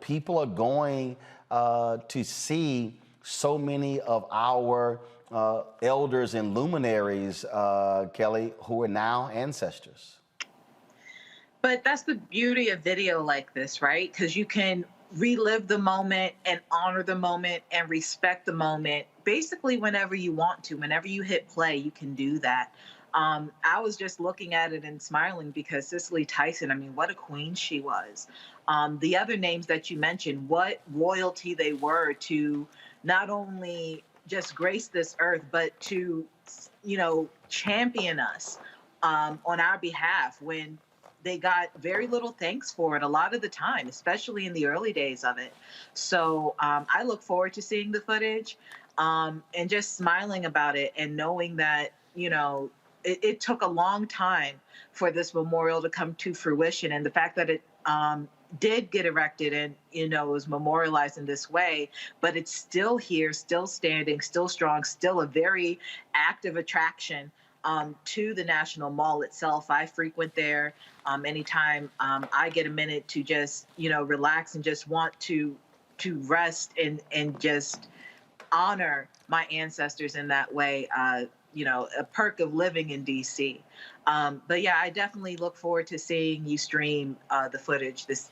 people are going to see so many of our elders and luminaries, Kelly, who are now ancestors. But that's the beauty of video like this, right? Because you can relive the moment and honor the moment and respect the moment basically whenever you want to. Whenever you hit play, you can do that. I was just looking at it and smiling because Cicely Tyson, I mean, what a queen she was. The other names that you mentioned, what royalty they were to not only just grace this earth, but to, champion us on our behalf when they got very little thanks for it a lot of the time, especially in the early days of it. So I look forward to seeing the footage and just smiling about it and knowing that, it took a long time for this memorial to come to fruition. And the fact that it did get erected and, it was memorialized in this way, but it's still here, still standing, still strong, still a very active attraction to the National Mall itself. I frequent there anytime I get a minute to just, relax and just want to rest and just honor my ancestors in that way. A perk of living in DC. But yeah, I definitely look forward to seeing you stream the footage this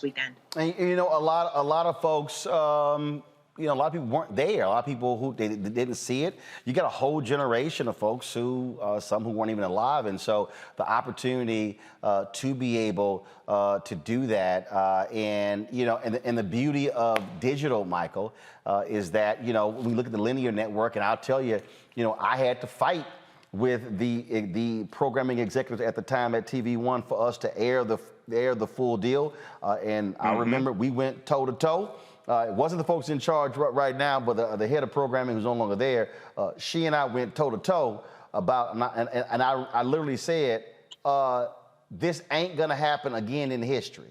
weekend. And a lot of folks, a lot of people weren't there. A lot of people who they didn't see it. You got a whole generation of folks who, some who weren't even alive, and so the opportunity to be able to do that, and the beauty of digital, Michael, is that when we look at the linear network, and I'll tell you, I had to fight with the programming executives at the time at TV One for us to air the full deal, and I remember we went toe to toe. It wasn't the folks in charge right now, but the head of programming who's no longer there. She and I went toe to toe about, and I literally said, this ain't gonna happen again in history.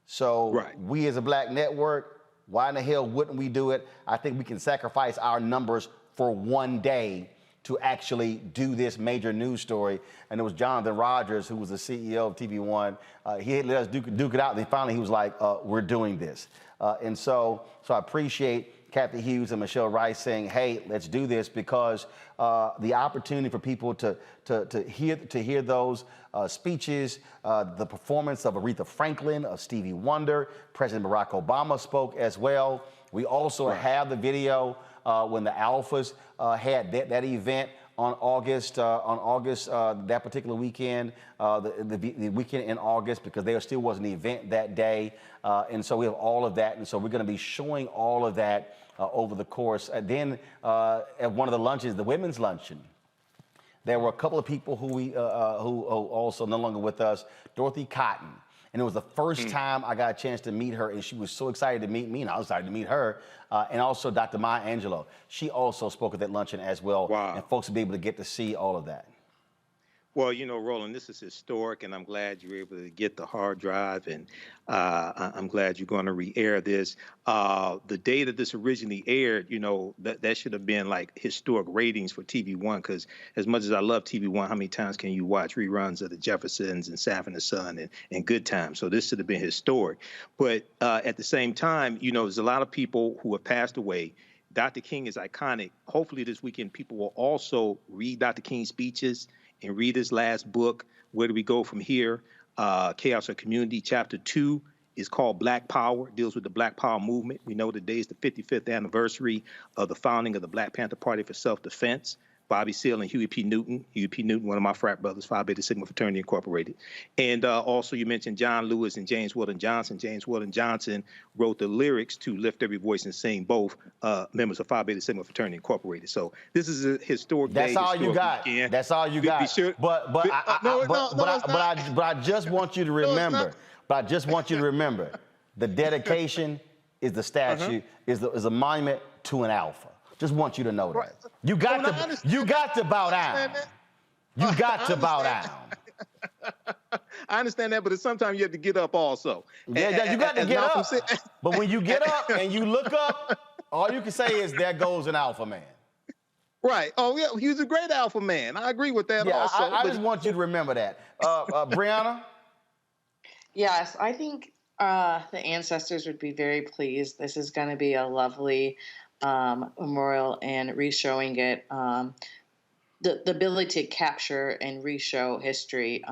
So we as a black network, why in the hell wouldn't we do it? I think we can sacrifice our numbers for one day to actually do this major news story. And it was Jonathan Rogers, who was the CEO of TV One. He had let us duke it out, and then finally he was like, we're doing this. And so I appreciate Kathy Hughes and Michelle Rice saying, hey, let's do this, because the opportunity for people to hear those speeches, the performance of Aretha Franklin, of Stevie Wonder, President Barack Obama spoke as well. We also have the video when the Alphas had that event on August, that particular weekend, the weekend in August, because there still was an event that day. And so we have all of that. And so we're going to be showing all of that over the course. And then at one of the lunches, the women's luncheon, there were a couple of people who also no longer with us, Dorothy Cotton. And it was the first time I got a chance to meet her, and she was so excited to meet me, and I was excited to meet her. And also Dr. Maya Angelou. She also spoke at that luncheon as well. Wow. And folks will be able to get to see all of that. Well, Roland, this is historic, and I'm glad you were able to get the hard drive, and I'm glad you're going to re-air this. The day that this originally aired, that should have been like historic ratings for TV One, because as much as I love TV One, how many times can you watch reruns of The Jeffersons and Saff and the Son and Good Times? So this should have been historic. But at the same time, there's a lot of people who have passed away. Dr. King is iconic. Hopefully this weekend people will also read Dr. King's speeches and read his last book, Where Do We Go From Here? Chaos or Community, Chapter 2 is called Black Power, deals with the Black Power movement. We know today is the 55th anniversary of the founding of the Black Panther Party for Self-Defense. Bobby Seale and Huey P. Newton. Huey P. Newton, one of my frat brothers, Phi Beta Sigma Fraternity Incorporated. And also you mentioned John Lewis and James Weldon Johnson. James Weldon Johnson wrote the lyrics to Lift Every Voice and Sing, both members of Phi Beta Sigma Fraternity Incorporated. So this is a historic day. That's all you got. Weekend. That's all you got. Sure. But I just want you to remember. But I just want you to remember, the dedication is the statue, is a monument to an alpha. Just want you to know that. You got to bow down. You got to bow down. I understand that, but sometimes you have to get up also. Yeah, you got to get up. But when you get up and you look up, all you can say is, there goes an alpha man. Right. Oh, yeah, he was a great alpha man. I agree with that also. I just want you to remember that. Brianna? Yes, I think the ancestors would be very pleased. This is going to be a lovely memorial, and re-showing it, the ability to capture and re-show history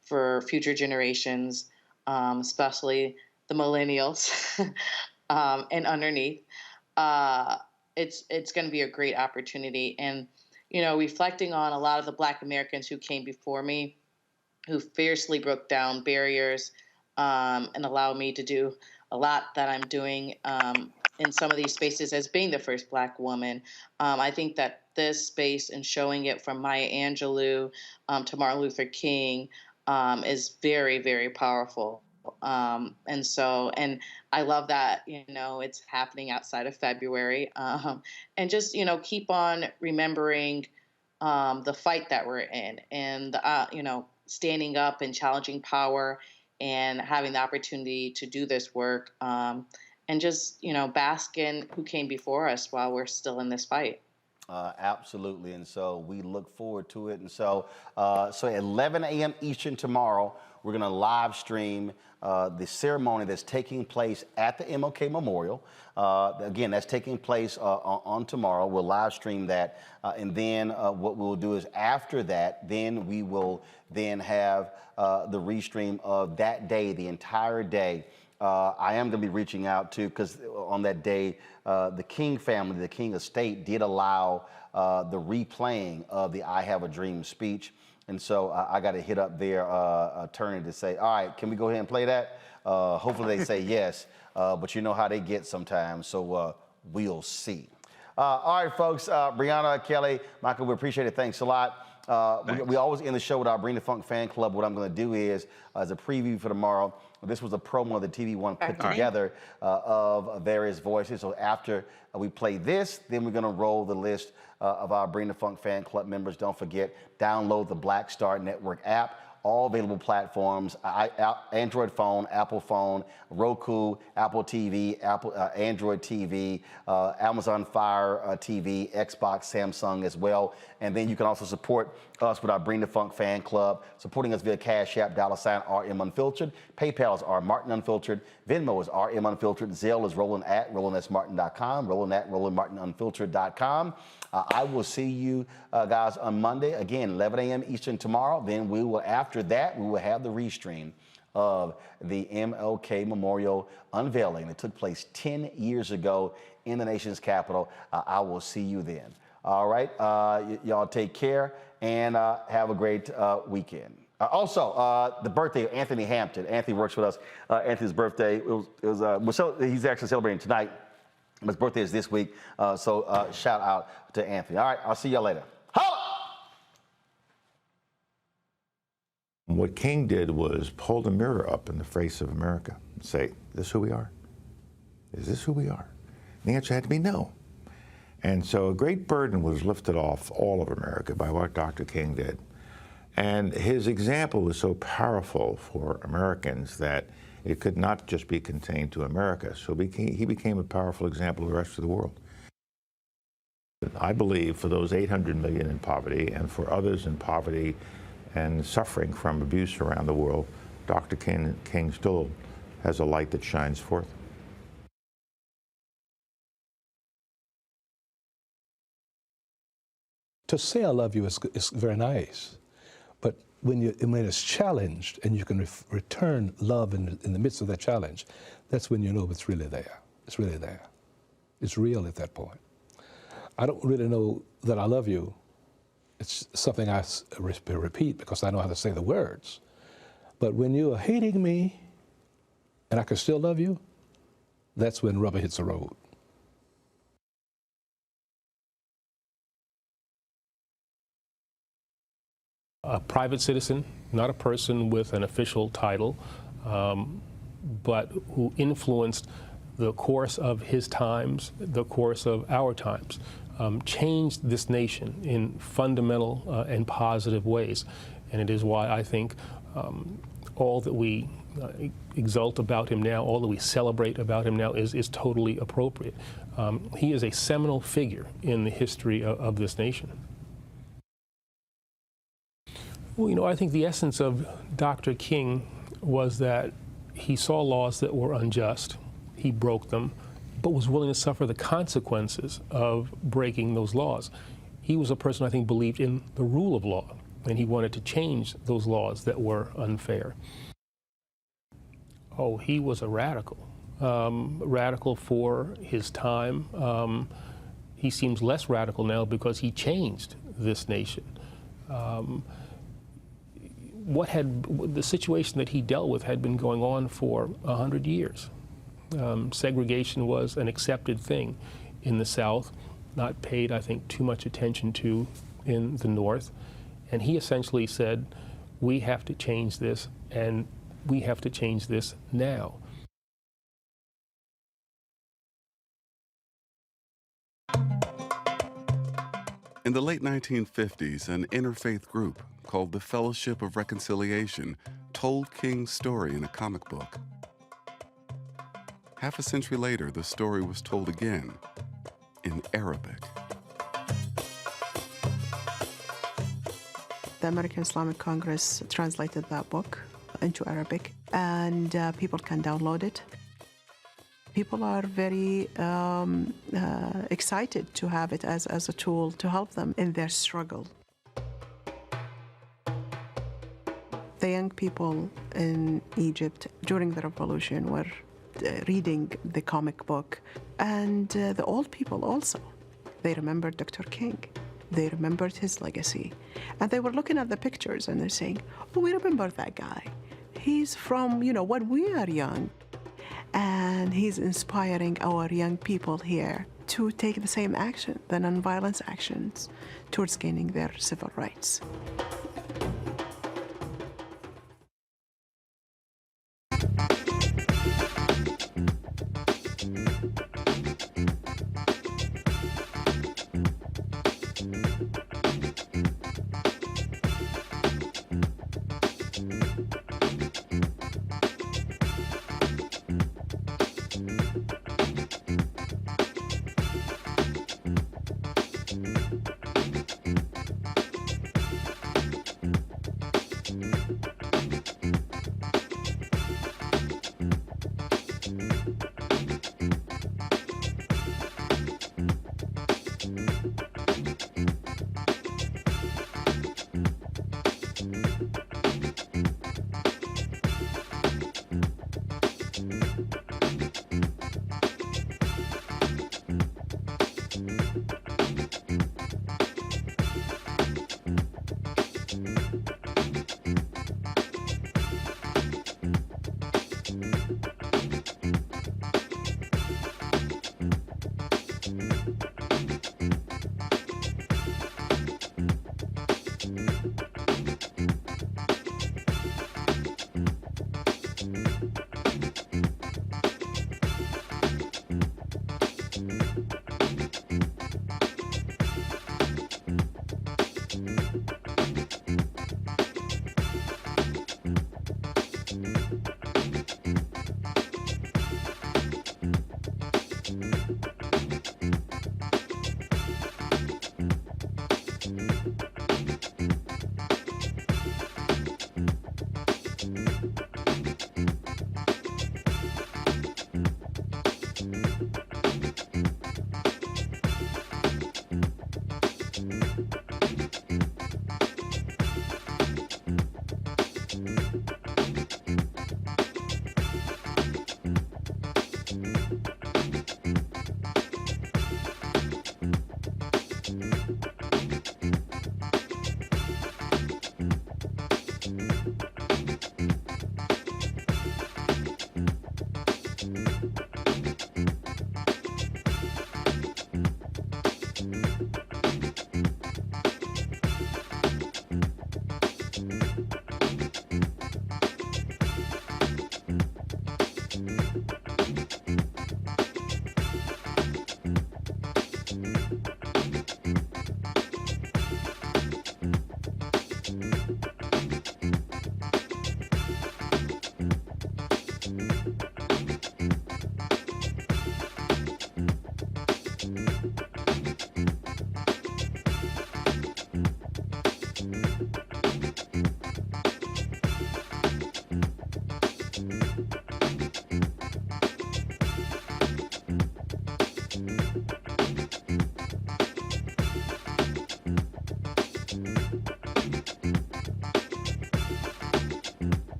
for future generations, especially the millennials, and underneath. It's going to be a great opportunity. And, reflecting on a lot of the Black Americans who came before me, who fiercely broke down barriers and allowed me to do a lot that I'm doing in some of these spaces as being the first Black woman. I think that this space and showing it from Maya Angelou to Martin Luther King is very, very powerful. And I love that, it's happening outside of February. And just, keep on remembering the fight that we're in and, standing up and challenging power and having the opportunity to do this work and just, bask in who came before us while we're still in this fight. Absolutely. And so we look forward to it. And so at 11 a.m. Eastern tomorrow, we're going to live stream the ceremony that's taking place at the MLK Memorial. Again, that's taking place on tomorrow. We'll live stream that. And then what we'll do is after that, then we will then have the restream of that day, the entire day. I am going to be reaching out to, because on that day, the King family, the King estate did allow the replaying of the I Have a Dream speech. And so I got to hit up their attorney to say, all right, can we go ahead and play that? Hopefully they say yes, but you know how they get sometimes, so we'll see. All right, folks, Brianna, Kelly, Michael, we appreciate it. Thanks a lot. We always end the show with our Bring the Funk fan club. What I'm going to do is, as a preview for tomorrow, this was a promo that TV One put together of various voices. So after we play this, then we're going to roll the list of our Bring the Funk fan club members. Don't forget, download the Black Star Network app. All available platforms, Android phone, Apple phone, Roku, Apple TV, Android TV, Amazon Fire TV, Xbox, Samsung as well. And then you can also support us with our Bring the Funk fan club, supporting us via Cash App, $RM Unfiltered. PayPal is R Martin Unfiltered. Venmo is RM Unfiltered. Zelle is Roland at RolandSMartin.com, Roland at RolandMartinUnfiltered.com. I will see you guys on Monday, again, 11 a.m. Eastern tomorrow. Then we will, after that, we will have the restream of the MLK Memorial unveiling that took place 10 years ago in the nation's capital. I will see you then. All right, y'all take care and have a great weekend. Also, the birthday of Anthony Hampton. Anthony works with us. Anthony's birthday, he's actually celebrating tonight. His birthday is this week, so shout out to Anthony. All right, I'll see y'all later. Holla! What King did was pull the mirror up in the face of America and say, is this who we are? Is this who we are? And the answer had to be no. And so a great burden was lifted off all of America by what Dr. King did. And his example was so powerful for Americans that it could not just be contained to America. So he became a powerful example of the rest of the world. I believe for those 800 million in poverty and for others in poverty and suffering from abuse around the world, Dr. King still has a light that shines forth. To say I love you is very nice, but when it's challenged and you can return love in the midst of that challenge, that's when you know it's really there. It's really there. It's real at that point. I don't really know that I love you. It's something I repeat because I know how to say the words. But when you are hating me and I can still love you, that's when rubber hits the road. A private citizen, not a person with an official title, but who influenced the course of his times, the course of our times, changed this nation in fundamental and positive ways. And it is why I think all that we exult about him now, all that we celebrate about him now is totally appropriate. He is a seminal figure in the history of this nation. Well, I think the essence of Dr. King was that he saw laws that were unjust, he broke them, but was willing to suffer the consequences of breaking those laws. He was a person I think believed in the rule of law, and he wanted to change those laws that were unfair. Oh, he was a radical. Radical for his time. He seems less radical now because he changed this nation. The situation that he dealt with had been going on for 100 years. Segregation was an accepted thing in the South, not paid, I think, too much attention to in the North. And he essentially said, we have to change this, and we have to change this now. In the late 1950s, an interfaith group called the Fellowship of Reconciliation told King's story in a comic book. Half a century later, the story was told again in Arabic. The American Islamic Congress translated that book into Arabic, and people can download it. People are very excited to have it as a tool to help them in their struggle. The young people in Egypt during the revolution were reading the comic book, and the old people also. They remembered Dr. King. They remembered his legacy. And they were looking at the pictures and they're saying, oh, we remember that guy. He's from, when we are young. And he's inspiring our young people here to take the same action, the nonviolence actions, towards gaining their civil rights.